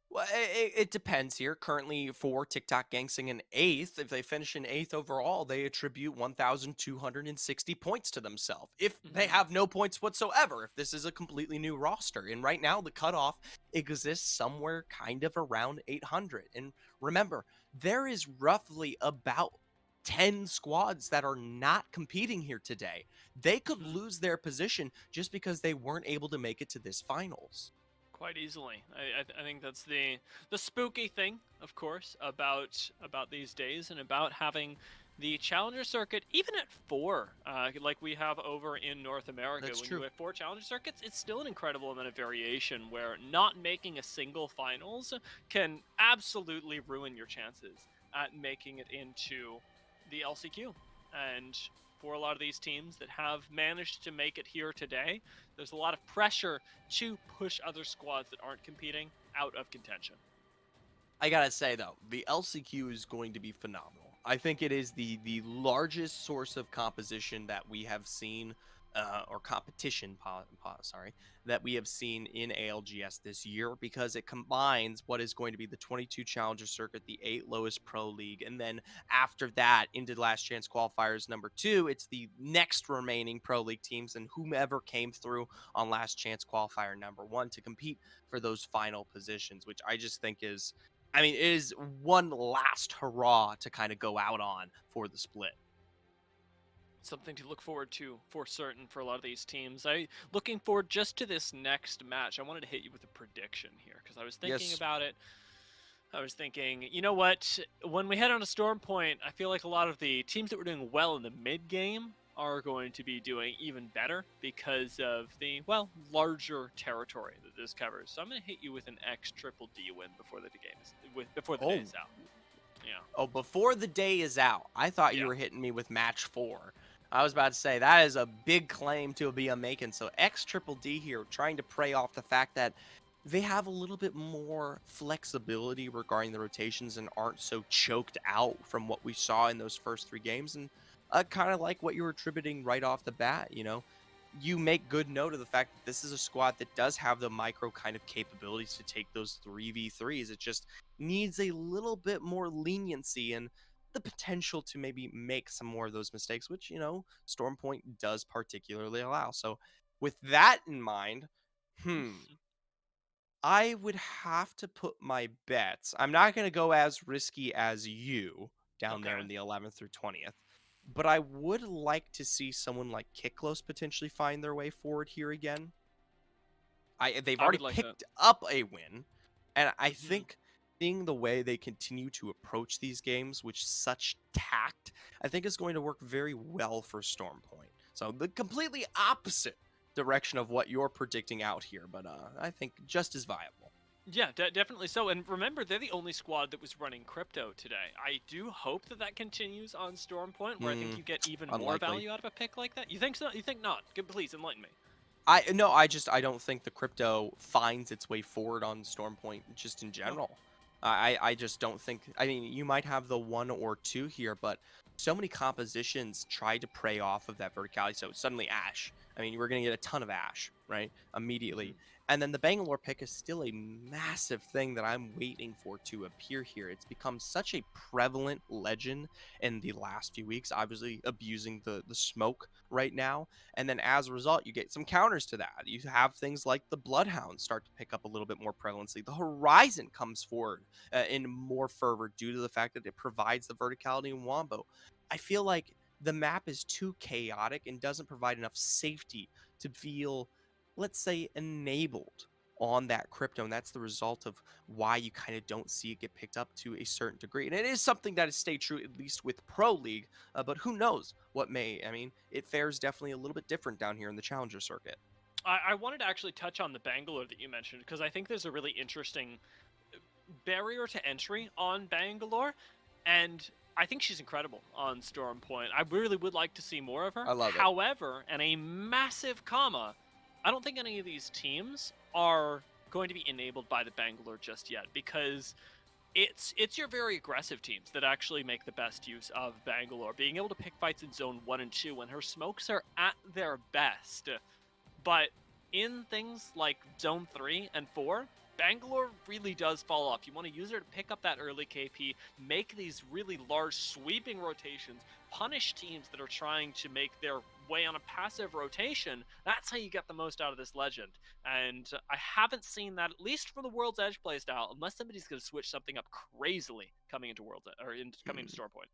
Well, it depends here. Currently, for TikTok Gangsing in 8th, if they finish in 8th overall, they attribute 1,260 points to themselves. If they Hmm. have no points whatsoever, if this is a completely new roster. And right now, the cutoff exists somewhere kind of around 800. And remember, there is roughly about 10 squads that are not competing here today. They could Hmm. lose their position just because they weren't able to make it to this finals. Quite easily. I think that's the spooky thing, of course, about these days and about having the challenger circuit even at 4, like we have over in North America. That's When you true. have 4 challenger circuits, it's still an incredible amount of variation where not making a single finals can absolutely ruin your chances at making it into the LCQ. And for a lot of these teams that have managed to make it here today, there's a lot of pressure to push other squads that aren't competing out of contention. I gotta say though, the LCQ is going to be phenomenal. I think it is the largest source of composition that we have seen, or competition, sorry, that we have seen in ALGS this year because it combines what is going to be the 22 Challenger Circuit, the 8 lowest pro league, and then after that into Last Chance Qualifiers number 2, it's the next remaining pro league teams and whomever came through on Last Chance Qualifier number 1 to compete for those final positions, which I just think is, I mean, it is one last hurrah to kind of go out on for the split. Something to look forward to for certain for a lot of these teams. I looking forward just to this next match. I wanted to hit you with a prediction here because I was thinking Yes. about it. I was thinking, you know what? When we head on to Storm Point, I feel like a lot of the teams that were doing well in the mid game are going to be doing even better because of the, well, larger territory that this covers. So I'm going to hit you with an X triple D win before the game is before the day Oh, is out. Yeah. oh, before the day is out, I thought you Yeah. were hitting me with match 4. I was about to say that is a big claim to be a making. So X Triple D here, trying to prey off the fact that they have a little bit more flexibility regarding the rotations and aren't so choked out from what we saw in those first 3 games. And kind of like what you were attributing right off the bat, you make good note of the fact that this is a squad that does have the micro kind of capabilities to take those 3v3s. It just needs a little bit more leniency and the potential to maybe make some more of those mistakes, which, Stormpoint does particularly allow. So, with that in mind, I would have to put my bets. I'm not going to go as risky as you down there in Okay. the 11th through 20th, but I would like to see someone like Kiklos potentially find their way forward here again. They've I already would like that. picked up a win, and I Hmm. think seeing the way they continue to approach these games with such tact, I think is going to work very well for Stormpoint. So the completely opposite direction of what you're predicting out here, but I think just as viable. Yeah, definitely so. And remember, they're the only squad that was running crypto today. I do hope that that continues on Stormpoint, where I think Hmm, you get even more unlikely. value out of a pick like that. You think so? You think not? Please enlighten me. I don't think the crypto finds its way forward on Stormpoint just in Okay. general. I just don't think. I mean, you might have the one or two here, but so many compositions try to prey off of that verticality. So suddenly Ash. I mean, we're gonna get a ton of Ash, right? Immediately. Hmm. And then the Bangalore pick is still a massive thing that I'm waiting for to appear here. It's become such a prevalent legend in the last few weeks, obviously abusing the smoke right now. And then as a result, you get some counters to that. You have things like the Bloodhound start to pick up a little bit more prevalency. The Horizon comes forward in more fervor due to the fact that it provides the verticality in Wombo. I feel like the map is too chaotic and doesn't provide enough safety to feel, let's say, enabled on that crypto. And that's the result of why you kind of don't see it get picked up to a certain degree. And it is something that has stayed true, at least with Pro League, but who knows what may. I mean, it fares definitely a little bit different down here in the Challenger circuit. I wanted to actually touch on the Bangalore that you mentioned because I think there's a really interesting barrier to entry on Bangalore, and I think she's incredible on Storm Point. I really would like to see more of her. I love it. However, and a massive comma, I don't think any of these teams are going to be enabled by the Bangalore just yet because it's your very aggressive teams that actually make the best use of Bangalore. Being able to pick fights in zone 1 and 2 when her smokes are at their best. But in things like Zone 3 and 4, Bangalore really does fall off. You want to use her to pick up that early KP, make these really large sweeping rotations, punish teams that are trying to make their way on a passive rotation. That's how you get the most out of this legend. And I haven't seen that, at least for the World's Edge playstyle, unless somebody's going to switch something up crazily coming into coming into Hmm. Storepoint.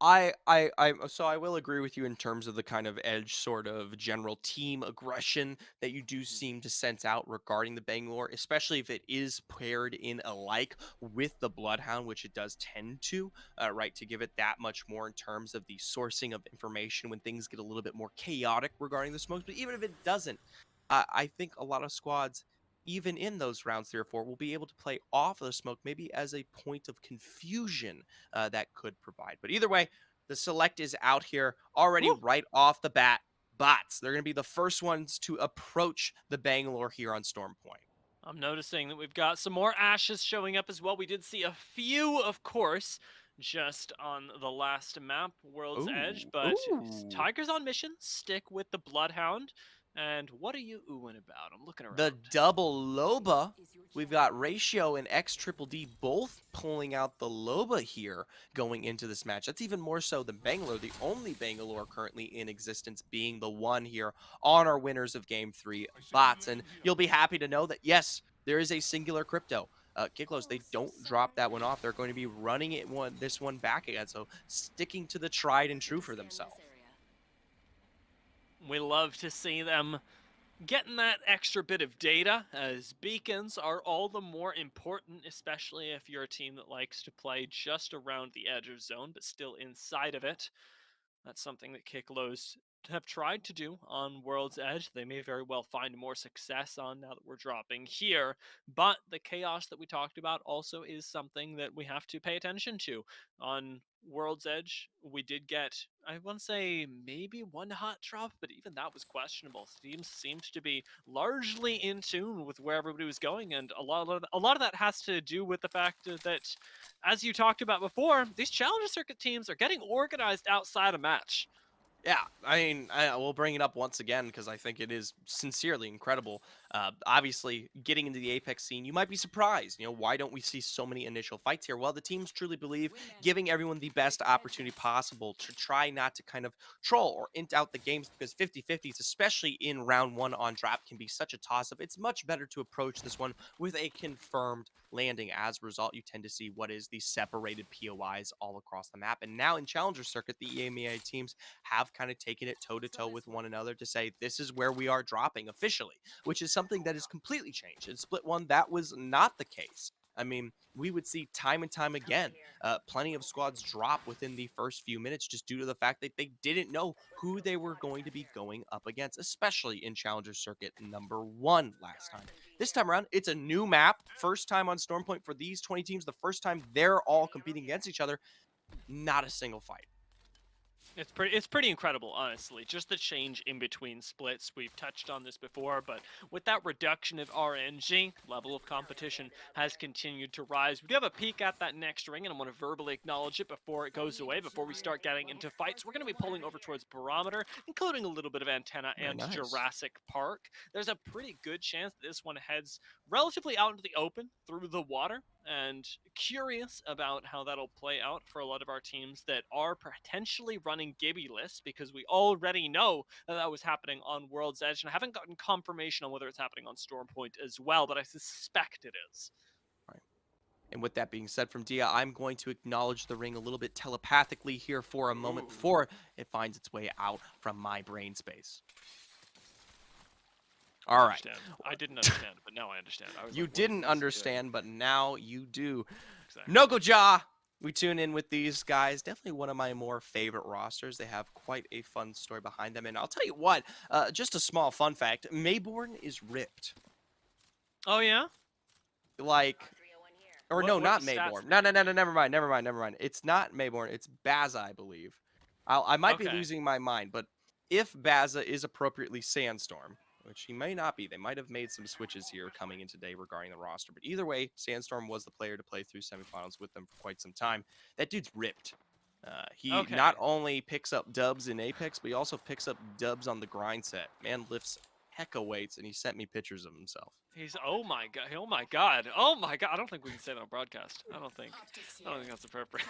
So I will agree with you in terms of the kind of edge sort of general team aggression that you do Mhm. seem to sense out regarding the Bangalore, especially if it is paired in alike with the Bloodhound, which it does tend to, right, to give it that much more in terms of the sourcing of information when things get a little bit more chaotic regarding the smokes. But even if it doesn't, I think a lot of squads, even in those rounds 3 or 4, will be able to play off of the smoke maybe as a point of confusion that could provide. But either way, the select is out here already Woo! right off the bat. Bots, they're going to be the first ones to approach the Bangalore here on Storm Point. I'm noticing that we've got some more ashes showing up as well. We did see a few, of course, just on the last map, World's Edge, Ooh, but ooh. Tigers on mission, stick with the Bloodhound. And what are you oohing about? I'm looking The around. double Loba. We've got Ratio and X Triple D both pulling out the Loba here going into this match. That's even more so than Bangalore, the only Bangalore currently in existence being the one here on our winners of Game 3 bots. And you'll be happy to know that, yes, there is a singular crypto. Kiklos, they don't drop that one off. They're going to be running this one back again. So sticking to the tried and true for themselves. We love to see them getting that extra bit of data, as beacons are all the more important, especially if you're a team that likes to play just around the edge of zone, but still inside of it. That's something that Kiklos have tried to do on World's Edge. They may very well find more success on now that we're dropping here. But the chaos that we talked about also is something that we have to pay attention to. On World's Edge, we did get, I want to say, maybe one hot drop, but even that was questionable. Teams seemed to be largely in tune with where everybody was going, and a lot of that has to do with the fact that, as you talked about before, these Challenger Circuit teams are getting organized outside a match. Yeah, I mean, I will bring it up once again because I think it is sincerely incredible. Obviously, getting into the Apex scene, you might be surprised. Why don't we see so many initial fights here? Well, the teams truly believe giving everyone the best opportunity possible to try not to kind of troll or int out the games because 50-50s, especially in round one on draft, can be such a toss up. It's much better to approach this one with a confirmed landing. As a result, you tend to see what is the separated POIs all across the map. And now in Challenger Circuit, the EMEA teams have kind of taken it toe to toe with one another to say this is where we are dropping officially, which is something that has completely changed. In Split 1, that was not the case. I mean, we would see time and time again plenty of squads drop within the first few minutes just due to the fact that they didn't know who they were going to be going up against, especially in Challenger Circuit #1 last time. This time around, it's a new map. First time on Stormpoint for these 20 teams. The first time they're all competing against each other. Not a single fight. It's pretty incredible, honestly. Just the change in between splits. We've touched on this before, but with that reduction of RNG, level of competition has continued to rise. We do have a peek at that next ring, and I want to verbally acknowledge it before it goes away, before we start getting into fights. We're going to be pulling over towards Barometer, including a little bit of Antenna Very and nice. Jurassic Park. There's a pretty good chance that this one heads relatively out into the open through the water, and curious about how that'll play out for a lot of our teams that are potentially running Gibby lists, because we already know that that was happening on World's Edge, and I haven't gotten confirmation on whether it's happening on Stormpoint as well, but I suspect it is. Right. And with that being said from Dia, I'm going to acknowledge the ring a little bit telepathically here for a moment Ooh. before it finds its way out from my brain space. I All right. understand. I didn't understand, but now I understand. I was You like, didn't what is he doing? understand, but now you do. Exactly. Nogoja! We tune in with these guys. Definitely one of my more favorite rosters. They have quite a fun story behind them. And I'll tell you what, just a small fun fact Mayborn is ripped. Oh, yeah? Like, or no, What are the not stats Mayborn. No, there? no, no, no, never mind. It's not Mayborn. It's Baza, I believe. I might be Okay. losing my mind, but if Baza is appropriately Sandstorm, which he may not be, they might have made some switches here coming in today regarding the roster. But either way, Sandstorm was the player to play through semifinals with them for quite some time. That dude's ripped. He not Okay. only picks up dubs in Apex, but he also picks up dubs on the grind set. Man lifts hecka weights, and he sent me pictures of himself. He's oh my god, oh my god, oh my god. I don't think we can say that on broadcast. I don't think that's appropriate.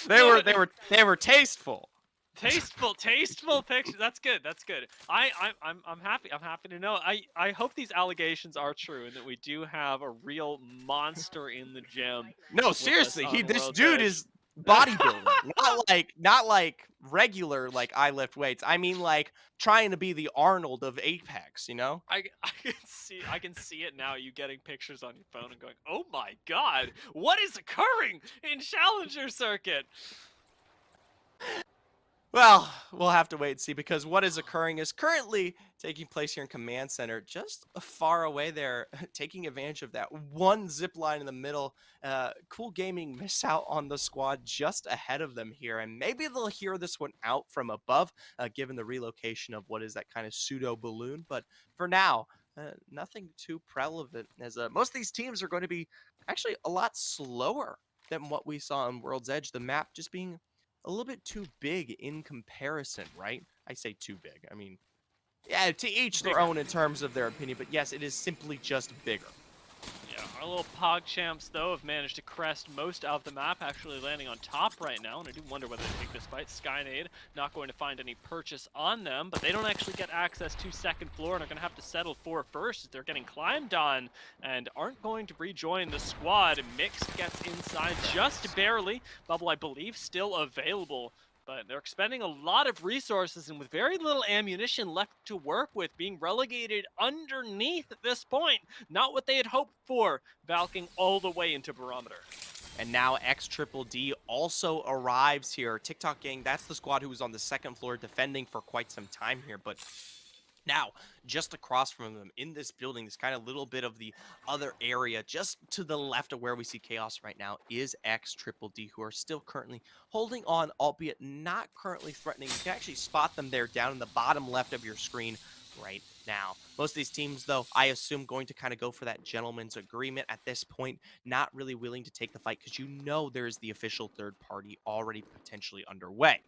They No, were but they were they were tasteful. tasteful picture. That's good. That's good. I'm happy. I'm happy to know. I hope these allegations are true and that we do have a real monster in the gym No, with us seriously, he on this World's dude Edge. is bodybuilding. Not like regular like I lift weights. I mean like trying to be the Arnold of Apex, you know? I can see it now. You getting pictures on your phone and going, "Oh my god, what is occurring in Challenger Circuit?" Well, we'll have to wait and see because what is occurring is currently taking place here in Command Center, just far away there, taking advantage of that one zip line in the middle. Cool Gaming miss out on the squad just ahead of them here, and maybe they'll hear this one out from above, given the relocation of what is that kind of pseudo balloon. But for now, nothing too relevant, as most of these teams are going to be actually a lot slower than what we saw on World's Edge. The map just being a little bit too big in comparison, right? I say too big. I mean, yeah, to each their Bigger. own in terms of their opinion, but yes, it is simply just bigger. Yeah, our little Pog champs, though, have managed to crest most of the map, actually landing on top right now, and I do wonder whether they take this fight. Skynade not going to find any purchase on them, but they don't actually get access to second floor and are going to have to settle for first as they're getting climbed on and aren't going to rejoin the squad. Mixed gets inside just barely. Bubble, I believe, still available, but they're expending a lot of resources and with very little ammunition left to work with, being relegated underneath at this point. Not what they had hoped for, valking all the way into Barometer. And now X Triple D also arrives here. TikTok Gang, that's the squad who was on the second floor defending for quite some time here, but now, just across from them in this building, this kind of little bit of the other area, just to the left of where we see Chaos right now, is X Triple D, who are still currently holding on, albeit not currently threatening. You can actually spot them there down in the bottom left of your screen right now. Most of these teams, though, I assume going to kind of go for that gentleman's agreement at this point, not really willing to take the fight because you know there's the official third party already potentially underway.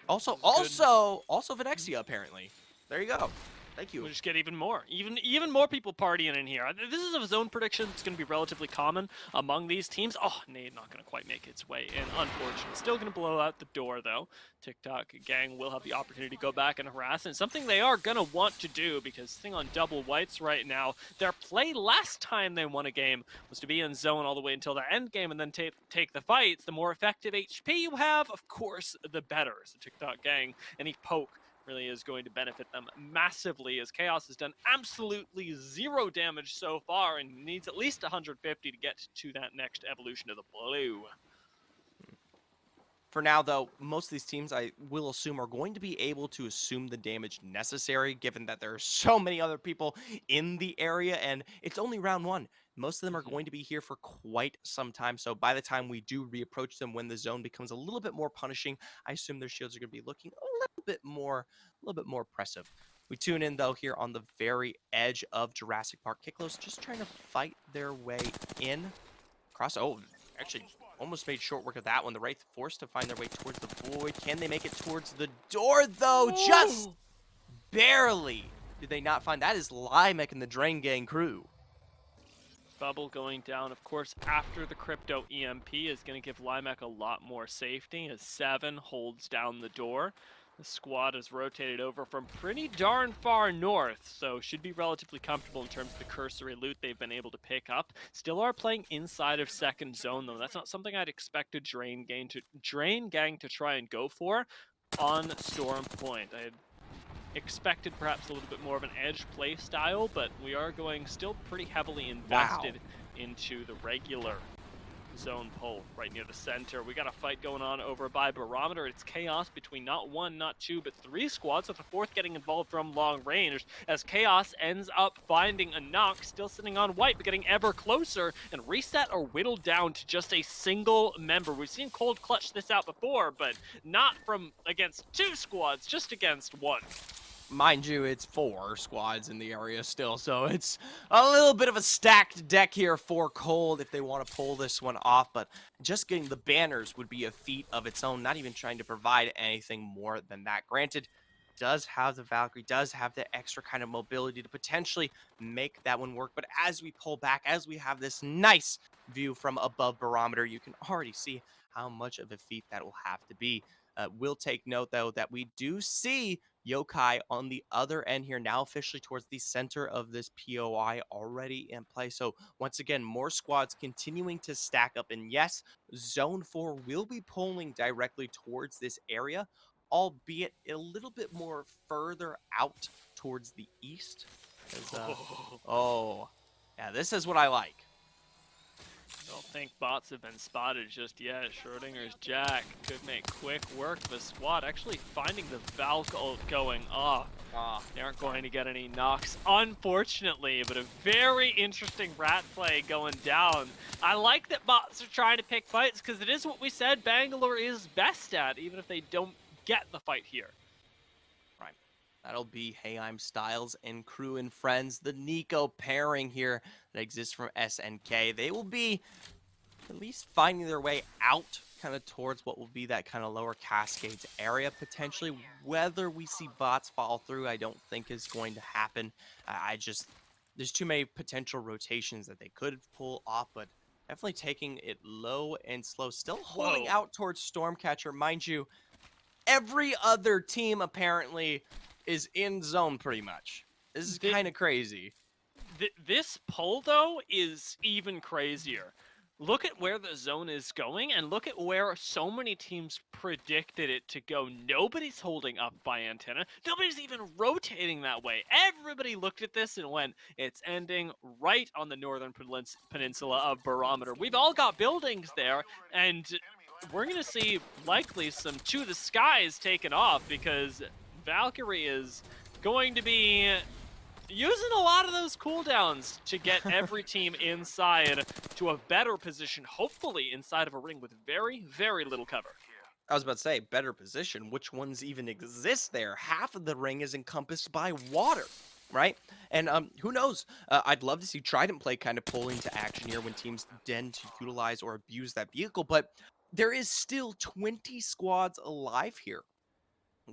Also, This is good. also, also Venexia, apparently. There you go. Thank We'll you. just get even more, even more people partying in here. This is a zone prediction that's going to be relatively common among these teams. Oh, Nade not going to quite make its way in, unfortunately. Still going to blow out the door, though. TikTok gang will have the opportunity to go back and harass, and something they are going to want to do, because sitting on double whites right now, their play last time they won a game was to be in zone all the way until the end game and then take the fights. The more effective HP you have, of course, the better. So TikTok gang, any poke really is going to benefit them massively, as Chaos has done absolutely zero damage so far and needs at least 150 to get to that next evolution of the blue. For now, though, most of these teams, I will assume, are going to be able to assume the damage necessary, given that there are so many other people in the area, and it's only round one. Most of them are going to be here for quite some time, so by the time we do reapproach them when the zone becomes a little bit more punishing, I assume their shields are going to be looking a little bit more oppressive. We tune in, though, here on the very edge of Jurassic Park. Kiklos just trying to fight their way in. Cross, oh, actually almost made short work of that one. The Wraith forced to find their way towards the void. Can they make it towards the door, though? Just Ooh. barely. Did they not find that? Is Limek and the Drain Gang crew. Bubble going down, of course, after the crypto EMP is going to give Limek a lot more safety as 7 holds down the door. The squad is rotated over from pretty darn far north, so should be relatively comfortable in terms of the cursory loot they've been able to pick up. Still are playing inside of second zone, though. That's not something I'd expect a Drain Gang to try and go for on Storm Point. I had expected perhaps a little bit more of an edge play style, but we are going still pretty heavily Wow. invested into the regular zone pull right near the center. We got a fight going on over by Barometer. It's chaos between not one, not two, but 3 squads, with the 4th getting involved from long range, as Chaos ends up finding a knock, still sitting on white, but getting ever closer, and reset or whittled down to just a single member. We've seen Cold clutch this out before, but not from against 2 squads, just against 1. Mind you, it's 4 squads in the area still, so it's a little bit of a stacked deck here for Cold if they want to pull this one off, but just getting the banners would be a feat of its own, not even trying to provide anything more than that. Granted, does have the Valkyrie, does have the extra kind of mobility to potentially make that one work, but as we pull back, as we have this nice view from above Barometer, you can already see how much of a feat that will have to be. We'll take note, though, that we do see Yokai on the other end here, now officially towards the center of this POI already in play. So once again, more squads continuing to stack up. And yes, Zone 4 will be pulling directly towards this area, albeit a little bit more further out towards the east. Oh, yeah, this is what I like. Don't think bots have been spotted just yet. Schrodinger's Jack could make quick work of the squad, actually finding the Valk ult going off. They aren't going to get any knocks, unfortunately, but a very interesting rat play going down. I like that bots are trying to pick fights, because it is what we said Bangalore is best at, even if they don't get the fight here. Right. That'll be Hey I'm Styles and Crew and Friends, the Nico pairing here that exists from SNK. They will be at least finding their way out kind of towards what will be that kind of lower Cascades area potentially. Whether we see bots fall through, I don't think is going to happen. There's too many potential rotations that they could pull off, but definitely taking it low and slow. Still holding out towards Stormcatcher. Mind you, every other team apparently is in zone pretty much. This is kind of crazy. This pull, though, is even crazier. Look at where the zone is going, and look at where so many teams predicted it to go. Nobody's holding up by antenna. Nobody's even rotating that way. Everybody looked at this and went, it's ending right on the northern peninsula of Barometer. We've all got buildings there, and we're going to see likely some To the Skies taken off, because Valkyrie is going to be using a lot of those cooldowns to get every team inside to a better position, hopefully inside of a ring with very, very little cover. I was about to say, better position. Which ones even exist there? Half of the ring is encompassed by water, right? And who knows? I'd love to see Trident play kind of pull into action here when teams tend to utilize or abuse that vehicle, but there is still 20 squads alive here.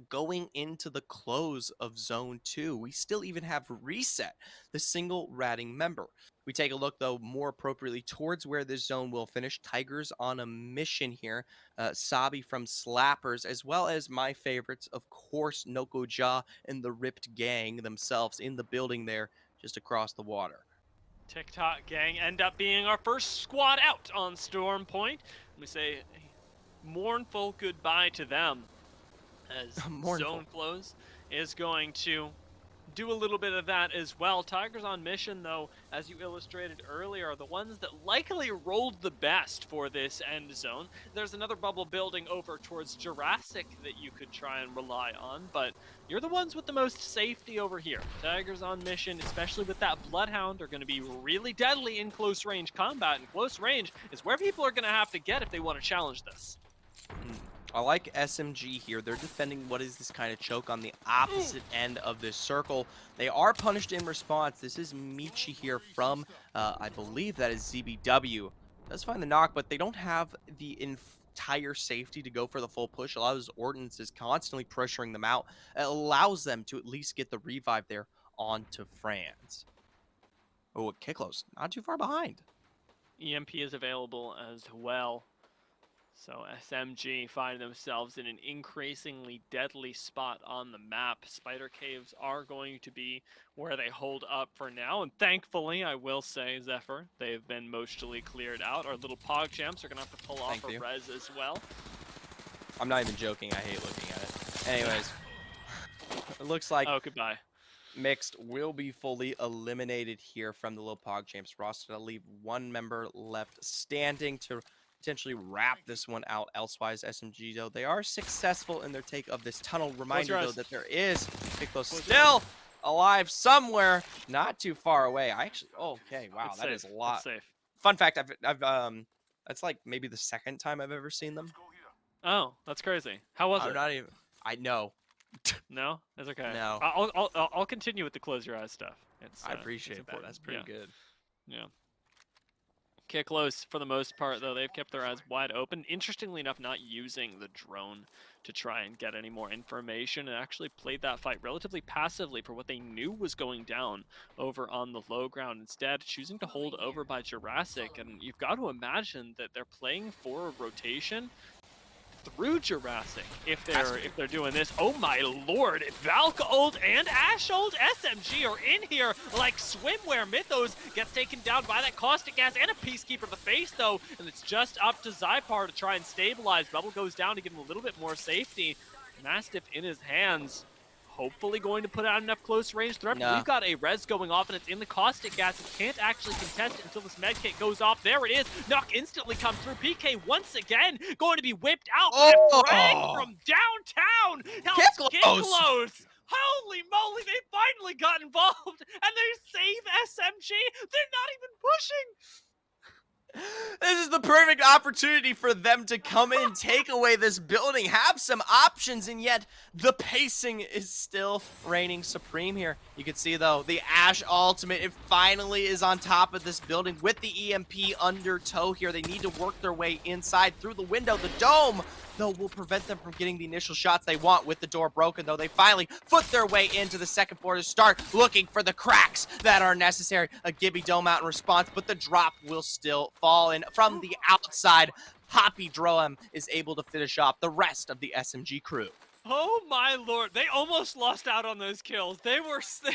Going into the close of Zone 2, we still even have Reset, the single ratting member. We take a look, though, more appropriately towards where this zone will finish. Tigers on a mission here. Sabi from Slappers, as well as my favorites, of course, Noko Ja and the Ripped Gang themselves in the building there just across the water. TikTok gang end up being our first squad out on Storm Point. We say a mournful goodbye to them as Mournful. Zone Close is going to do a little bit of that as well. Tigers on mission, though, as you illustrated earlier, are the ones that likely rolled the best for this end zone. There's another bubble building over towards Jurassic that you could try and rely on, but you're the ones with the most safety over here. Tigers on mission, especially with that Bloodhound, are going to be really deadly in close range combat, and close range is where people are going to have to get if they want to challenge this. I like SMG here. They're defending what is this kind of choke on the opposite end of this circle. They are punished in response. This is Michi here from, I believe that is ZBW. Does find the knock, but they don't have the entire safety to go for the full push. A lot of those ordnance is constantly pressuring them out. It allows them to at least get the revive there onto France. Oh, Kiklos, not too far behind. EMP is available as well. So SMG find themselves in an increasingly deadly spot on the map. Spider caves are going to be where they hold up for now, and thankfully, I will say, Zephyr, they've been mostly cleared out. Our little pog champs are gonna have to pull off a res as well. I'm not even joking. I hate looking at it. Anyways, it looks like Oh, goodbye. Mixed will be fully eliminated here from the little pog champs roster. I'll leave one member left standing to potentially wrap this one out. Elsewise, SMG, though, they are successful in their take of this tunnel. Reminder, though, that there is Piccolo still alive somewhere, not too far away. I actually, okay, wow, that is a lot. It's safe. Fun fact, that's like maybe the second time I've ever seen them. Oh, that's crazy. How was it? Not even, I know. No, it's okay. No. I'll continue with the close your eyes stuff. I appreciate that. That's pretty good. Yeah. Kick close for the most part, though. They've kept their eyes wide open. Interestingly enough, not using the drone to try and get any more information, and actually played that fight relatively passively for what they knew was going down over on the low ground. Instead, choosing to hold over by Jurassic, and you've got to imagine that they're playing for a rotation through Jurassic if they're doing this. Oh my lord, Valk ult and Ash ult SMG are in here like swimwear. Mythos gets taken down by that caustic gas and a Peacekeeper to the face though, and it's just up to Zypar to try and stabilize. Bubble goes down to give him a little bit more safety. Mastiff in his hands, hopefully going to put out enough close range threat. Nah. We've got a res going off, and it's in the caustic gas. It can't actually contest it until this med kit goes off. There it is. Knock instantly comes through. PK once again going to be whipped out by a frag from downtown. Helps Kiklos. Holy moly, they finally got involved, and they save SMG. They're not even pushing. This is the perfect opportunity for them to come in, take away this building, have some options, and yet the pacing is still reigning supreme here. You can see, though, the Ash ultimate, it finally is on top of this building with the EMP under tow here. They need to work their way inside through the window. The dome, though, will prevent them from getting the initial shots they want with the door broken, though. They finally foot their way into the second floor to start looking for the cracks that are necessary. A Gibby dome out in response, but the drop will still fall in from the outside. Hoppy Droem is able to finish off the rest of the SMG crew. Oh my lord, they almost lost out on those kills. They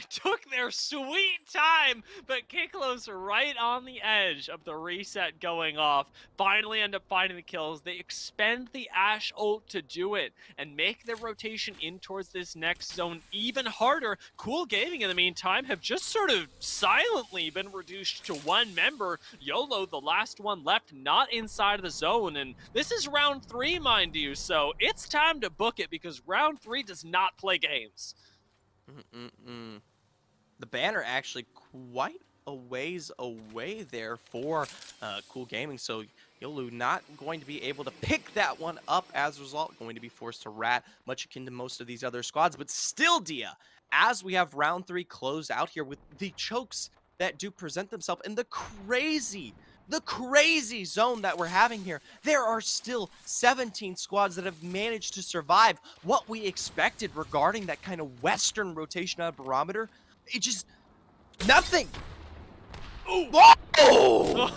took their sweet time, but Kiklos right on the edge of the reset going off. Finally end up finding the kills. They expend the Ash ult to do it and make their rotation in towards this next zone even harder. Cool Gaming in the meantime have just sort of silently been reduced to one member. YOLO, the last one left, not inside of the zone, and this is round 3, mind you, so it's time to book it because round 3 does not play games. The banner actually quite a ways away there for Cool Gaming, so Yolu not going to be able to pick that one up. As a result, going to be forced to rat, much akin to most of these other squads. But still, Dia, as we have round 3 closed out here with the chokes that do present themselves and the crazy the crazy zone that we're having here, there are still 17 squads that have managed to survive. What we expected regarding that kind of Western rotation on Barometer, it just, nothing. Ooh. Whoa!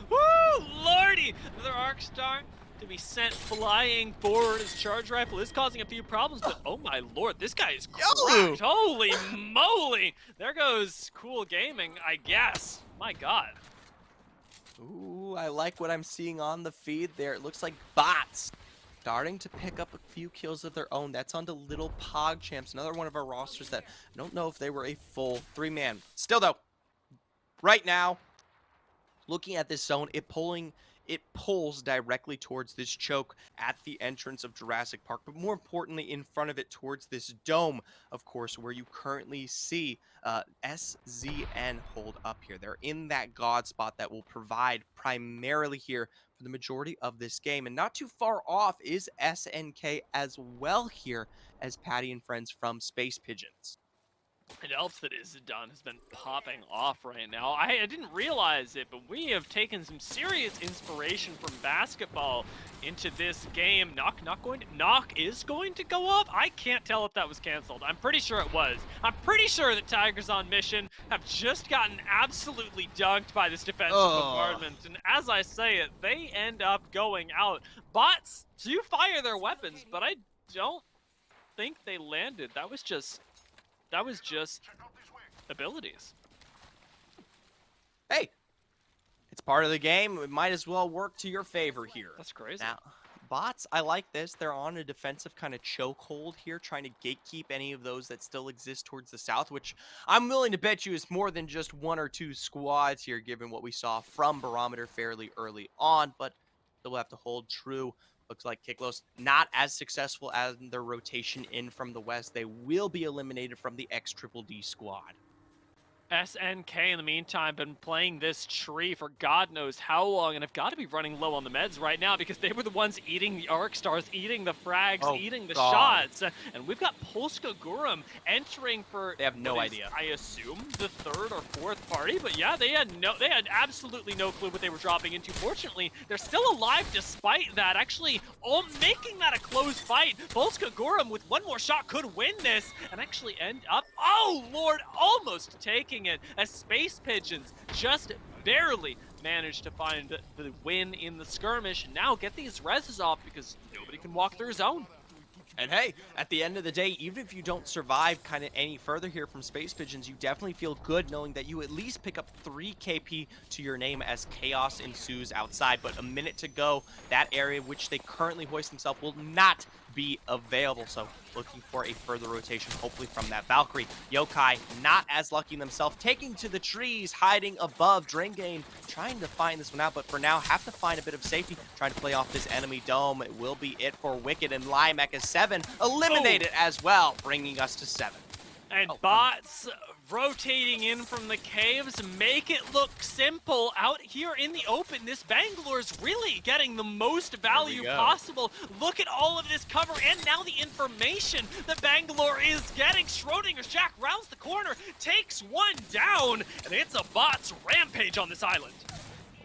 Woo, lordy! Another arc star to be sent flying forward. His charge rifle is causing a few problems, but oh my lord, this guy is cracked. Holy moly! There goes Cool Gaming, I guess. My god. Ooh, I like what I'm seeing on the feed there. It looks like bots starting to pick up a few kills of their own. That's on to Little Pog Champs, another one of our rosters that I don't know if they were a full 3-man. Still though, right now, looking at this zone, it pulls directly towards this choke at the entrance of Jurassic Park, but more importantly, in front of it towards this dome, of course, where you currently see SZN hold up here. They're in that god spot that will provide primarily here for the majority of this game, and not too far off is SNK as well here as Patty and friends from Space Pigeons. And else that is done has been popping off right now. I didn't realize it, but we have taken some serious inspiration from basketball into this game. Knock is going to go off. I can't tell if that was canceled. I'm pretty sure it was. I'm pretty sure that Tigers on Mission have just gotten absolutely dunked by this defensive bombardment. And as I say it, they end up going out. Bots do fire their weapons, but I don't think they landed. That was just abilities. Hey, it's part of the game. It might as well work to your favor here. That's crazy. Now, bots, I like this. They're on a defensive kind of chokehold here, trying to gatekeep any of those that still exist towards the south, which I'm willing to bet you is more than just 1 or 2 squads here, given what we saw from Barometer fairly early on, but they'll have to hold true. Looks like Kiklos not as successful as their rotation in from the west. They will be eliminated from the XDD squad. SNK, in the meantime, been playing this tree for God knows how long, and have got to be running low on the meds right now because they were the ones eating the arc stars, eating the frags, eating the shots. And we've got Polska Gurum entering for... They have no idea. I assume the 3rd or 4th party, but yeah, they had absolutely no clue what they were dropping into. Fortunately, they're still alive despite that. Actually, making that a close fight. Polska Gurum with one more shot could win this and actually end up, oh lord, almost taking it as Space Pigeons just barely managed to find the win in the skirmish and now get these reses off because nobody can walk through zone. And hey, at the end of the day, even if you don't survive kind of any further here from Space Pigeons, you definitely feel good knowing that you at least pick up 3 KP to your name as chaos ensues outside. But a minute to go, that area which they currently hoist themselves will not be available. So looking for a further rotation, hopefully from that Valkyrie. Yokai not as lucky themselves, taking to the trees, hiding above. Drangane trying to find this one out, but for now have to find a bit of safety, trying to play off this enemy dome. It will be it for Wicked, and Limek is 7 eliminated as well, bringing us to 7. And bots rotating in from the caves make it look simple out here in the open. This Bangalore's really getting the most value possible. Look at all of this cover and now the information that Bangalore is getting. Schrodinger's Jack rounds the corner, takes one down, and it's a bots rampage on this island.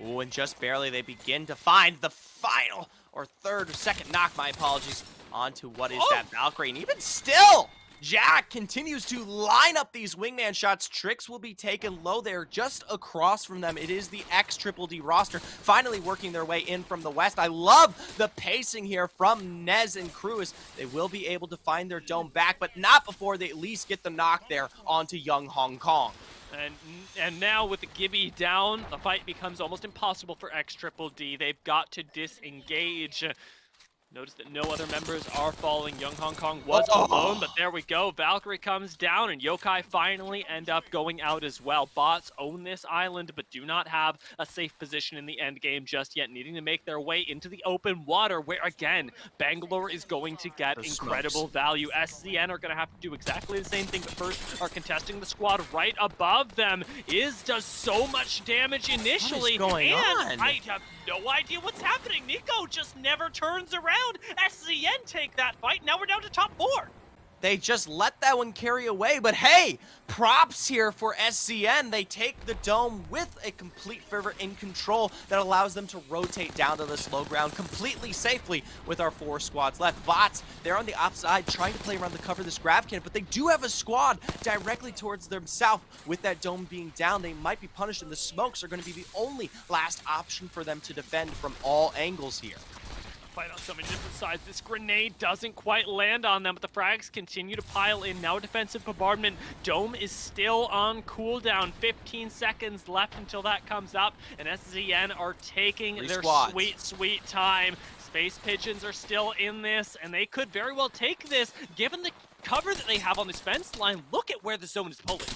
Oh, and just barely they begin to find the final or 3rd or 2nd knock, my apologies, onto what is that Valkyrie. And even still, Jack continues to line up these wingman shots. Tricks will be taken low there just across from them. It is the XDD roster finally working their way in from the west. I love the pacing here from Nez and Cruz. They will be able to find their dome back, but not before they at least get the knock there onto Young Hong Kong. And now with the Gibby down, the fight becomes almost impossible for XDD. They've got to disengage. Notice that no other members are falling. Young Hong Kong was alone, but there we go. Valkyrie comes down, and Yokai finally end up going out as well. Bots own this island, but do not have a safe position in the end game just yet, needing to make their way into the open water, where, again, Bangalore is going to get incredible value. SZN are going to have to do exactly the same thing, but first are contesting the squad right above them. Does so much damage initially. What is going on? I have no idea what's happening. Nico just never turns around. SZN take that fight. Now we're down to top 4. They just let that one carry away, but hey, props here for SCN. They take the dome with a complete fervor in control that allows them to rotate down to this low ground completely safely with our 4 squads left. Bots, they're on the upside trying to play around the cover of this grab cannon, but they do have a squad directly towards them south. With that dome being down, they might be punished, and the smokes are going to be the only last option for them to defend from all angles here. Fight on so many different sides. This grenade doesn't quite land on them, but the frags continue to pile in. Now defensive bombardment. Dome is still on cooldown. 15 seconds left until that comes up, and SZN are taking their sweet, sweet time. Space Pigeons are still in this, and they could very well take this, given the cover that they have on this fence line. Look at where the zone is pulling.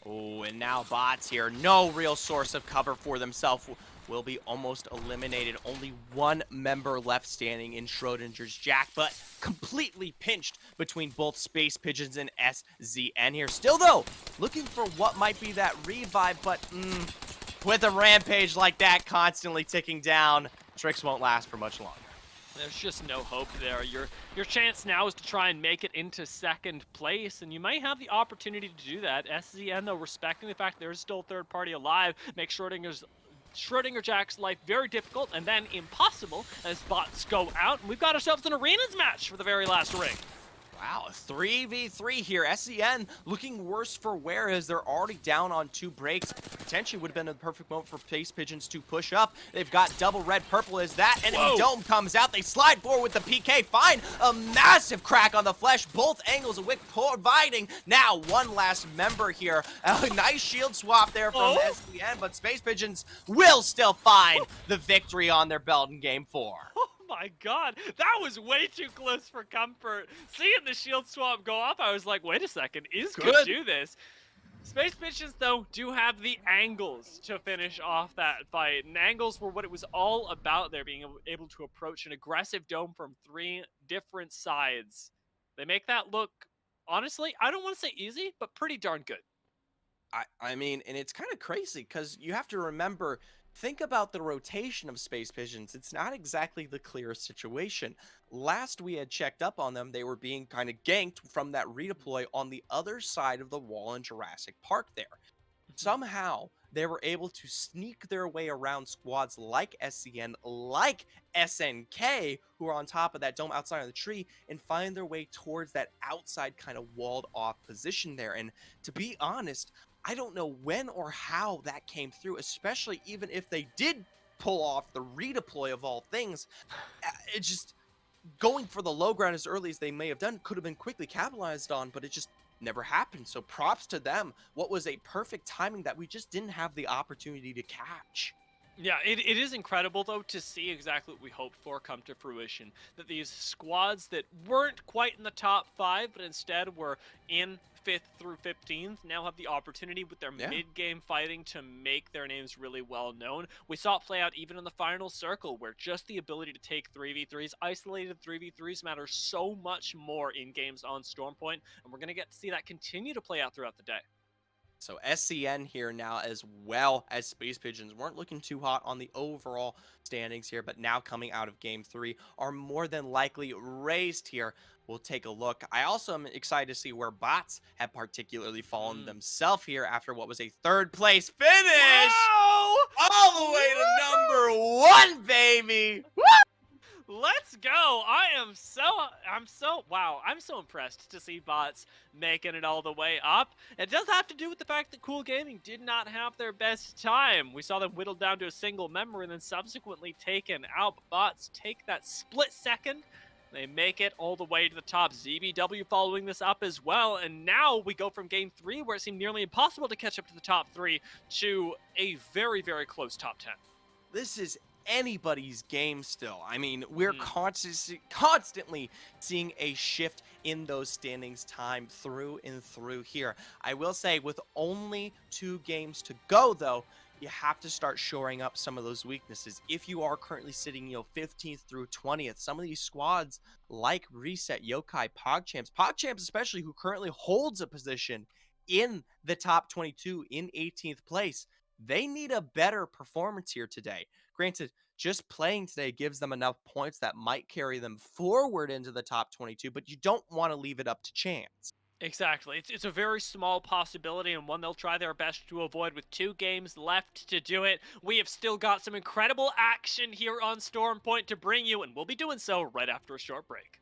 Oh, and now bots here. No real source of cover for themselves. Will be almost eliminated. Only one member left standing in Schrodinger's Jack, but completely pinched between both Space Pigeons and SZN here. Still, though, looking for what might be that revive, but with a rampage like that constantly ticking down, Tricks won't last for much longer. There's just no hope there. Your chance now is to try and make it into second place, and you might have the opportunity to do that. SZN, though, respecting the fact there's still a third party alive, makes Schrodinger Jack's life very difficult and then impossible as bots go out. And we've got ourselves an arenas match for the very last ring. Wow, 3v3 here. SCN looking worse for wear as they're already down on 2 breaks. Potentially would have been the perfect moment for Space Pigeons to push up. They've got double red purple as that enemy dome comes out. They slide forward with the PK. Find a massive crack on the flesh. Both angles of Wick providing now one last member here. A nice shield swap there from SCN, but Space Pigeons will still find the victory on their belt in game 4. My god, that was way too close for comfort. Seeing the shield swap go off, I was like, wait a second, Is could do this. Space Pigeons, though, do have the angles to finish off that fight, and angles were what it was all about there, being able to approach an aggressive dome from 3 different sides. They make that look, honestly, I don't want to say easy, but pretty darn good. I mean, and it's kind of crazy because you have to remember, think about the rotation of Space Pigeons. It's not exactly the clearest situation. Last we had checked up on them, they were being kind of ganked from that redeploy on the other side of the wall in Jurassic Park there. Somehow, they were able to sneak their way around squads like SCN, like SNK, who are on top of that dome outside of the tree, and find their way towards that outside kind of walled off position there. And to be honest, I don't know when or how that came through, especially even if they did pull off the redeploy of all things. It just, going for the low ground as early as they may have done could have been quickly capitalized on, but it just never happened. So props to them. What was a perfect timing that we just didn't have the opportunity to catch. Yeah, it is incredible, though, to see exactly what we hoped for come to fruition. That these squads that weren't quite in the top 5, but instead were in 5th through 15th, now have the opportunity with their mid-game fighting to make their names really well known. We saw it play out even in the final circle, where just the ability to take 3v3s, isolated 3v3s, matter so much more in games on Stormpoint, and we're going to get to see that continue to play out throughout the day. So SCN here now, as well as Space Pigeons, weren't looking too hot on the overall standings here, but now coming out of game 3 are more than likely raised here. We'll take a look. I also am excited to see where bots have particularly fallen themselves here after what was a 3rd place finish. Wow! All the way to number 1, baby. Woo! Let's go. I'm so impressed to see bots making it all the way up. It does have to do with the fact that Cool Gaming did not have their best time. We saw them whittled down to a single member and then subsequently taken out. But bots take that split second. They make it all the way to the top. ZBW following this up as well. And now we go from game 3, where it seemed nearly impossible to catch up to the top 3, to a very, very close top 10. This is anybody's game still. I mean, we're constantly seeing a shift in those standings time through and through here. I will say, with only 2 games to go, though, you have to start shoring up some of those weaknesses. If you are currently sitting, 15th through 20th, some of these squads like Reset, Yokai, PogChamps especially, who currently holds a position in the top 22 in 18th place, They need a better performance here today. Granted, just playing today gives them enough points that might carry them forward into the top 22, but you don't want to leave it up to chance. Exactly. It's a very small possibility and one they'll try their best to avoid with 2 games left to do it. We have still got some incredible action here on Storm Point to bring you, and we'll be doing so right after a short break.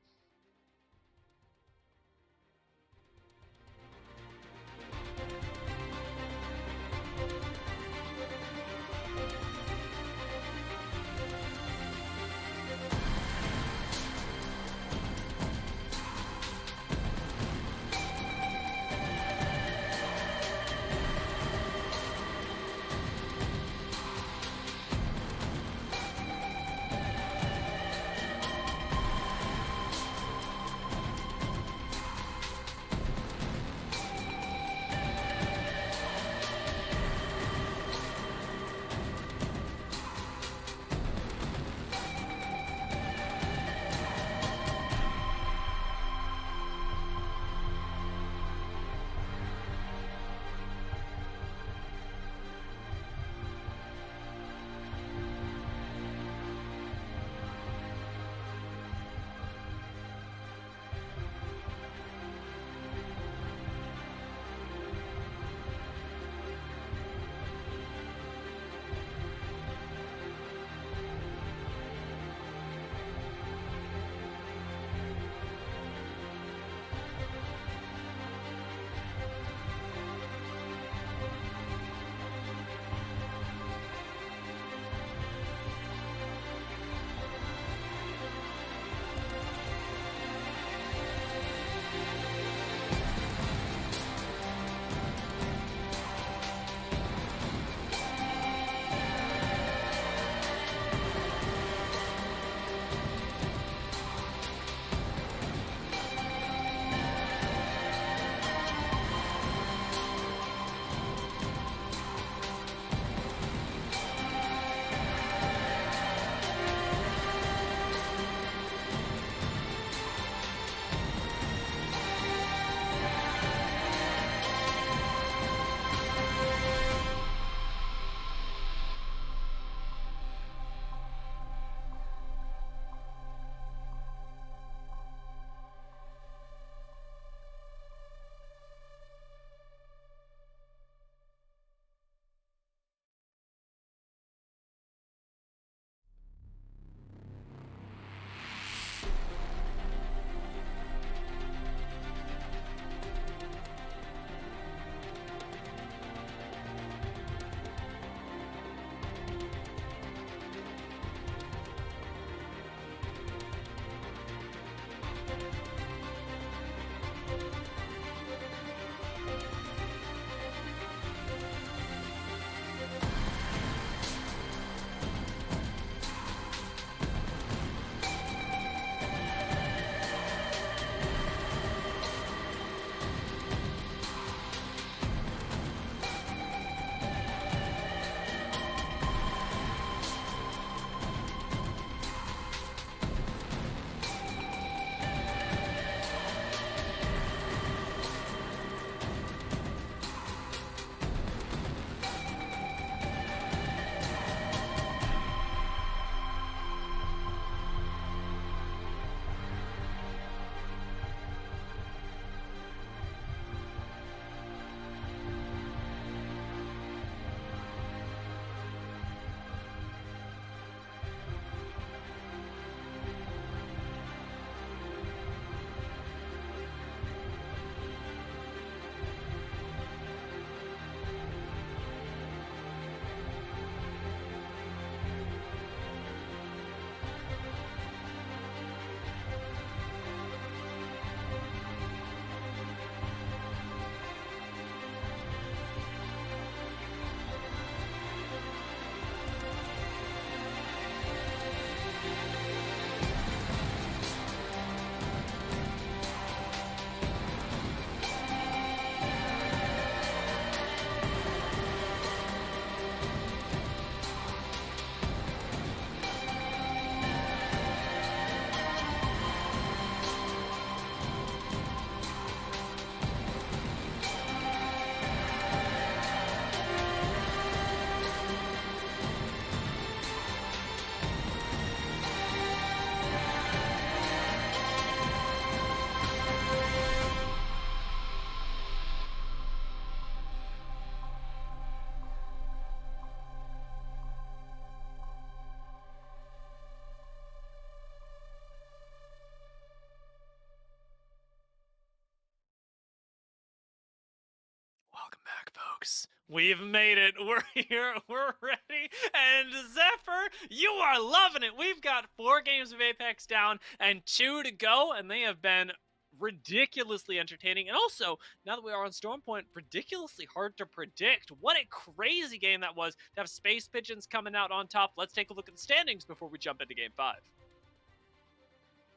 folks. We've made it. We're here. We're ready. And Zephyr, you are loving it. We've got 4 games of Apex down and 2 to go, and they have been ridiculously entertaining. And also, now that we are on Stormpoint, ridiculously hard to predict. What a crazy game that was to have Space Pigeons coming out on top. Let's take a look at the standings before we jump into Game 5.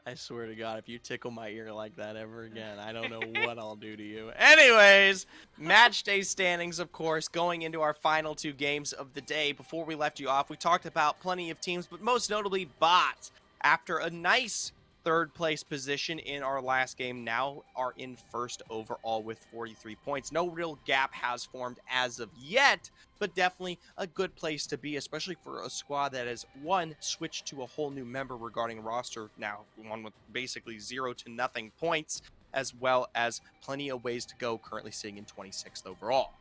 I swear to God, if you tickle my ear like that ever again, I don't know what I'll do to you. Anyways, match day standings, of course, going into our final 2 games of the day. Before we left you off, we talked about plenty of teams, but most notably bots. After a nice 3rd place position in our last game, now are in 1st overall with 43 points. No real gap has formed as of yet, but definitely a good place to be, especially for a squad that has, one, switched to a whole new member regarding roster now, one with basically 0 to nothing points, as well as plenty of ways to go, currently sitting in 26th overall.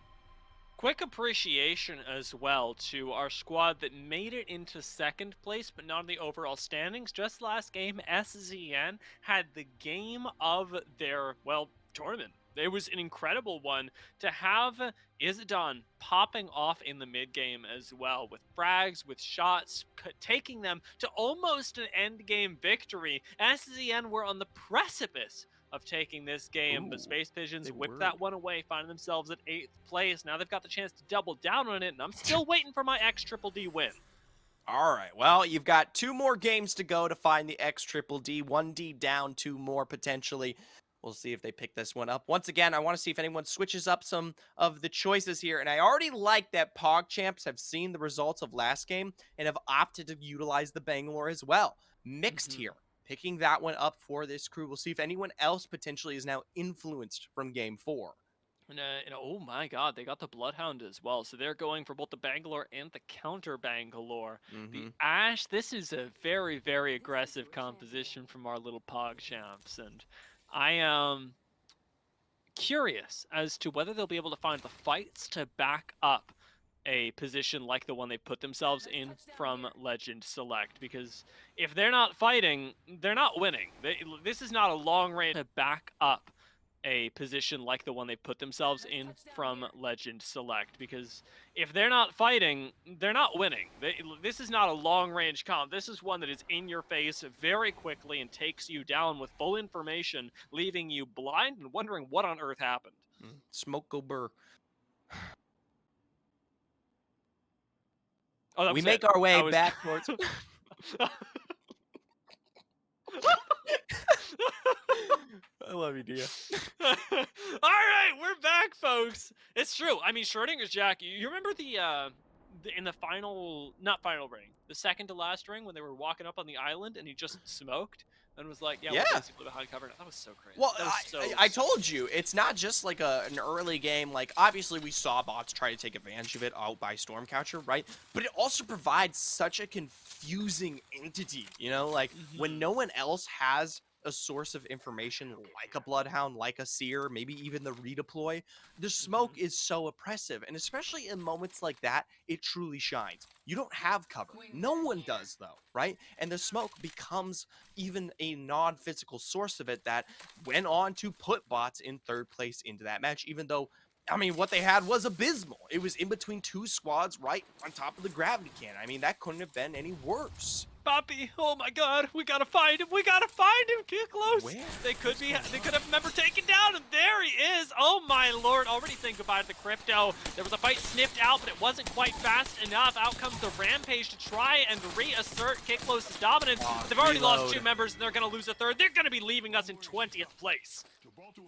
Quick appreciation as well to our squad that made it into 2nd place, but not in the overall standings. Just last game, SZN had the game of their, well, tournament. It was an incredible one to have Izadon popping off in the mid game as well, with frags, with shots, taking them to almost an end game victory. SZN were on the precipice of taking this game, but Space Pigeons whipped that one away, finding themselves at 8th place. Now they've got the chance to double down on it, and I'm still waiting for my X Triple D win. All right, well, you've got 2 more games to go to find the X Triple D. 1D down, 2 more potentially. We'll see if they pick this one up. Once again, I want to see if anyone switches up some of the choices here. And I already like that PogChamps have seen the results of last game and have opted to utilize the Bangalore as well. Mixed here. Picking that one up for this crew. We'll see if anyone else potentially is now influenced from Game 4. And oh my god, they got the Bloodhound as well. So they're going for both the Bangalore and the counter Bangalore. The Ash, this is a very, very aggressive composition from our little PogChamps. And I am curious as to whether they'll be able to find the fights to back up a position like the one they put themselves in from Legend Select, because if they're not fighting, they're not winning. This is not a long range to back up a position like the one they put themselves in from Legend Select, because if they're not fighting, they're not winning. This is not a long range comp. This is one that is in your face very quickly and takes you down with full information, leaving you blind and wondering what on earth happened. Smoke go burr. Oh, we make our way back towards... I love you, Dia. All right, we're back, folks. It's true. I mean, Schrodinger's Jack. You remember in the final, not final ring, the second to last ring when they were walking up on the island and he just smoked and was like, yeah. We're basically behind cover. That was so crazy. Well, I told you, it's not just like an early game. Like, obviously, we saw bots try to take advantage of it out by Stormcatcher, right? But it also provides such a confusing entity, you know? Like, when no one else has a source of information like a Bloodhound, like a Seer, maybe even the redeploy, the smoke is so oppressive. And especially in moments like that, it truly shines. You don't have cover. No one does, though, right? And the smoke becomes even a non-physical source of it that went on to put bots in 3rd place into that match, even though, I mean, what they had was abysmal. It was in between 2 squads right on top of the gravity cannon. I mean, that couldn't have been any worse. Poppy, oh my god, we gotta find him. We gotta find him. Get close. Where? They could have a member taken down, and there he is. Oh my lord, already saying goodbye to the crypto. There was a fight sniffed out, but it wasn't quite fast enough. Out comes the Rampage to try and reassert Kicklos's dominance. They've already lost 2 members, and they're gonna lose a 3rd. They're gonna be leaving us in 20th place.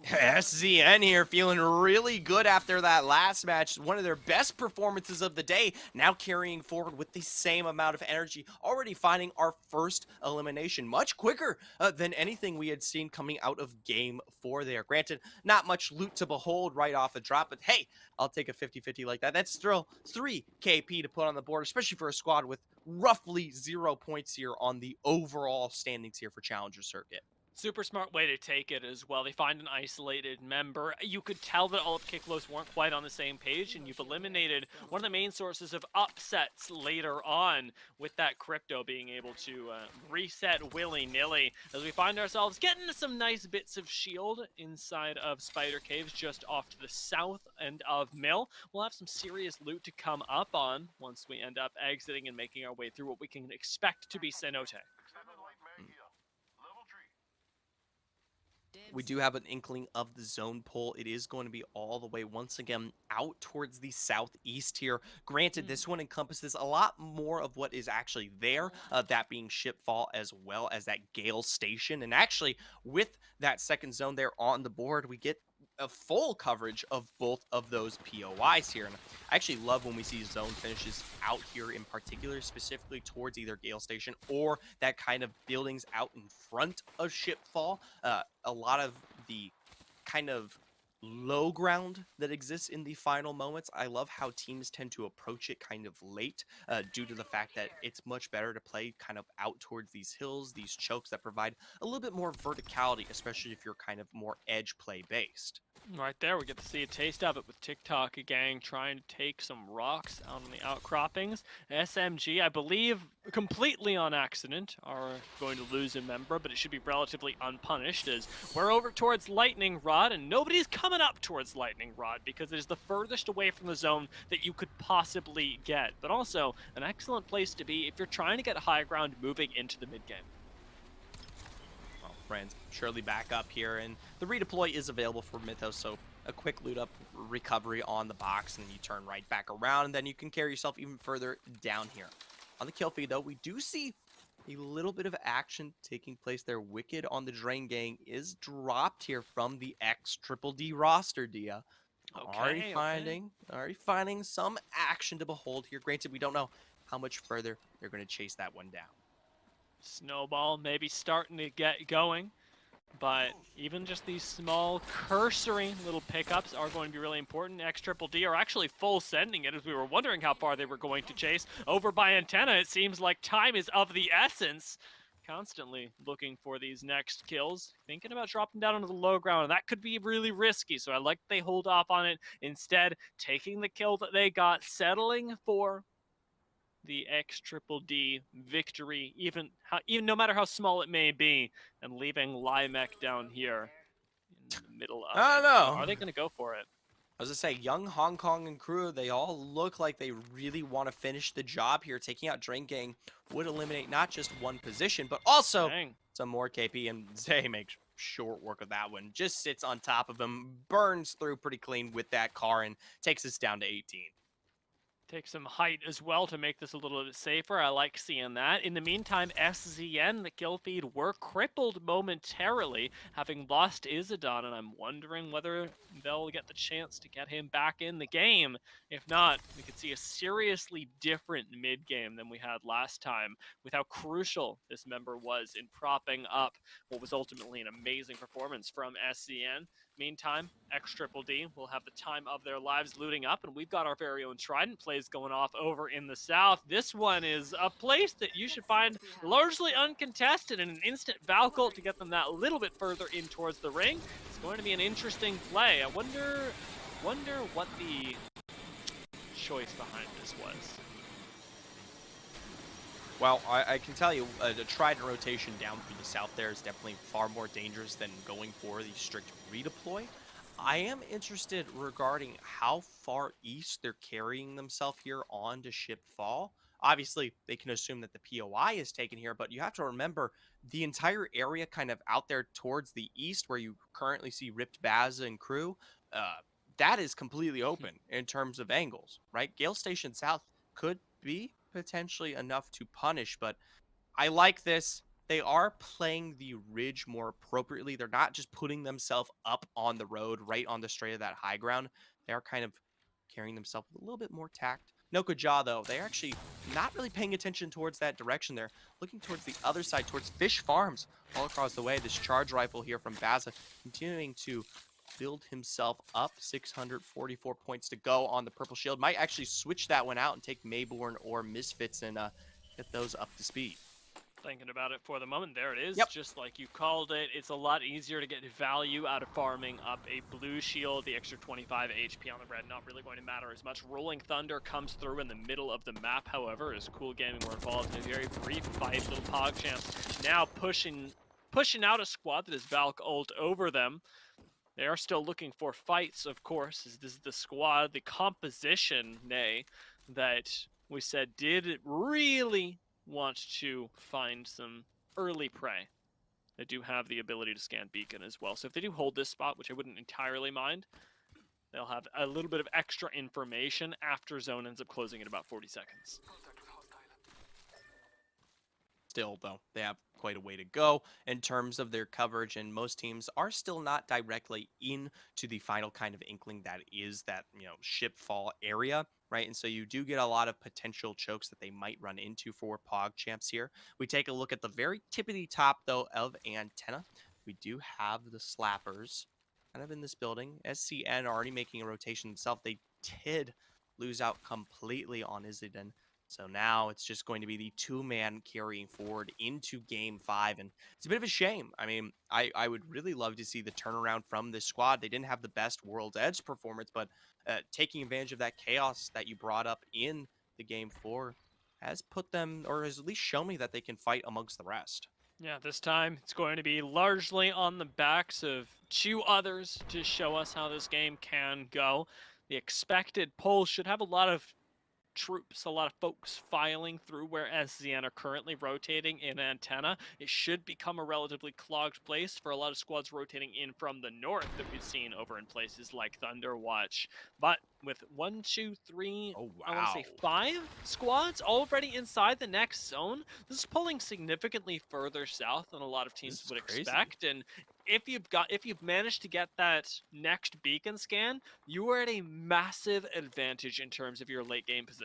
SZN here feeling really good after that last match. One of their best performances of the day, now carrying forward with the same amount of energy, already finding our first elimination much quicker than anything we had seen coming out of Game 4 there. Granted, not much loot to behold right off the drop, but hey, I'll take a 50-50 like that. That's still 3 KP to put on the board, especially for a squad with roughly 0 points here on the overall standings here for Challenger Circuit. Super smart way to take it as well. They find an isolated member. You could tell that all of Kiklos weren't quite on the same page, and you've eliminated one of the main sources of upsets later on with that crypto being able to reset willy-nilly as we find ourselves getting some nice bits of shield inside of Spider Caves just off to the south end of Mill. We'll have some serious loot to come up on once we end up exiting and making our way through what we can expect to be Cenote. We do have an inkling of the zone pull. It is going to be all the way once again out towards the southeast here. Granted, this one encompasses a lot more of what is actually there, that being Shipfall as well as that Gale Station. And actually, with that second zone there on the board, we get a full coverage of both of those POIs here. And I actually love when we see zone finishes out here in particular, specifically towards either Gale Station or that kind of buildings out in front of Shipfall. A lot of the kind of low ground that exists in the final moments. I love how teams tend to approach it kind of late due to the fact that it's much better to play kind of out towards these hills, these chokes that provide a little bit more verticality, especially if you're kind of more edge play based. Right there, we get to see a taste of it with TikTok gang trying to take some rocks out on the outcroppings. SMG, I believe, completely on accident, are going to lose a member, but it should be relatively unpunished as we're over towards Lightning Rod, and nobody's coming up towards Lightning Rod because it is the furthest away from the zone that you could possibly get, but also an excellent place to be if you're trying to get high ground moving into the mid-game. Friends surely back up here, and the redeploy is available for Mythos, so a quick loot up recovery on the box, and then you turn right back around, and then you can carry yourself even further down here. On the kill feed, though, we do see a little bit of action taking place there. Wicked on the Drain Gang is dropped here from the X Triple D roster, Dia. Already finding some action to behold here. Granted, we don't know how much further they're going to chase that one down. Snowball maybe starting to get going, but even just these small cursory little pickups are going to be really important. X Triple D are actually full sending it as we were wondering how far they were going to chase. Over by Antenna, it seems like time is of the essence. Constantly looking for these next kills, thinking about dropping down onto the low ground, and that could be really risky, so I like they hold off on it, instead taking the kill that they got, settling for the X Triple D victory, even no matter how small it may be, and leaving Limek down here in the middle of I it. don't know. Are they going to go for it? I was gonna say, young Hong Kong and crew, they all look like they really want to finish the job here. Taking out Drain Gang would eliminate not just one position, but also Dang. some more KP, and Zay makes short work of that one. Just sits on top of him, burns through pretty clean with that car, and takes us down to 18. Take some height as well to make this a little bit safer. I like seeing that. In the meantime, SZN, the kill feed, were crippled momentarily, having lost Izadon, and I'm wondering whether they'll get the chance to get him back in the game. If not, we could see a seriously different mid-game than we had last time, with how crucial this member was in propping up what was ultimately an amazing performance from SZN. Meantime, X Triple D will have the time of their lives looting up, and we've got our very own Trident plays going off over in the south. This one is a place that you should find largely uncontested, and an instant Valcult to get them that little bit further in towards the ring. It's going to be an interesting play. I wonder what the choice behind this was. Well, I can tell you, the Trident rotation down through the south there is definitely far more dangerous than going for the strict redeploy. I am interested regarding how far east they're carrying themselves here on to Shipfall. Obviously, they can assume that the POI is taken here, but you have to remember the entire area kind of out there towards the east where you currently see Ripped Baza and crew, that is completely open in terms of angles, right? Gale Station South could be potentially enough to punish, but I like this. They are playing the ridge more appropriately. They're not just putting themselves up on the road, right on the straight of that high ground. They are kind of carrying themselves with a little bit more tact. Noka Jaw, though, they're actually not really paying attention towards that direction. They're looking towards the other side, towards Fish Farms, all across the way. This charge rifle here from Baza continuing to build himself up. 644 points to go on the Purple Shield. Might actually switch that one out and take Mayborn or Misfits and get those up to speed. Thinking about it for the moment, there it is, Yep. just like you called it. It's a lot easier to get value out of farming up a blue shield. The extra 25 HP on the red not really going to matter as much. Rolling Thunder comes through in the middle of the map, however, as Cool Gaming were involved in a very brief fight. Little PogChamps now pushing out a squad that is Valk ult over them. They are still looking for fights, of course, as this is the squad, the composition, nay, that we said did really want to find some early prey. They do have the ability to scan beacon as well. So if they do hold this spot, which I wouldn't entirely mind, they'll have a little bit of extra information after zone ends up closing in about 40 seconds. Still, though, they have quite a way to go in terms of their coverage, and most teams are still not directly into the final kind of inkling that is that, ship fall area, right? And so you do get a lot of potential chokes that they might run into for PogChamps here. We take a look at the very tippity top, though, of Antenna. We do have the Slappers kind of in this building. SCN already making a rotation themselves. They did lose out completely on Izidin. So now it's just going to be the two-man carrying forward into Game 5, and it's a bit of a shame. I mean, I would really love to see the turnaround from this squad. They didn't have the best World's Edge performance, but taking advantage of that chaos that you brought up in the Game 4 has put them, or has at least shown me that they can fight amongst the rest. Yeah, this time it's going to be largely on the backs of two others to show us how this game can go. The expected pull should have a lot of troops, a lot of folks filing through where SZN are currently rotating in Antenna. It should become a relatively clogged place for a lot of squads rotating in from the north that we've seen over in places like Thunderwatch. But with 1, 2, 3, Oh, I want to wow. say 5 squads already inside the next zone, this is pulling significantly further south than a lot of teams This is would crazy. expect. And if you've managed to get that next beacon scan, you are at a massive advantage in terms of your late game positioning.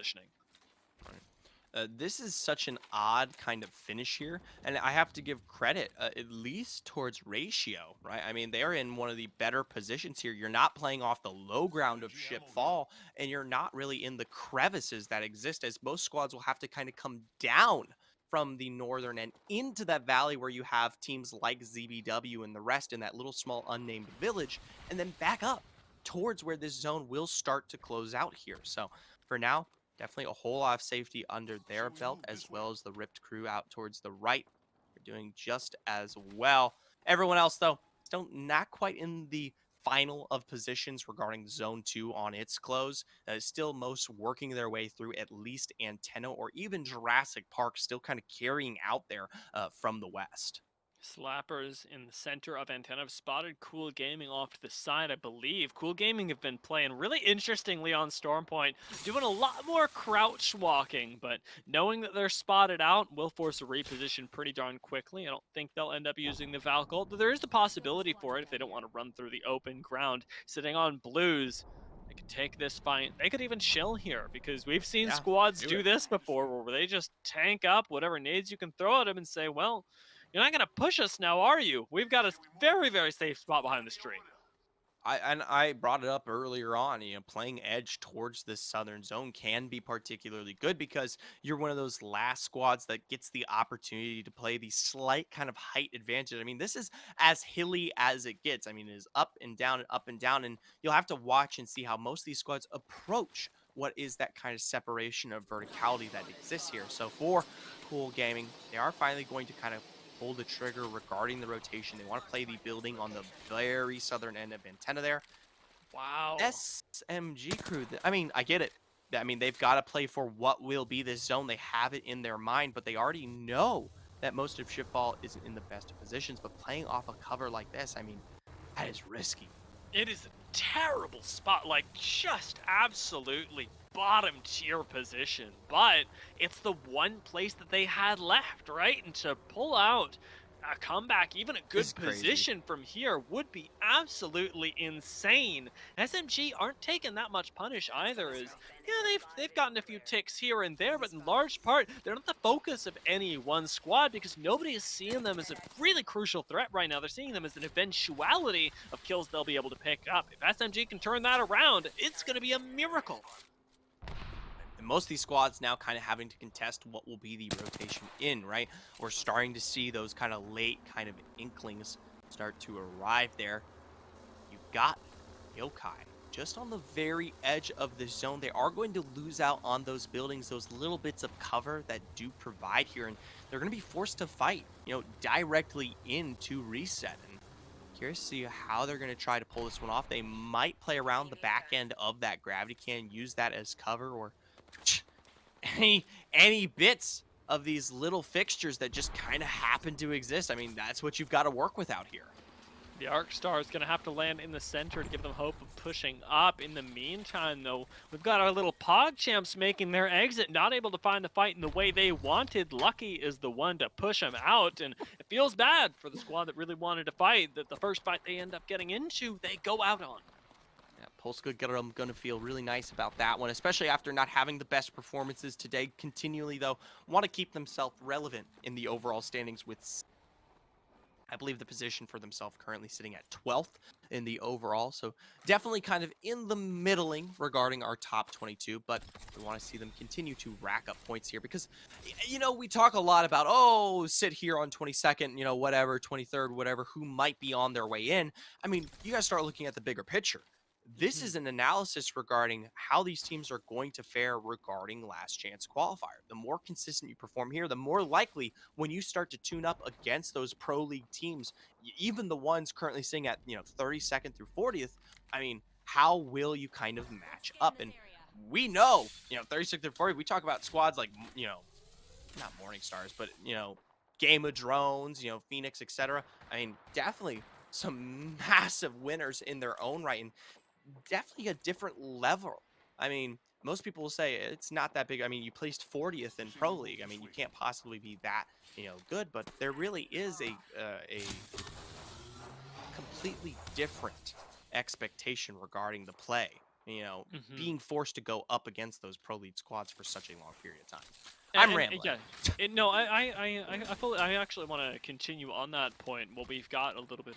This is such an odd kind of finish here, and I have to give credit at least towards Ratio, right? I mean, they're in one of the better positions here. You're not playing off the low ground of ship fall, and you're not really in the crevices that exist, as most squads will have to kind of come down from the northern end into that valley where you have teams like ZBW and the rest in that little small unnamed village, and then back up towards where this zone will start to close out here. So for now, definitely a whole lot of safety under their belt, as well as the ripped crew out towards the right. They're doing just as well. Everyone else, though, still not quite in the final of positions regarding Zone 2 on its close. Still most working their way through at least Antenna or even Jurassic Park, still kind of carrying out there from the west. Slappers in the center of Antenna have spotted Cool Gaming off to the side, I believe. Cool Gaming have been playing really interestingly on Stormpoint, doing a lot more crouch walking, but knowing that they're spotted out will force a reposition pretty darn quickly. I don't think they'll end up using the Valk ult, but there is the possibility for it if they don't want to run through the open ground. Sitting on blues, they could take this fight. They could even chill here, because we've seen squads do this before, where they just tank up whatever nades you can throw at them and say, well, you're not going to push us now, are you? We've got a very, very safe spot behind this tree. I brought it up earlier on, playing edge towards this southern zone can be particularly good because you're one of those last squads that gets the opportunity to play the slight kind of height advantage. I mean, this is as hilly as it gets. I mean, it is up and down, and you'll have to watch and see how most of these squads approach what is that kind of separation of verticality that exists here. So for Cool Gaming, they are finally going to kind of pull the trigger regarding the rotation. They want to play the building on the very southern end of Antenna there. Wow. SMG crew, I mean, I get it. I mean, they've got to play for what will be this zone. They have it in their mind, but they already know that most of Shipfall isn't in the best of positions. But playing off a cover like this, I mean, that is risky. It is a terrible spot, like just absolutely bottom tier position, but it's the one place that they had left, right? And to pull out a comeback, even a good position from here, would be absolutely insane. SMG aren't taking that much punish either, as yeah, they've gotten a few ticks here and there, but in large part, they're not the focus of any one squad because nobody is seeing them as a really crucial threat right now. They're seeing them as an eventuality of kills they'll be able to pick up. If SMG can turn that around, it's going to be a miracle. most of these squads now kind of having to contest what will be the rotation in, right? We're starting to see those kind of late kind of inklings start to arrive there. You've got Yokai just on the very edge of the zone. They are going to lose out on those buildings, those little bits of cover that do provide here, and they're going to be forced to fight, directly into reset. And curious to see how they're going to try to pull this one off. They might play around the back end of that gravity can, use that as cover, or any bits of these little fixtures that just kind of happen to exist. I mean, that's what you've got to work with out here. The Arc Star is going to have to land in the center to give them hope of pushing up. In the meantime, though, we've got our little PogChamps making their exit, not able to find the fight in the way they wanted. Lucky is the one to push them out, and it feels bad for the squad that really wanted to fight, that the first fight they end up getting into, they go out on. Yeah, Polska going to feel really nice about that one, especially after not having the best performances today. Continually, though, want to keep themselves relevant in the overall standings with, I believe, the position for themselves currently sitting at 12th in the overall. So definitely kind of in the middling regarding our top 22, but we want to see them continue to rack up points here because, we talk a lot about, sit here on 22nd, whatever, 23rd, whatever, who might be on their way in. I mean, you guys start looking at the bigger picture. This is an analysis regarding how these teams are going to fare regarding last chance qualifier. The more consistent you perform here, the more likely when you start to tune up against those pro league teams, even the ones currently sitting at 32nd through 40th. I mean, how will you kind of match up? And we know 36th through 40th. We talk about squads like not Morning Stars, but Game of Drones, Phoenix, etc. I mean, definitely some massive winners in their own right, and definitely a different level. I mean, most people will say it's not that big. I mean, you placed 40th in Pro League. I mean, you can't possibly be that, good, but there really is a completely different expectation regarding the play. Being forced to go up against those Pro League squads for such a long period of time. I'm rambling. Yeah, no, I actually want to continue on that point. Well, we've got a little bit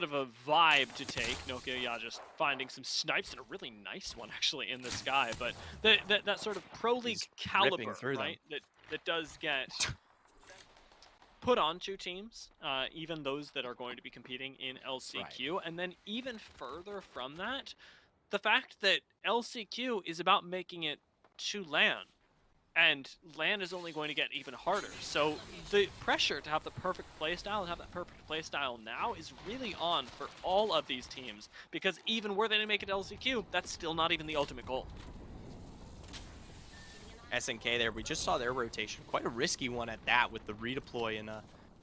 of a vibe to take. Nokia, yeah, just finding some snipes, and a really nice one actually in the sky. But that sort of pro league caliber, right? That does get put onto teams, even those that are going to be competing in LCQ, right. And then even further from that, the fact that LCQ is about making it to LAN. And LAN is only going to get even harder. So the pressure to have the perfect playstyle and have that perfect playstyle now is really on for all of these teams. Because even were they to make it LCQ, that's still not even the ultimate goal. SNK there, we just saw their rotation. Quite a risky one at that with the redeploy, and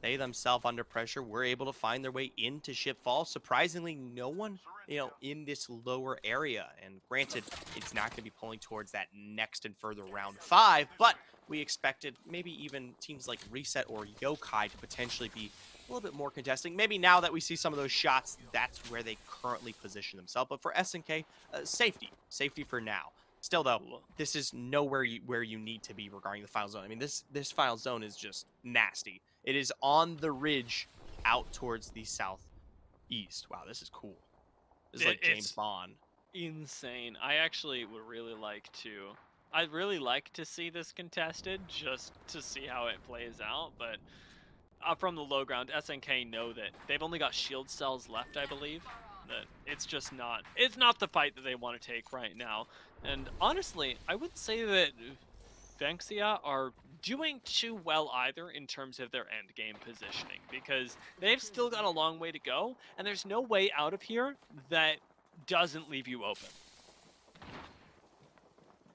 they themselves under pressure were able to find their way into Shipfall. Surprisingly, no one in this lower area. And granted, it's not going to be pulling towards that next and further round 5, but we expected maybe even teams like Reset or Yokai to potentially be a little bit more contesting. Maybe now that we see some of those shots, that's where they currently position themselves. But for SNK, safety for now. Still, though, this is nowhere where you need to be regarding the final zone. I mean, this final zone is just nasty. It is on the ridge out towards the southeast. Wow, this is cool. This is like James Bond. Insane. I actually would really like to... I'd really like to see this contested, just to see how it plays out, but from the low ground, SNK know that they've only got shield cells left, I believe. That it's just not... It's not the fight that they want to take right now. And honestly, I wouldn't say that Vexia are doing too well either in terms of their end game positioning, because they've still got a long way to go, and there's no way out of here that doesn't leave you open.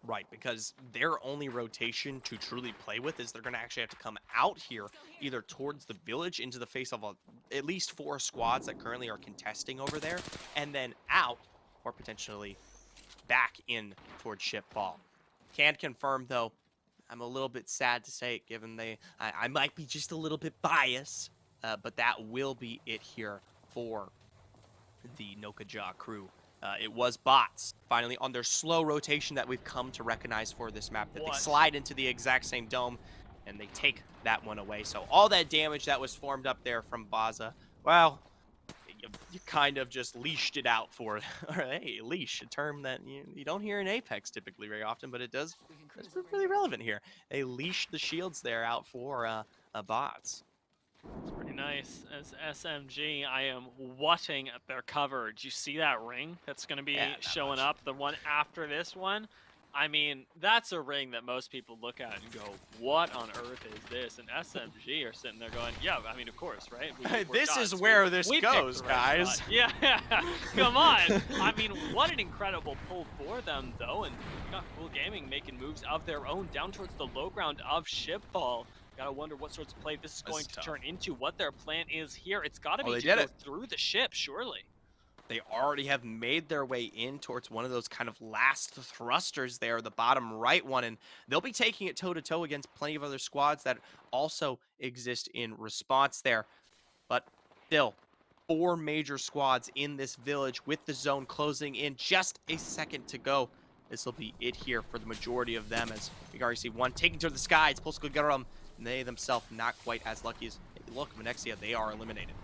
Right, because their only rotation to truly play with is they're going to actually have to come out here, either towards the village into the face of at least 4 squads that currently are contesting over there, and then out, or potentially back in towards Shipfall. Can confirm, though, I'm a little bit sad to say it, given I might be just a little bit biased, but that will be it here for the Nokaja crew. It was bots, finally, on their slow rotation that we've come to recognize for this map, that they slide into the exact same dome, and they take that one away. So all that damage that was formed up there from Baza, well, you kind of just leashed it out for, or hey, leash, a term that you don't hear in Apex typically very often, but that's really relevant here. They leashed the shields there out for bots. It's pretty nice. As SMG, I am whatting at their cover. Do you see that ring that's going to be Yeah, not showing much. up? The one after this one? I mean, that's a ring that most people look at and go, what on earth is this? And SMG are sitting there going, yeah, I mean, of course, right? We're This is gods. where this we picked goes, the right guys. spot. Yeah, come on. I mean, what an incredible pull for them, though. And you got Cool Gaming making moves of their own down towards the low ground of Shipfall. Gotta wonder what sorts of play this is going to turn into, what their plan is here. It's gotta be they to did go it. through the ship, surely. They already have made their way in towards one of those kind of last thrusters there, the bottom right one, and they'll be taking it toe-to-toe against plenty of other squads that also exist in response there. But still, 4 major squads in this village with the zone closing in, just a second to go. This will be it here for the majority of them, as we already see one taking to the sky. It's Polska Gurum, and they themselves not quite as lucky as, hey, look, Venexia, they are eliminated.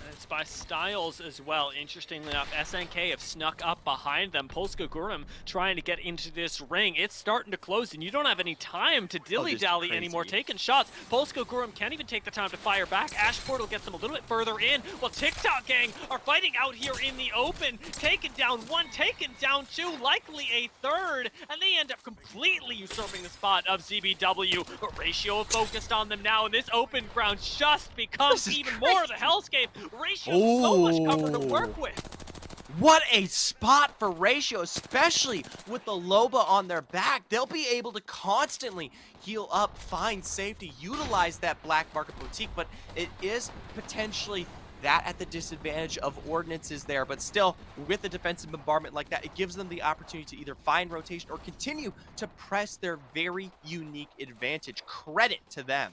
And it's by Styles as well. Interestingly enough, SNK have snuck up behind them. Polska Gurum trying to get into this ring. It's starting to close, and you don't have any time to dilly-dally anymore. Taking shots. Polska Gurum can't even take the time to fire back. Ash Portal gets them a little bit further in, while TikTok Gang are fighting out here in the open. Taken down one, taken down two, likely a third, and they end up completely usurping the spot of ZBW. But Ratio focused on them now, and this open ground just becomes even more of the hellscape. Ratio so much cover to work with. What a spot for Ratio, especially with the Loba on their back. They'll be able to constantly heal up, find safety, utilize that Black Market Boutique, but it is potentially that at the disadvantage of ordinances there. But still, with a defensive bombardment like that, it gives them the opportunity to either find rotation or continue to press their very unique advantage. Credit to them.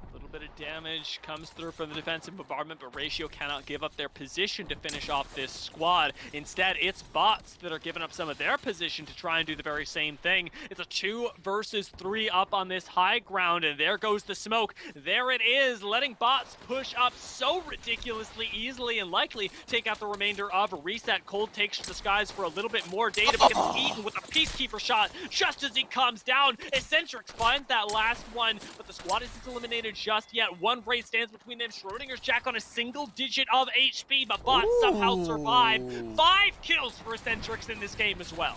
A little bit of damage comes through from the defensive bombardment, but Ratio cannot give up their position to finish off this squad. Instead, it's bots that are giving up some of their position to try and do the very same thing. It's a 2 versus 3 up on this high ground, and there goes the smoke. There it is, letting bots push up so ridiculously easily and likely take out the remainder of Reset. Cold takes to the skies for a little bit more data, but gets eaten with a Peacekeeper shot just as he comes down. Eccentrix finds that last one, but the squad isn't eliminated just yet. One race stands between them. Schrodinger's Jack on a single digit of HP, but bots somehow survive. 5 kills for Eccentrix in this game as well.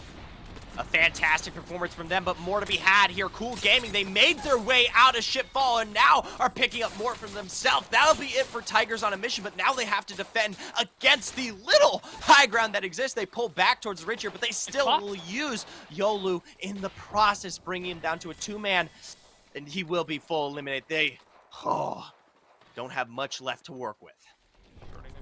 A fantastic performance from them, but more to be had here. Cool Gaming, they made their way out of Shipfall and now are picking up more from themselves. That'll be it for Tigers on a mission, but now they have to defend against the little high ground that exists. They pull back towards the ridge here, but they still will use Yolu in the process, bringing him down to a 2-man, and he will be full eliminated. They don't have much left to work with.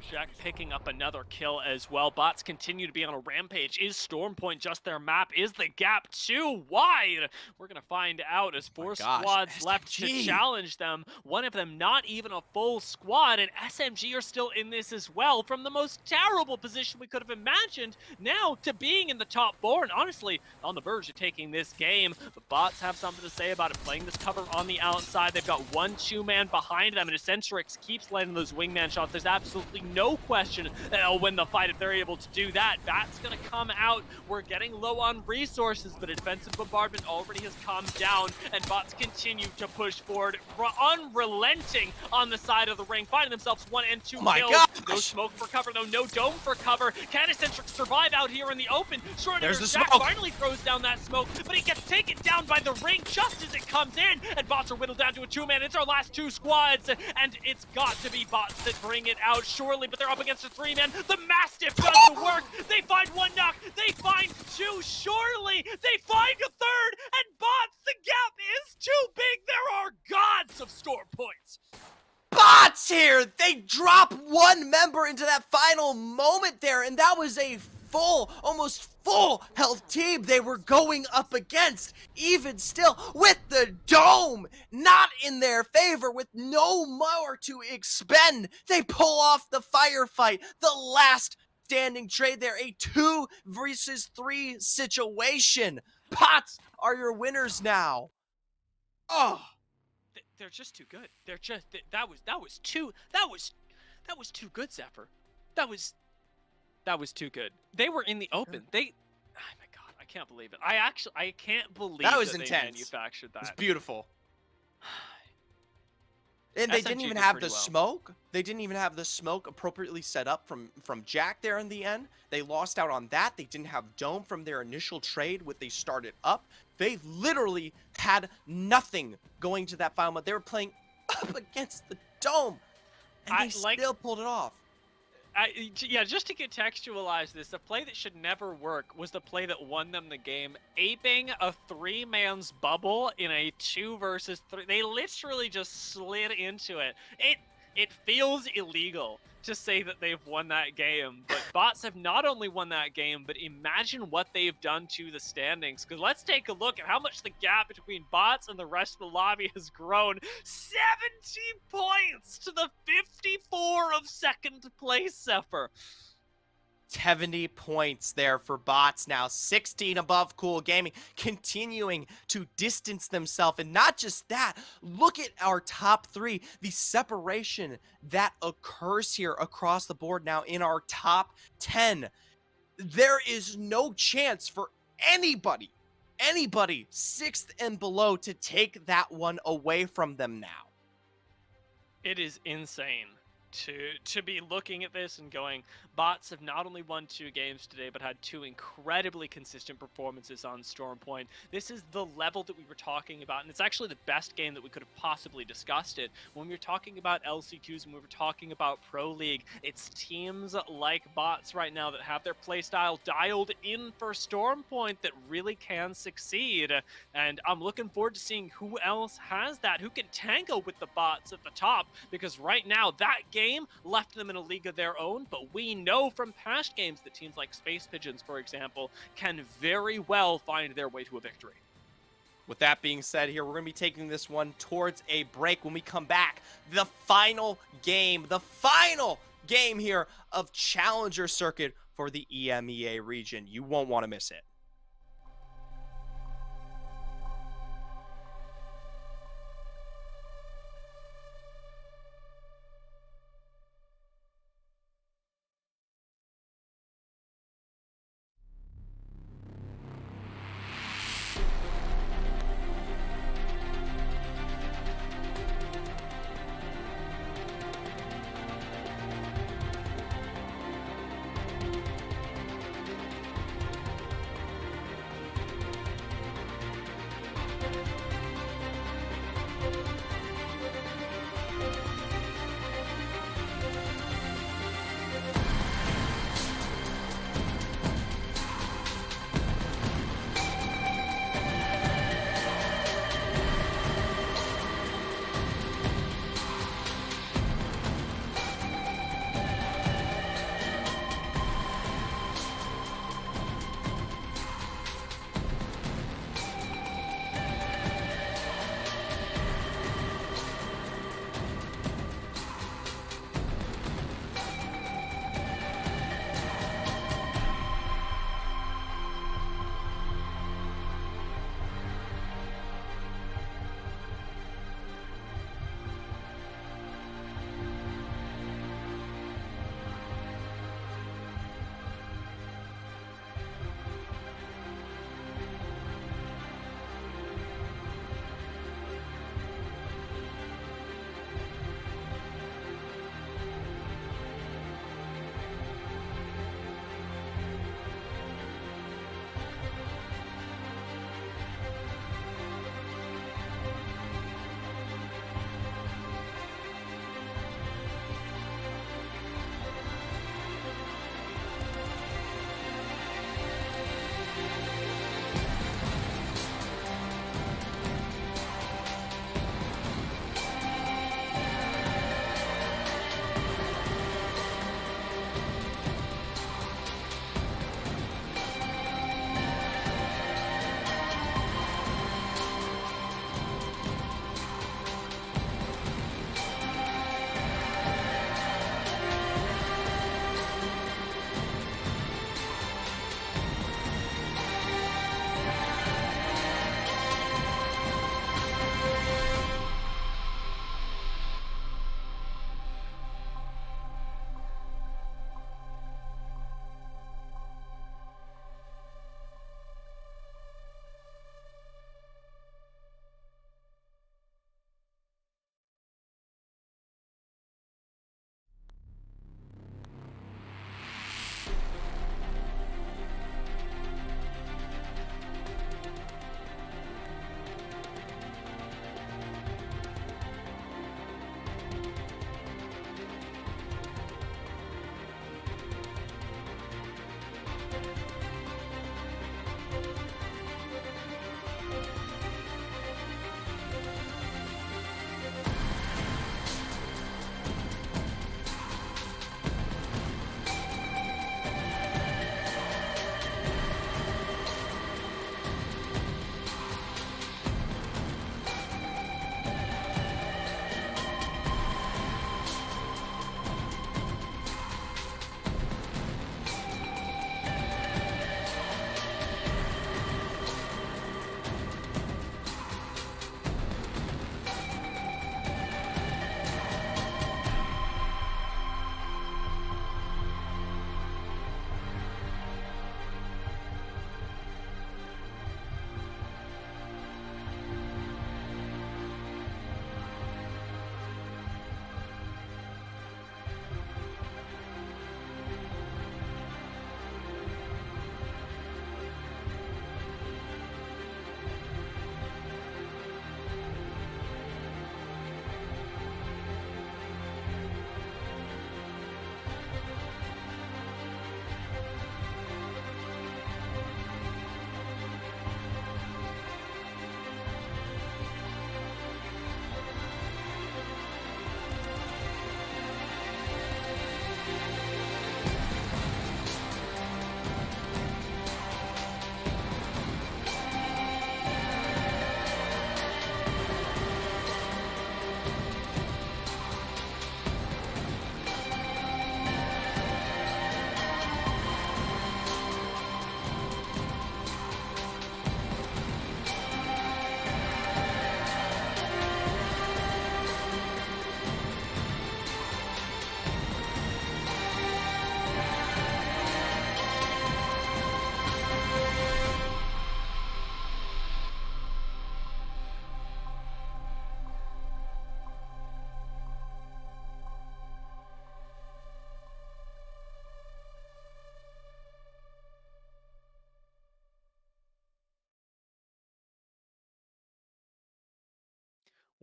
Jack picking up another kill as well. Bots continue to be on a rampage. Is Stormpoint just their map? Is the gap too wide? We're going to find out as 4 squads left to challenge them. One of them not even a full squad, and SMG are still in this as well. From the most terrible position we could have imagined now to being in the top 4, and honestly, on the verge of taking this game. But bots have something to say about it, playing this cover on the outside. They've got 1 2-man behind them, and Eccentrix keeps landing those wingman shots. There's absolutely no question that they'll win the fight if they're able to do that. Bat's gonna come out. We're getting low on resources, but a defensive bombardment already has calmed down, and bots continue to push forward, unrelenting on the side of the ring, finding themselves 1 and 2 kills. No smoke for cover, though, no dome for cover. Can Eccentrix survive out here in the open? Schrodinger's Jack finally throws down that smoke, but he gets taken down by the ring just as it comes in, and bots are whittled down to a 2-man. It's our last 2 squads, and it's got to be bots that bring it out, surely, but they're up against a 3-man. The Mastiff does the work. They find 1 knock. They find 2, surely. They find a 3rd, and bots, the gap is too big. There are gods of store points. Bots here! They drop 1 member into that final moment there, and that was a almost full health team they were going up against. Even still, with the dome not in their favor, with no more to expend, they pull off the firefight. The last standing trade there, a 2 versus 3 situation. Bots are your winners now. They're just too good. They're just that was too good, Zephyr. That was too good. They were in the open. They, oh my god, I can't believe it. I can't believe That was that they intense. manufactured It was that. beautiful. And they didn't SMG even did have pretty the well. smoke. They didn't even have the smoke appropriately set up from Jack there in the end. They lost out on that. They didn't have dome from their initial trade when they started up. They literally had nothing going to that final, but they were playing up against the dome, and they still pulled it off. Yeah, just to contextualize this, the play that should never work was the play that won them the game, aping a 3-man's bubble in a 2 versus 3. They literally just slid into it. It feels illegal to say that they've won that game, but bots have not only won that game, but imagine what they've done to the standings. Because let's take a look at how much the gap between bots and the rest of the lobby has grown. 70 points to the 54 of second place, Zephyr. 70 points there for bots now, 16 above Cool Gaming, continuing to distance themselves. And not just that, look at our top 3, the separation that occurs here across the board now in our top 10. There is no chance for anybody 6th and below to take that one away from them now. It is insane to be looking at this and going, bots have not only won 2 games today, but had 2 incredibly consistent performances on Storm Point. This is the level that we were talking about, and it's actually the best game that we could have possibly discussed it. When we were talking about LCQs, and we were talking about Pro League, it's teams like bots right now that have their playstyle dialed in for Storm Point that really can succeed. And I'm looking forward to seeing who else has that, who can tango with the bots at the top, because right now that game left them in a league of their own, but we know from past games that teams like Space Pigeons, for example, can very well find their way to a victory. With that being said here, we're going to be taking this one towards a break. When we come back, the final game here of Challenger Circuit for the EMEA region. You won't want to miss it.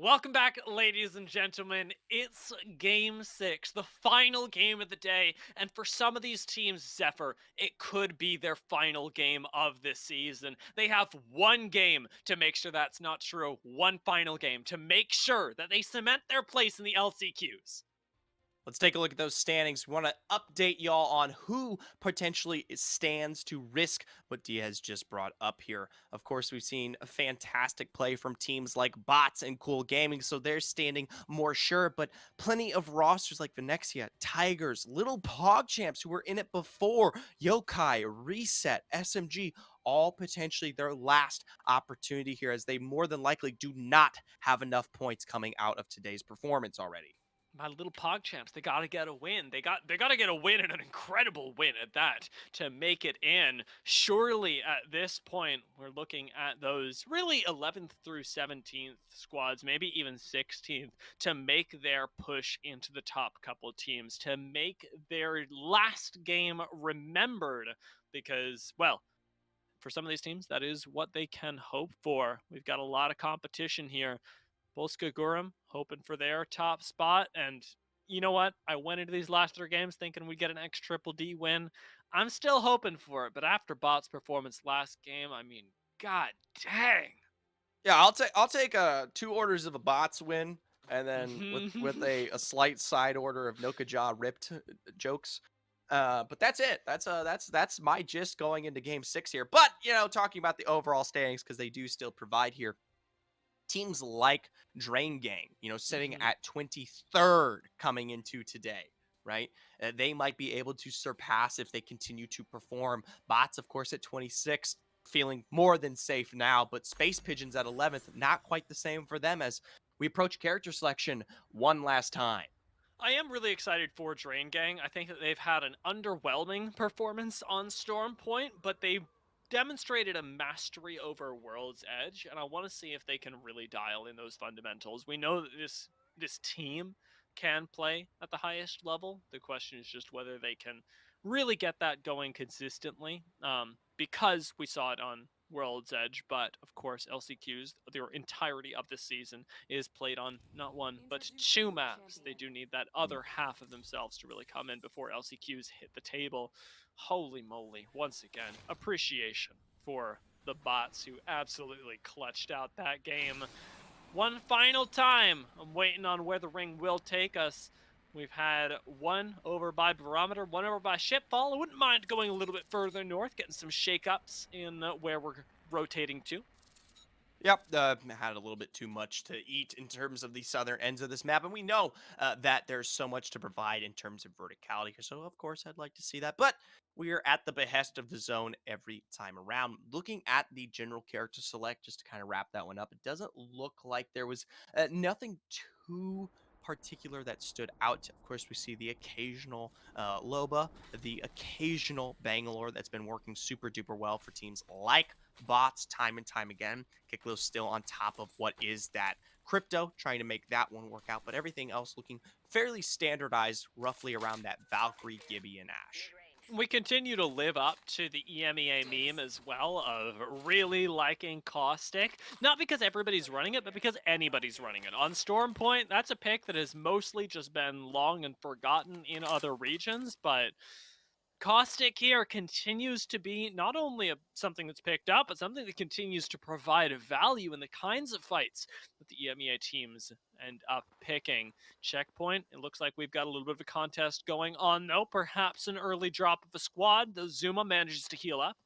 Welcome back, ladies and gentlemen. It's game six, the final game of the day. And for some of these teams, Zephyr, it could be their final game of this season. They have one game to make sure that's not true, one final game to make sure that they cement their place in the LCQs. Let's take a look at those standings. We want to update y'all on who potentially stands to risk what Diaz just brought up here. Of course, we've seen a fantastic play from teams like Bots and Cool Gaming, so they're standing more sure, but plenty of rosters like Venexia, Tigers, Little PogChamps who were in it before, Yokai, Reset, SMG, all potentially their last opportunity here as they more than likely do not have enough points coming out of today's performance already. My little PogChamps, they gotta get a win. They gotta get a win, and an incredible win at that, to make it in. Surely at this point, we're looking at those really 11th through 17th squads, maybe even 16th, to make their push into the top couple teams, to make their last game remembered. Because, well, for some of these teams, that is what they can hope for. We've got a lot of competition here. Volska Gurum hoping for their top spot. And you know what? I went into these last three games thinking we'd get an X Triple D win. I'm still hoping for it, but after Bot's performance last game, I mean, god dang. Yeah, I'll take two orders of a bots win, and then with a slight side order of Nokajaw ripped jokes. But that's it. That's my gist going into game six here. But talking about the overall standings because they do still provide here. Teams like Drain Gang, sitting at 23rd coming into today, right? They might be able to surpass if they continue to perform. Bots, of course, at 26th, feeling more than safe now, but Space Pigeons at 11th, not quite the same for them as we approach character selection one last time. I am really excited for Drain Gang. I think that they've had an underwhelming performance on Storm Point, but they demonstrated a mastery over World's Edge, and I want to see if they can really dial in those fundamentals. We know that this team can play at the highest level. The question is just whether they can really get that going consistently. Because we saw it on World's Edge, but of course LCQs, their entirety of this season is played on not one but two maps. They do need that other half of themselves to really come in before LCQs hit the table. Holy moly, once again, appreciation for the bots who absolutely clutched out that game. One final time, I'm waiting on where the ring will take us. We've had one over by Barometer, one over by Shipfall. I wouldn't mind going a little bit further north, getting some shakeups in where we're rotating to. Yep, had a little bit too much to eat in terms of the southern ends of this map, and we know that there's so much to provide in terms of verticality. So, of course, I'd like to see that, but we are at the behest of the zone every time around. Looking at the general character select, just to kind of wrap that one up, it doesn't look like there was nothing too particular that stood out. Of course, we see the occasional Loba, the occasional Bangalore that's been working super duper well for teams like Bots time and time again. Kiklo's still on top of what is that crypto, trying to make that one work out, but everything else looking fairly standardized, roughly around that Valkyrie, Gibby, and Ash. We continue to live up to the EMEA meme as well of really liking Caustic. Not because everybody's running it, but because anybody's running it. On Storm Point, that's a pick that has mostly just been long and forgotten in other regions, but Caustic here continues to be not only something that's picked up, but something that continues to provide value in the kinds of fights that the EMEA teams end up picking. Checkpoint, it looks like we've got a little bit of a contest going on, though. Perhaps an early drop of a squad. The Zuma manages to heal up.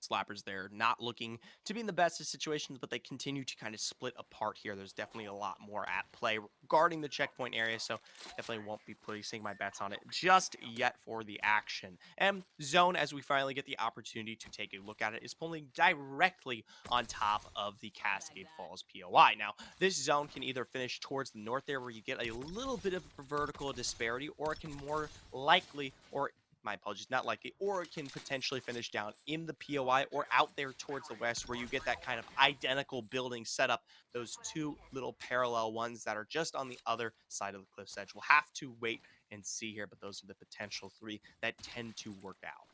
Slappers there not looking to be in the best of situations, but they continue to kind of split apart here. There's definitely a lot more at play regarding the checkpoint area, so definitely won't be placing my bets on it just yet for the action. And zone, as we finally get the opportunity to take a look at it, is pulling directly on top of the Cascade Falls POI. Now, this zone can either finish towards the north there where you get a little bit of a vertical disparity, or it can more likely, or my apologies, not likely, or it can potentially finish down in the POI or out there towards the west where you get that kind of identical building setup, those two little parallel ones that are just on the other side of the cliff's edge. We'll have to wait and see here, but those are the potential three that tend to work out.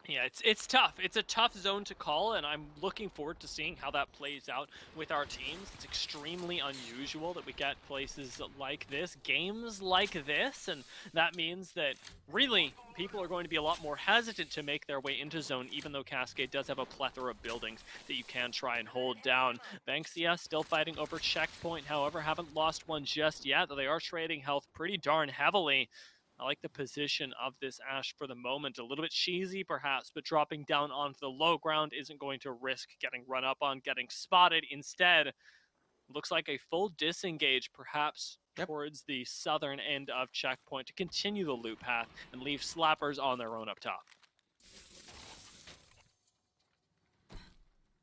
Yeah, it's tough. It's a tough zone to call, and I'm looking forward to seeing how that plays out with our teams. It's extremely unusual that we get places like this, games like this, and that means that really people are going to be a lot more hesitant to make their way into zone, even though Cascade does have a plethora of buildings that you can try and hold down. Banksia still fighting over checkpoint, however, haven't lost one just yet, though they are trading health pretty darn heavily. I like the position of this Ashe for the moment. A little bit cheesy, perhaps, but dropping down onto the low ground isn't going to risk getting run up on, getting spotted. Instead, looks like a full disengage, perhaps Yep. towards the southern end of checkpoint to continue the loop path and leave slappers on their own up top.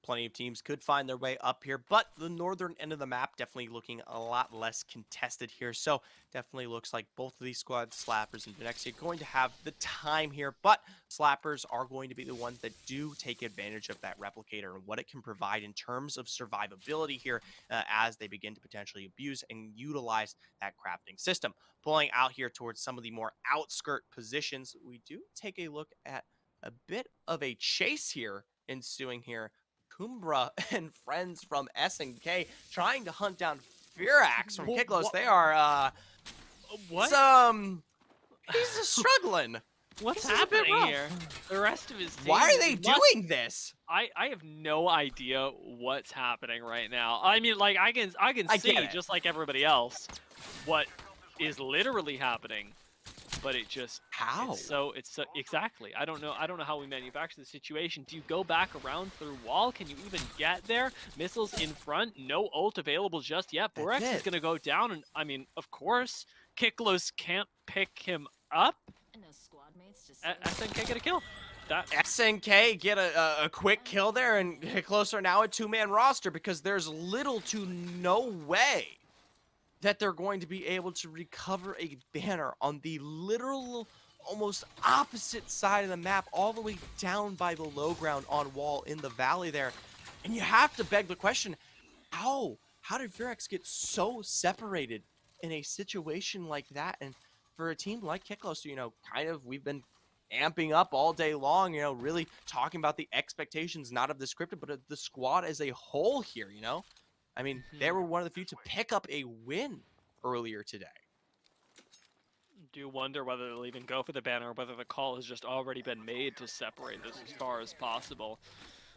Plenty of teams could find their way up here, but the northern end of the map definitely looking a lot less contested here. So definitely looks like both of these squads, Slappers and Venexia, are going to have the time here, but Slappers are going to be the ones that do take advantage of that replicator and what it can provide in terms of survivability here as they begin to potentially abuse and utilize that crafting system. Pulling out here towards some of the more outskirt positions, we do take a look at a bit of a chase here ensuing here. Kumbra and friends from SNK trying to hunt down Firax from Kiklos. They are, What? he's struggling. What's This is a bit happening rough. here? The rest of his team. Why are they doing this? I have no idea what's happening right now. I mean, like I can I see get it. just like everybody else what is literally happening, but it just How? it's so exactly. I don't know how we manufacture the situation. Do you go back around through wall? Can you even get there? Missiles in front, no ult available just yet. Borax is gonna go down, and I mean, of course, Kiklos can't pick him up. SNK get a kill. SNK get a quick kill there, and Kiklos are now a two-man roster because there's little to no way that they're going to be able to recover a banner on the literal almost opposite side of the map, all the way down by the low ground on wall in the valley there. And you have to beg the question, how did Virax get so separated in a situation like that? And for a team like Kiklos, you know, kind of we've been amping up all day long, you know, really talking about the expectations, not of the scripted, but of the squad as a whole here, you know? I mean, they were one of the few to pick up a win earlier today. Do wonder whether they'll even go for the banner or whether the call has just already been made to separate this as far as possible.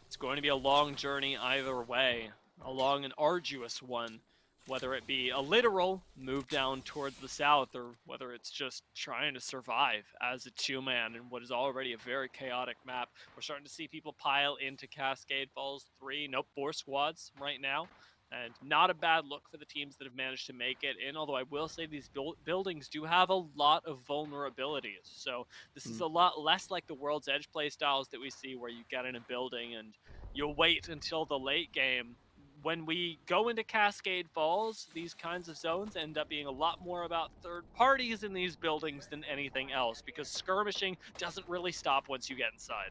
It's going to be a long journey either way, a long and arduous one, whether it be a literal move down towards the south or whether it's just trying to survive as a two-man in what is already a very chaotic map. We're starting to see people pile into Cascade Falls 3. Nope, 4 squads right now. And not a bad look for the teams that have managed to make it in, although I will say these buildings do have a lot of vulnerabilities. So this is a lot less like the World's Edge playstyles that we see where you get in a building and you'll wait until the late game. When we go into Cascade Falls, these kinds of zones end up being a lot more about third parties in these buildings than anything else, because skirmishing doesn't really stop once you get inside.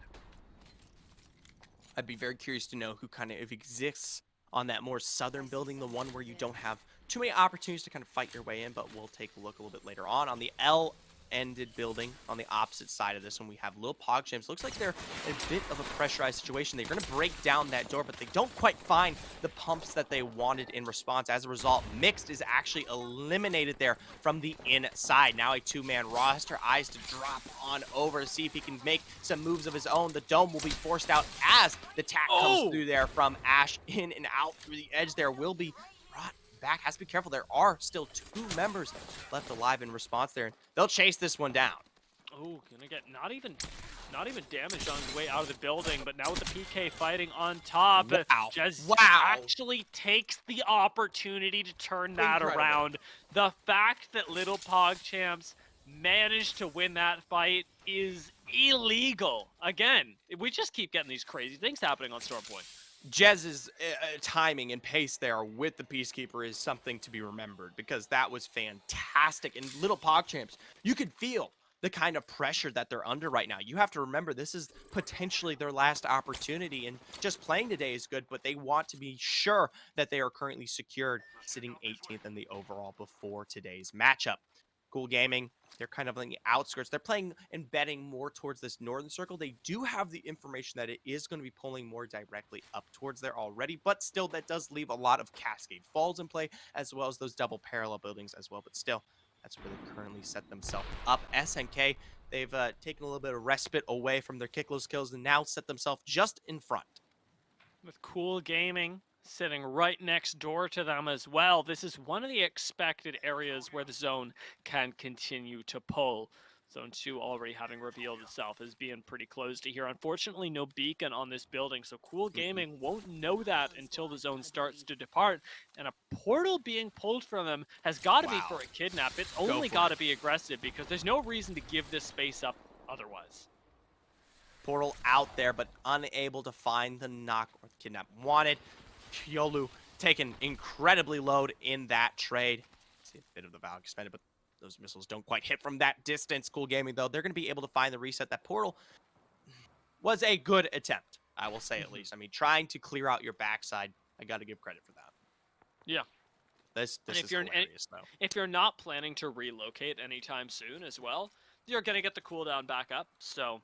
I'd be very curious to know who kind of exists on that more southern building, the one where you don't have too many opportunities to kind of fight your way in, but we'll take a look a little bit later on the L-ended building on the opposite side of this one. We have Lil PogChamps. Looks like they're in a bit of a pressurized situation. They're going to break down that door, but they don't quite find the pumps that they wanted in response. As a result, Mixed is actually eliminated there from the inside. Now a two-man roster. Eyes to drop on over to see if he can make some moves of his own. The dome will be forced out as the tack comes through there from Ashe in and out through the edge there. Will be brought back. Has to be careful. There are still 2 members left alive in response there. They'll chase this one down. Oh, gonna get not even damaged on his way out of the building, but now with the PK fighting on top, Wow. Jez Wow. actually takes the opportunity to turn that Incredible. around. The fact that Little PogChamps managed to win that fight is illegal. Again, we just keep getting these crazy things happening on Stormpoint. Jez's timing and pace there with the Peacekeeper is something to be remembered because that was fantastic. And Little PogChamps, you could feel the kind of pressure that they're under right now. You have to remember this is potentially their last opportunity, and just playing today is good, but they want to be sure that they are currently secured, sitting 18th in the overall before today's matchup. Cool Gaming, they're kind of on the outskirts. They're playing and betting more towards this northern circle. They do have the information that it is going to be pulling more directly up towards there already, but still that does leave a lot of Cascade Falls in play, as well as those double parallel buildings as well. But still, that's where they currently set themselves up. SNK, they've taken a little bit of respite away from their kickless kills and now set themselves just in front. With Cool Gaming sitting right next door to them as well. This is one of the expected areas where the zone can continue to pull. Zone 2 already having revealed itself as being pretty close to here. Unfortunately, no beacon on this building, so Cool Gaming won't know that until the zone starts to depart. And a portal being pulled from them has got to be for a kidnap. It's only got to be aggressive because there's no reason to give this space up otherwise. Portal out there, but unable to find the knock or the kidnap wanted. Yolu taken incredibly low in that trade. See a bit of the value expended, but those missiles don't quite hit from that distance. Cool Gaming, though, they're going to be able to find the reset. That portal was a good attempt, I will say at least. I mean, trying to clear out your backside, I got to give credit for that. Yeah. This is hilarious, though. If you're not planning to relocate anytime soon as well, you're going to get the cooldown back up, so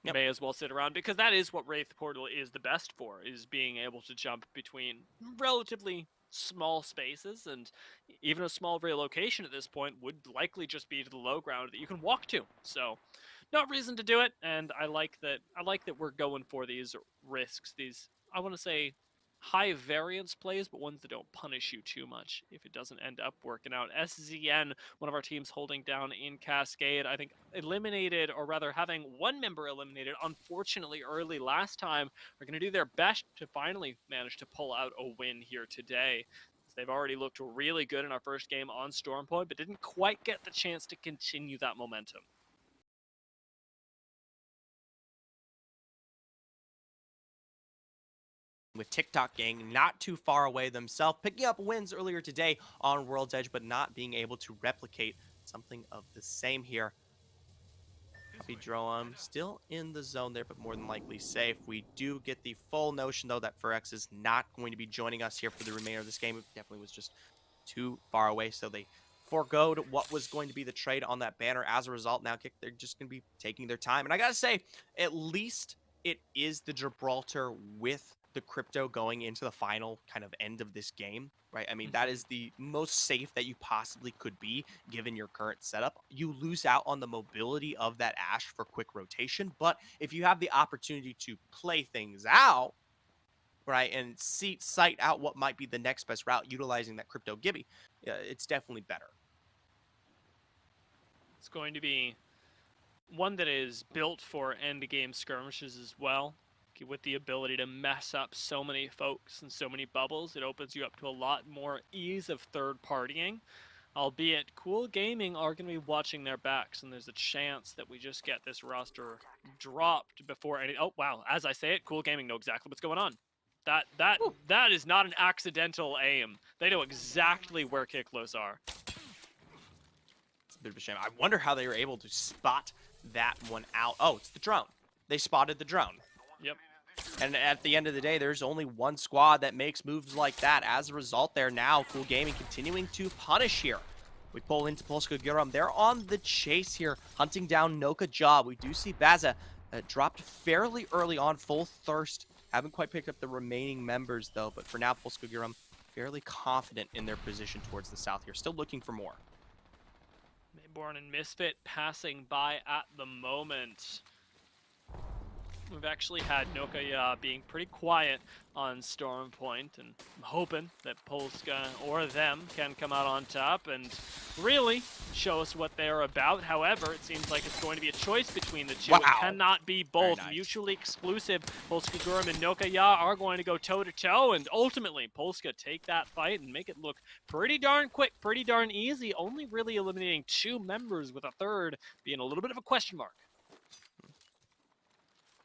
you may as well sit around, because that is what Wraith Portal is the best for, is being able to jump between relatively small spaces, and even a small relocation at this point would likely just be to the low ground that you can walk to. So, no reason to do it, and I like that we're going for these risks, these, I want to say, high variance plays, but ones that don't punish you too much if it doesn't end up working out. SZN, one of our teams holding down in Cascade, I think eliminated, or rather having one member eliminated, unfortunately early last time, are going to do their best to finally manage to pull out a win here today. They've already looked really good in our first game on Stormpoint, but didn't quite get the chance to continue that momentum. With TikTok Gang not too far away themselves, picking up wins earlier today on World's Edge, but not being able to replicate something of the same here. Drum still in the zone there, but more than likely safe. We do get the full notion, though, that Furex is not going to be joining us here for the remainder of this game. It definitely was just too far away, so they foregoed what was going to be the trade on that banner. As a result, now they're just going to be taking their time. And I got to say, at least it is the Gibraltar with the crypto going into the final kind of end of this game, right? I mean, that is the most safe that you possibly could be given your current setup. You lose out on the mobility of that Ash for quick rotation, but if you have the opportunity to play things out, right, and sight out what might be the next best route utilizing that crypto Gibby, it's definitely better. It's going to be one that is built for endgame skirmishes as well. With the ability to mess up so many folks and so many bubbles, it opens you up to a lot more ease of third partying. Albeit, Cool Gaming are going to be watching their backs, and there's a chance that we just get this roster dropped before any. Oh wow! As I say it, Cool Gaming know exactly what's going on. That is not an accidental aim. They know exactly where Kiklos are. It's a bit of a shame. I wonder how they were able to spot that one out. Oh, it's the drone. They spotted the drone. Yep. And at the end of the day, there's only one squad that makes moves like that. As a result, there now, Cool Gaming continuing to punish here. We pull into Polska Guram. They're on the chase here, hunting down Noka Job. We do see Baza dropped fairly early on, full thirst. Haven't quite picked up the remaining members, though. But for now, Polska Guram fairly confident in their position towards the south here. Still looking for more. Mayborn and Misfit passing by at the moment. We've actually had Noka being pretty quiet on Stormpoint, and I'm hoping that Polska or them can come out on top and really show us what they're about. However, it seems like it's going to be a choice between the two. Wow. It cannot be both. Nice. Mutually exclusive. Polska Guram and Noka are going to go toe-to-toe, and ultimately Polska take that fight and make it look pretty darn quick, pretty darn easy, only really eliminating 2 members, with a third being a little bit of a question mark.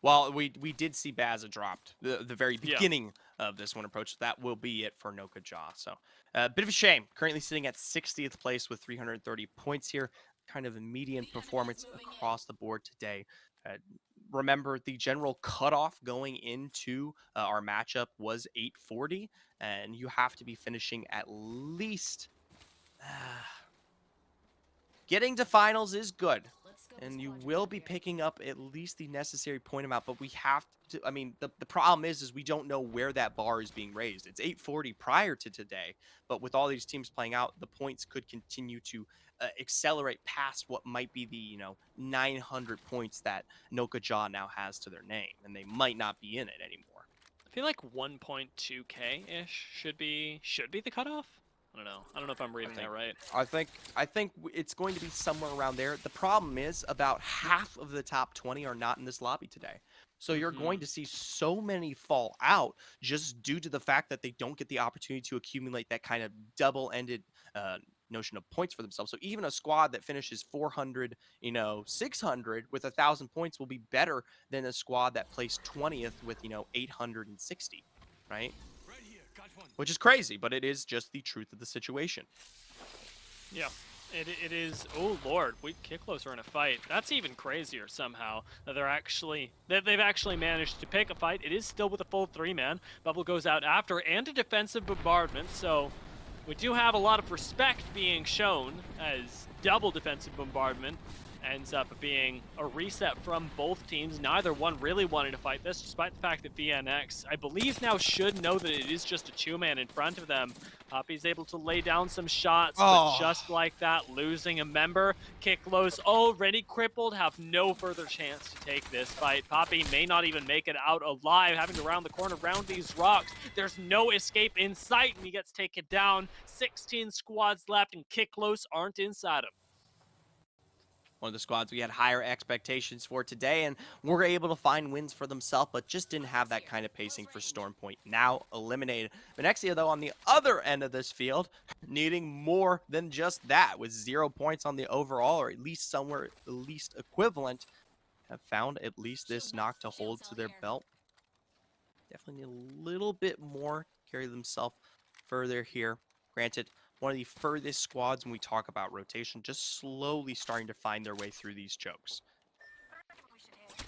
Well, we did see Baza dropped the very beginning of this one approach. That will be it for Noka Jaw. So a bit of a shame. Currently sitting at 60th place with 330 points here. Kind of a median performance across the board today. Remember, the general cutoff going into our matchup was 840, and you have to be finishing at least... Getting to finals is good, and you will be picking up at least the necessary point amount, but we have to, I mean, the problem is we don't know where that bar is being raised. It's 840 prior to today, but with all these teams playing out, the points could continue to accelerate past what might be the, 900 points that Nokajaw now has to their name, and they might not be in it anymore. I feel like 1.2K ish should be the cutoff. I don't know. I don't know if I'm reading that right. I think it's going to be somewhere around there. The problem is about half of the top 20 are not in this lobby today. So you're going to see so many fall out just due to the fact that they don't get the opportunity to accumulate that kind of double-ended notion of points for themselves. So even a squad that finishes 400, 600 with 1,000 points will be better than a squad that placed 20th with, 860, right? Which is crazy, but it is just the truth of the situation. Yeah, it is. Oh lord, Kiklos are in a fight. That's even crazier somehow that they've actually managed to pick a fight. It is still with a full 3-man. Bubble goes out after and a defensive bombardment. So we do have a lot of respect being shown as double defensive bombardment ends up being a reset from both teams. Neither one really wanting to fight this, despite the fact that VNX, I believe, now should know that it is just a 2-man in front of them. Poppy's able to lay down some shots, but just like that, losing a member. Kiklos already crippled, have no further chance to take this fight. Poppy may not even make it out alive, having to round the corner around these rocks. There's no escape in sight, and he gets taken down. 16 squads left, and Kiklos aren't inside him. One of the squads we had higher expectations for today, and were able to find wins for themselves, but just didn't have that kind of pacing for Stormpoint. Now eliminated. Venexia, though, on the other end of this field, needing more than just that, with 0 points on the overall, or at least somewhere at least equivalent, have found at least this knock to hold to their belt. Definitely need a little bit more to carry themselves further here. Granted, one of the furthest squads when we talk about rotation, just slowly starting to find their way through these chokes.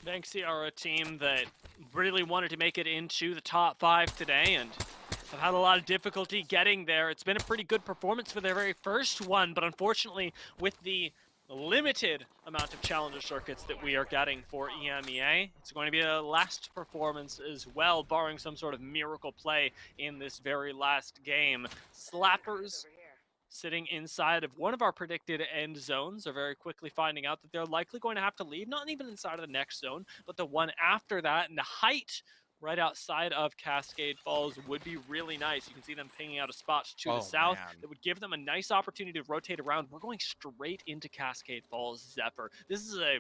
Venexia are a team that really wanted to make it into the top 5 today, and have had a lot of difficulty getting there. It's been a pretty good performance for their very first one, but unfortunately, with the limited amount of challenger circuits that we are getting for EMEA, it's going to be a last performance as well, barring some sort of miracle play in this very last game. Slappers, sitting inside of one of our predicted end zones, are very quickly finding out that they're likely going to have to leave, not even inside of the next zone, but the one after that. And the height right outside of Cascade Falls would be really nice. You can see them pinging out a spot to the south that would give them a nice opportunity to rotate around. We're going straight into Cascade Falls, Zephyr. This is a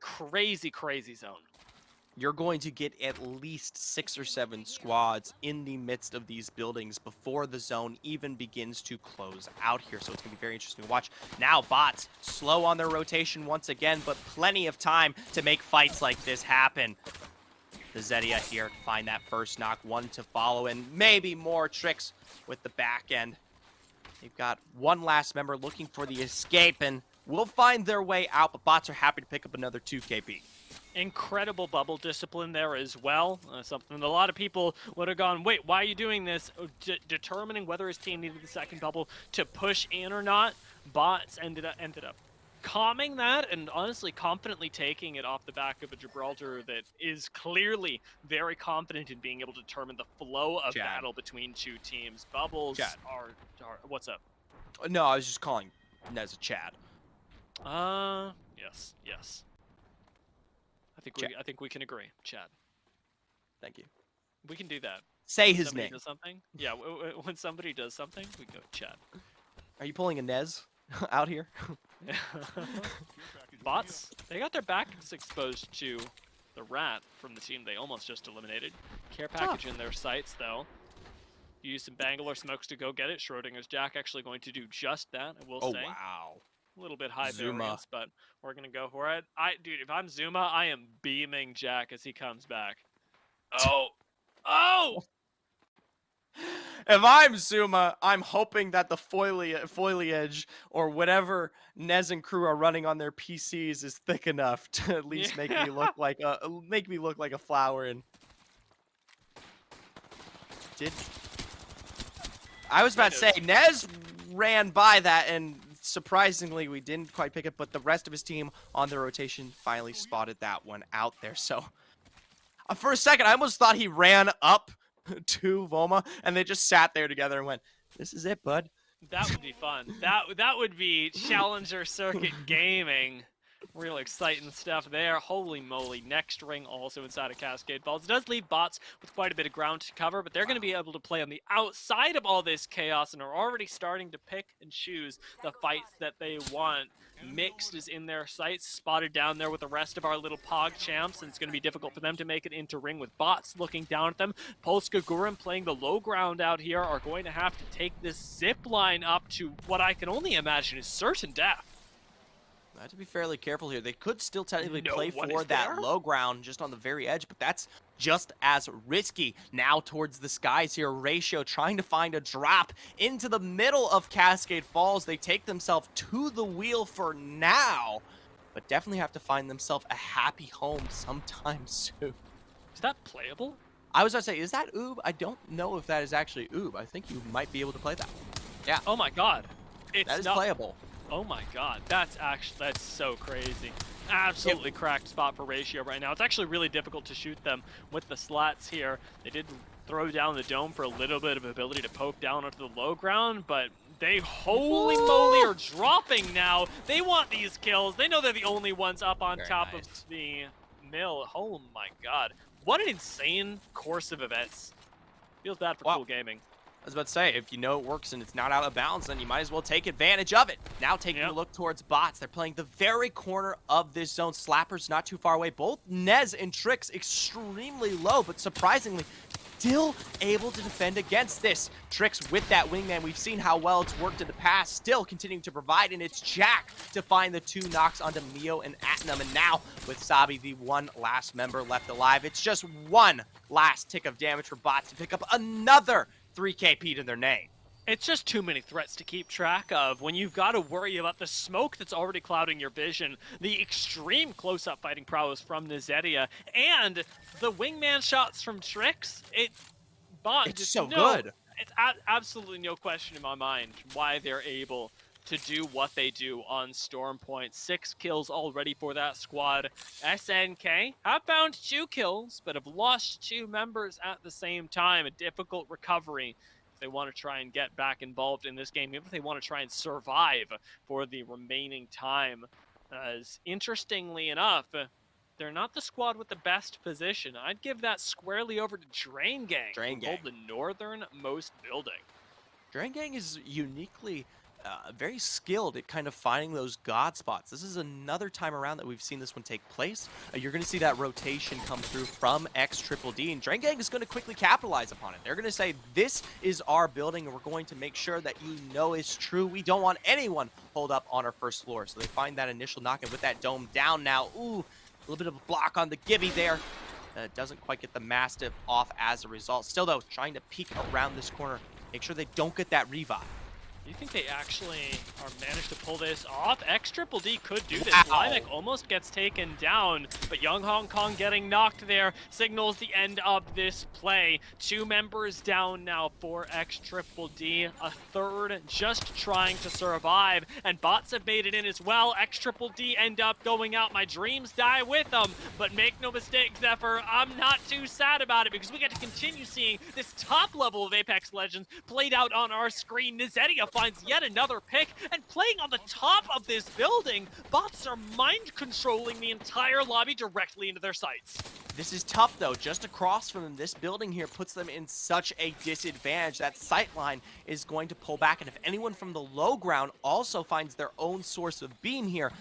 crazy, crazy zone. You're going to get at least 6 or 7 squads in the midst of these buildings before the zone even begins to close out here. So it's going to be very interesting to watch. Now bots slow on their rotation once again, but plenty of time to make fights like this happen. The Zedia here to find that first knock, 1 to follow, and maybe more tricks with the back end. They've got one last member looking for the escape, and will find their way out, but bots are happy to pick up another 2 KP. Incredible bubble discipline there as well. Something that a lot of people would have gone, wait, why are you doing this? Determining whether his team needed the second bubble to push in or not. Bots ended up calming that and honestly confidently taking it off the back of a Gibraltar that is clearly very confident in being able to determine the flow of battle between 2 teams. Bubbles are what's up? No, I was just calling Nez a Chad. Yes. I think we can agree, Chad. Thank you. We can do that. Say his name. Does something? Yeah, when somebody does something, we go Chad. Are you pulling a Nez out here? Bots, they got their backs exposed to the rat from the team they almost just eliminated. Care package in their sights, though. Use some Bangalore smokes to go get it. Schrodinger's Jack actually going to do just that, I will say. Oh, wow. A little bit high variance, but we're going to go for it. Dude, if I'm Zuma, I am beaming Jack as he comes back. Oh! If I'm Zuma, I'm hoping that the foliage or whatever Nez and crew are running on their PCs is thick enough to at least make me look like a flower. And I was about to say, Nez ran by that and surprisingly, we didn't quite pick it, but the rest of his team on the rotation finally spotted that one out there. So for a second, I almost thought he ran up to Voma, and they just sat there together and went, "This is it, bud." That would be fun. That would be Challenger Circuit Gaming. Real exciting stuff there. Holy moly. Next ring also inside of Cascade Falls. It does leave bots with quite a bit of ground to cover, but they're going to be able to play on the outside of all this chaos and are already starting to pick and choose the fights that they want. Mixed is in their sights, spotted down there with the rest of our little Pog champs, and it's going to be difficult for them to make it into ring with bots looking down at them. Polska Gurun playing the low ground out here are going to have to take this zip line up to what I can only imagine is certain death. I have to be fairly careful here. They could still technically No play one for is that there? low ground just on the very edge, but that's just as risky. Now towards the skies here, Ratio trying to find a drop into the middle of Cascade Falls. They take themselves to the wheel for now, but definitely have to find themselves a happy home sometime soon. Is that playable? I was going to say, is that Oob? I don't know if that is actually Oob. I think you might be able to play that. Yeah. Oh my god. It's that is not playable. Oh my god, that's so crazy. Absolutely cracked spot for Ratio right now. It's actually really difficult to shoot them with the slats here. They did throw down the dome for a little bit of ability to poke down onto the low ground, but they holy moly are dropping now. They want these kills. They know they're the only ones up on top of the mill. Oh my god. What an insane course of events. Feels bad for Cool Gaming. I was about to say, if you know it works and it's not out of bounds, then you might as well take advantage of it. Now taking a look towards bots. They're playing the very corner of this zone. Slapper's not too far away. Both Nez and Trix extremely low, but surprisingly still able to defend against this. Trix with that wingman. We've seen how well it's worked in the past. Still continuing to provide, and it's Jack to find the 2 knocks onto Mio and Atnum. And now with Sabi, the one last member left alive, it's just one last tick of damage for bots to pick up another 3 KP to their name. It's just too many threats to keep track of when you've got to worry about the smoke that's already clouding your vision, the extreme close-up fighting prowess from Nizetia, and the wingman shots from Trix. It's so good. It's absolutely no question in my mind why they're able to do what they do on Storm Point. 6 kills already for that squad. SNK have found 2 kills, but have lost 2 members at the same time. A difficult recovery if they want to try and get back involved in this game, even if they want to try and survive for the remaining time. As interestingly enough, they're not the squad with the best position. I'd give that squarely over to Drain Gang, who hold the northernmost building. Drain Gang is uniquely very skilled at kind of finding those god spots. This is another time around that we've seen this one take place. You're going to see that rotation come through from XDD, and Drain Gang is going to quickly capitalize upon it. They're going to say, this is our building, and we're going to make sure that you know it's true. We don't want anyone hold up on our first floor. So they find that initial knock, and with that dome down now, ooh, a little bit of a block on the Gibby there. Doesn't quite get the Mastiff off as a result. Still, though, trying to peek around this corner, make sure they don't get that revive. You think they actually are managed to pull this off? XDD could do this. Wow. Limek almost gets taken down, but Young Hong Kong getting knocked there signals the end of this play. 2 members down now for XDD. A third just trying to survive, and bots have made it in as well. XDD end up going out. My dreams die with them, but make no mistake, Zephyr, I'm not too sad about it because we get to continue seeing this top level of Apex Legends played out on our screen. Nizetia finds yet another pick, and playing on the top of this building, bots are mind-controlling the entire lobby directly into their sights. This is tough, though. Just across from them, this building here puts them in such a disadvantage. That sight line is going to pull back, and if anyone from the low ground also finds their own source of beam here,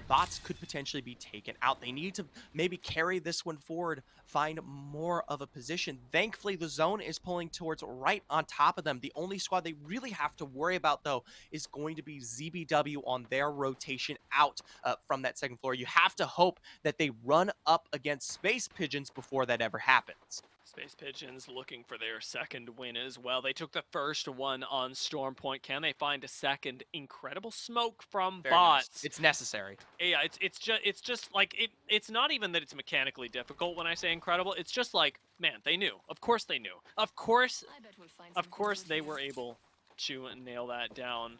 bots could potentially be taken out. They need to maybe carry this one forward, find more of a position. Thankfully, the zone is pulling towards right on top of them. The only squad they really have to worry about, though, is going to be ZBW on their rotation out from that second floor. You have to hope that they run up against Space Pigeons before that ever happens. Space Pigeons looking for their second win as well. They took the first one on Storm Point. Can they find a second? Incredible smoke from bots. Nice. It's necessary. Yeah, it's just like it's not even that it's mechanically difficult when I say incredible. It's just like, man, they knew. Of course they knew. Of course they were able to nail that down.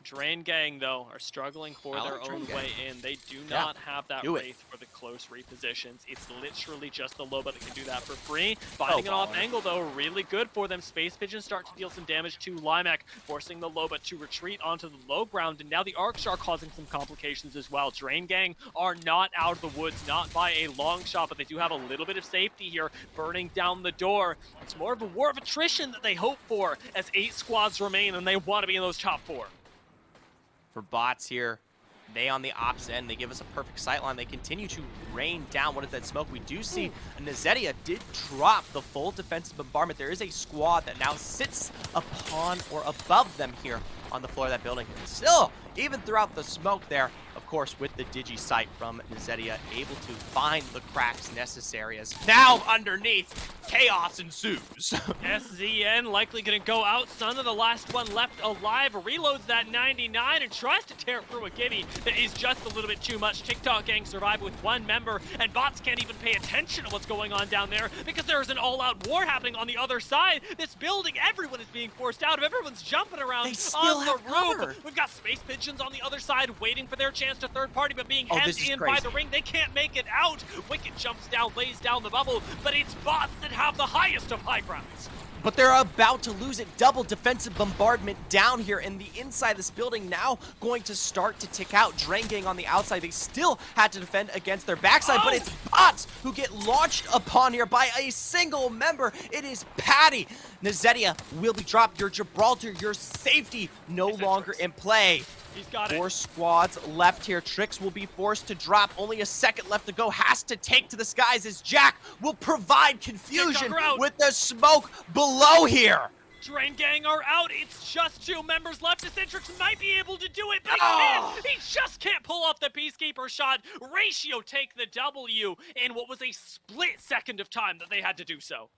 Drain Gang, though, are struggling for I their like Drain own Gang. way in. They do Yeah, not have that do it. Wraith for the close repositions. It's literally just the Loba that can do that for free. Oh, Finding an off baller. angle, though, really good for them. Space Pigeons start to deal some damage to Limek, forcing the Loba to retreat onto the low ground, and now the Arcs are causing some complications as well. Drain Gang are not out of the woods, not by a long shot, but they do have a little bit of safety here, burning down the door. It's more of a war of attrition that they hope for, as 8 squads remain, and they want to be in those top 4. For bots here, they on the ops end, they give us a perfect sightline. They continue to rain down. What is that smoke? We do see Nezetia did drop the full defensive bombardment. There is a squad that now sits upon or above them here on the floor of that building. And still, even throughout the smoke there, of course, with the digi sight from Nezetia, able to find the cracks necessary as now underneath, chaos ensues. SZN likely going to go out. Son of the last one left alive. Reloads that 99 and tries to tear through a Gibby that is just a little bit too much. TikTok Gang survive with 1 member, and bots can't even pay attention to what's going on down there because there's an all-out war happening on the other side. This building, everyone is being forced out of. Everyone's jumping around They still on have the roof. cover. We've got Space Pigeons on the other side waiting for their chance to third party, but being hemmed this is in crazy. by the ring. They can't make it out. Wicked jumps down, lays down the bubble, but it's bots that have the highest of high grounds. But they're about to lose it. Double defensive bombardment down here, and the inside of this building now going to start to tick out. Drain Gang on the outside. They still had to defend against their backside, but it's bots who get launched upon here by a single member. It is Patty. Nezetia will be dropped. Your Gibraltar, your safety no longer in play. He's got 4 squads left here. Trix will be forced to drop. Only a second left to go. Has to take to the skies as Jack will provide confusion with the smoke below here. Drain Gang are out. It's just 2 members left. Eccentrix might be able to do it, but he Oh. can't. He just can't pull off the Peacekeeper shot. Ratio take the W in what was a split second of time that they had to do so.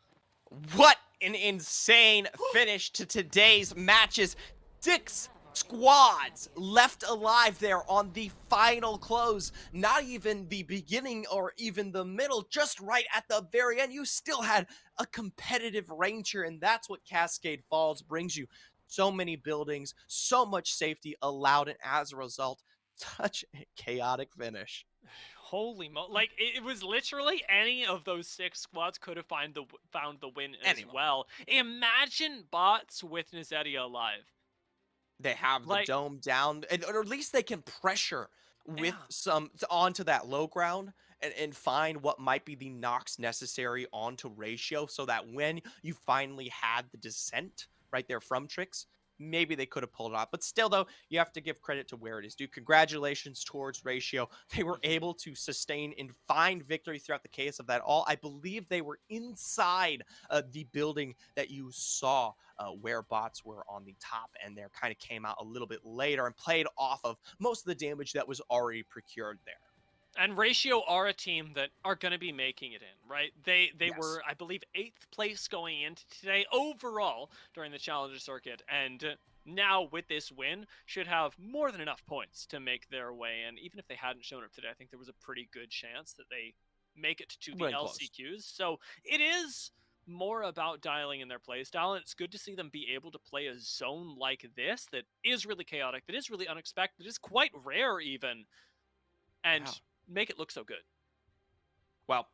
What an insane finish to today's matches. 6 squads left alive there on the final close. Not even the beginning or even the middle, just right at the very end. You still had a competitive range here, and that's what Cascade Falls brings you. So many buildings, so much safety allowed, and as a result, such a chaotic finish. Holy like it was literally any of those 6 squads could have found the win as well. Imagine bots with Nezetia alive. They have the dome down, or at least they can pressure with some onto that low ground and find what might be the knocks necessary onto Ratio, so that when you finally had the descent right there from Trix, maybe they could have pulled it off. But still, though, you have to give credit to where it is due. Congratulations towards Ratio. They were able to sustain and find victory throughout the chaos of that all. I believe they were inside the building that you saw where bots were on the top, and there kind of came out a little bit later and played off of most of the damage that was already procured there. And Ratio are a team that are going to be making it in, right? They were, I believe, 8th place going into today overall during the Challenger Circuit, and now with this win should have more than enough points to make their way. And even if they hadn't shown up today, I think there was a pretty good chance that they make it to the LCQs. So it is more about dialing in their playstyle, and it's good to see them be able to play a zone like this that is really chaotic, that is really unexpected, that is quite rare even, and make it look so good. Well,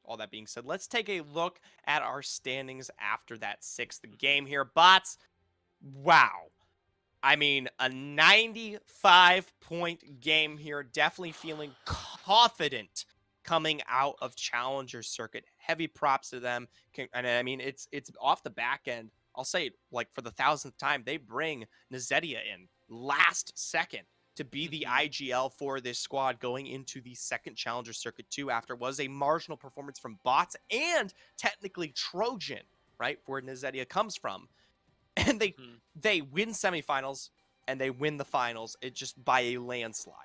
all that being said, let's take a look at our standings after that 6th game here. Bots, wow. I mean, a 95-point game here. Definitely feeling confident coming out of Challenger Circuit. Heavy props to them. And I mean, it's off the back end. I'll say it, like, for the 1000th time, they bring Nezetia in last second to be the IGL for this squad going into the 2nd Challenger Circuit 2 after was a marginal performance from bots and technically Trojan, right, where Nezetia comes from. And they win semifinals and they win the finals, it just by a landslide.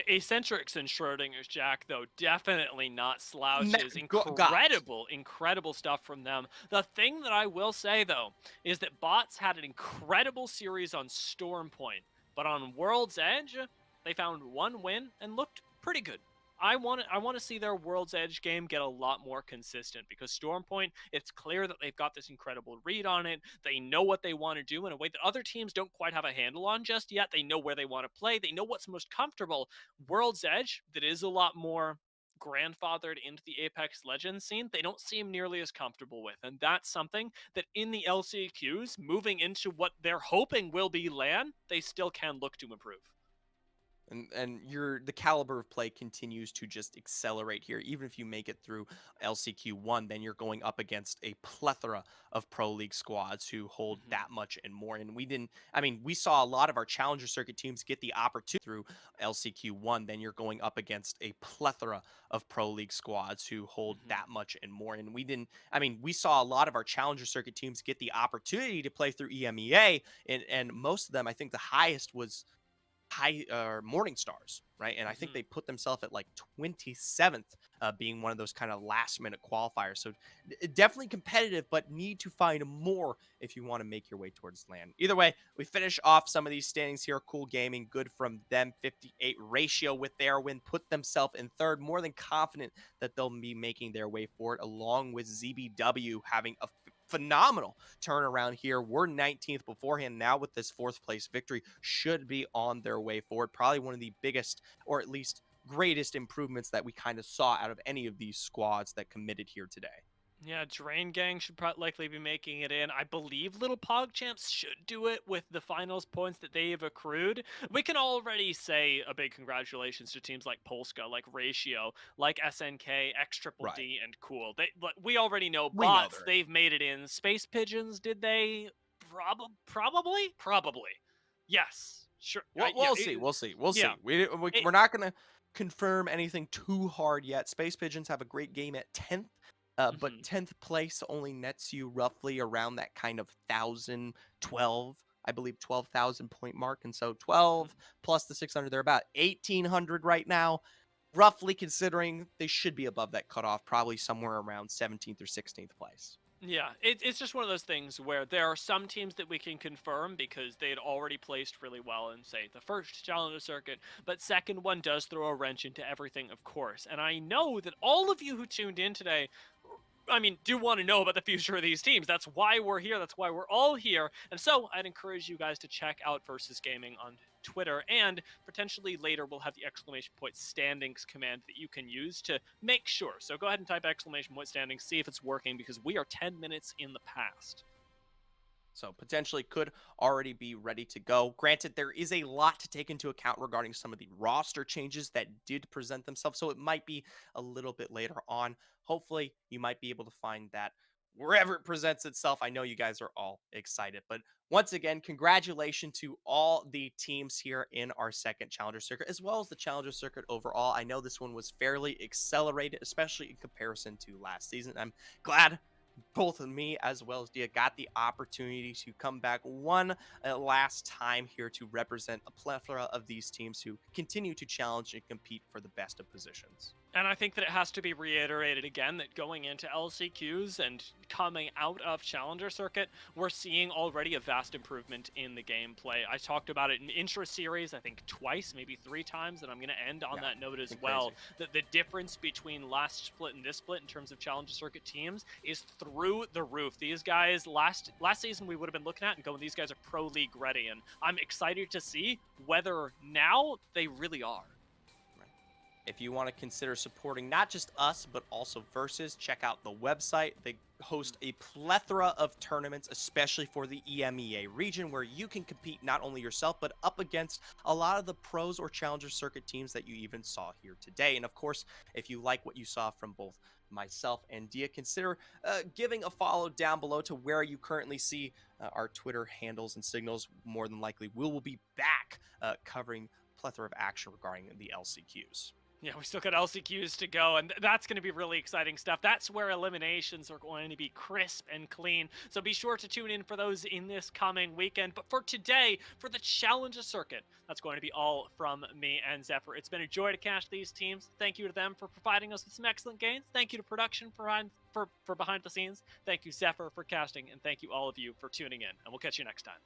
Eccentrix and Schrodinger's Jack, though, definitely not slouches. Incredible stuff from them. The thing that I will say, though, is that bots had an incredible series on Storm Point, but on World's Edge, they found 1 win and looked pretty good. I want to see their World's Edge game get a lot more consistent, because Stormpoint, it's clear that they've got this incredible read on it. They know what they want to do in a way that other teams don't quite have a handle on just yet. They know where they want to play. They know what's most comfortable. World's Edge, that is a lot more grandfathered into the Apex Legends scene, they don't seem nearly as comfortable with. And that's something that in the LCQs, moving into what they're hoping will be LAN, they still can look to improve. And the caliber of play continues to just accelerate here. Even if you make it through LCQ1, then you're going up against a plethora of pro league squads who hold Hmm. that much and more. And we didn't, I mean, we saw a lot of our challenger circuit teams get the opportunity through LCQ1, then you're going up against a plethora of pro league squads who hold Hmm. that much and more. And we didn't, I mean, we saw a lot of our challenger circuit teams get the opportunity to play through EMEA, and most of them, I think the highest was Morning Stars, right? And I think Hmm. they put themselves at like 27th, being one of those kind of last minute qualifiers. So definitely competitive, but need to find more if you want to make your way towards land. Either way, we finish off some of these standings here. Cool Gaming, good from them. 58 ratio with their win, put themselves in third. More than confident that they'll be making their way forward, along with ZBW having a phenomenal turnaround here. We're 19th beforehand. Now with this fourth place victory, should be on their way forward. Probably one of the biggest, or at least greatest improvements that we kind of saw out of any of these squads that committed here today. Yeah, Drain Gang should likely be making it in. I believe Little PogChamps should do it with the finals points that they have accrued. We can already say a big congratulations to teams like Polska, like Ratio, like SNK, X Triple Right. D, and Cool. We already know We know bots. they're in. They've made it in. Space Pigeons, did they? Probably. Yes. Sure. Well, Yeah. we'll see. We'll see. We'll Yeah. see. We're not going to confirm anything too hard yet. Space Pigeons have a great game at 10th, but Mhm. 10th place only nets you roughly around that kind of 1,012, I believe 12,000 point mark. And so 12 plus the 600, they're about 1,800 right now, roughly, considering they should be above that cutoff, probably somewhere around 17th or 16th place. Yeah, it's just one of those things where there are some teams that we can confirm because they had already placed really well in, say, the first Challenger Circuit, but second one does throw a wrench into everything, of course. And I know that all of you who tuned in today, I mean, do want to know about the future of these teams. That's why we're here. That's why we're all here. And so I'd encourage you guys to check out Versus Gaming on Twitter, and potentially later we'll have the exclamation point standings command that you can use to make sure. So go ahead and type exclamation point standings, see if it's working, because we are 10 minutes in the past. So potentially could already be ready to go. Granted, there is a lot to take into account regarding some of the roster changes that did present themselves. So it might be a little bit later on. Hopefully, you might be able to find that wherever it presents itself. I know you guys are all excited. But once again, congratulations to all the teams here in our second Challenger Circuit, as well as the Challenger Circuit overall. I know this one was fairly accelerated, especially in comparison to last season. I'm glad both of me as well as Dia got the opportunity to come back one last time here to represent a plethora of these teams who continue to challenge and compete for the best of positions. And I think that it has to be reiterated again that going into LCQs and coming out of Challenger Circuit, we're seeing already a vast improvement in the gameplay. I talked about it in intra-series, I think twice, maybe 3 times, and I'm going to end on Yeah, that note it's as been well. crazy. That the difference between last split and this split in terms of Challenger Circuit teams is through the roof. These guys, last season we would have been looking at and going, these guys are pro league ready, and I'm excited to see whether now they really are. If you want to consider supporting not just us, but also Versus, check out the website. They host a plethora of tournaments, especially for the EMEA region, where you can compete not only yourself, but up against a lot of the pros or challenger circuit teams that you even saw here today. And of course, if you like what you saw from both myself and Dia, consider giving a follow down below to where you currently see our Twitter handles and signals. More than likely, we will be back covering plethora of action regarding the LCQs. Yeah, we still got LCQs to go, and that's going to be really exciting stuff. That's where eliminations are going to be crisp and clean. So be sure to tune in for those in this coming weekend. But for today, for the Challenger Circuit, that's going to be all from me and Zephyr. It's been a joy to cast these teams. Thank you to them for providing us with some excellent games. Thank you to production for behind the scenes. Thank you, Zephyr, for casting, and thank you all of you for tuning in. And we'll catch you next time.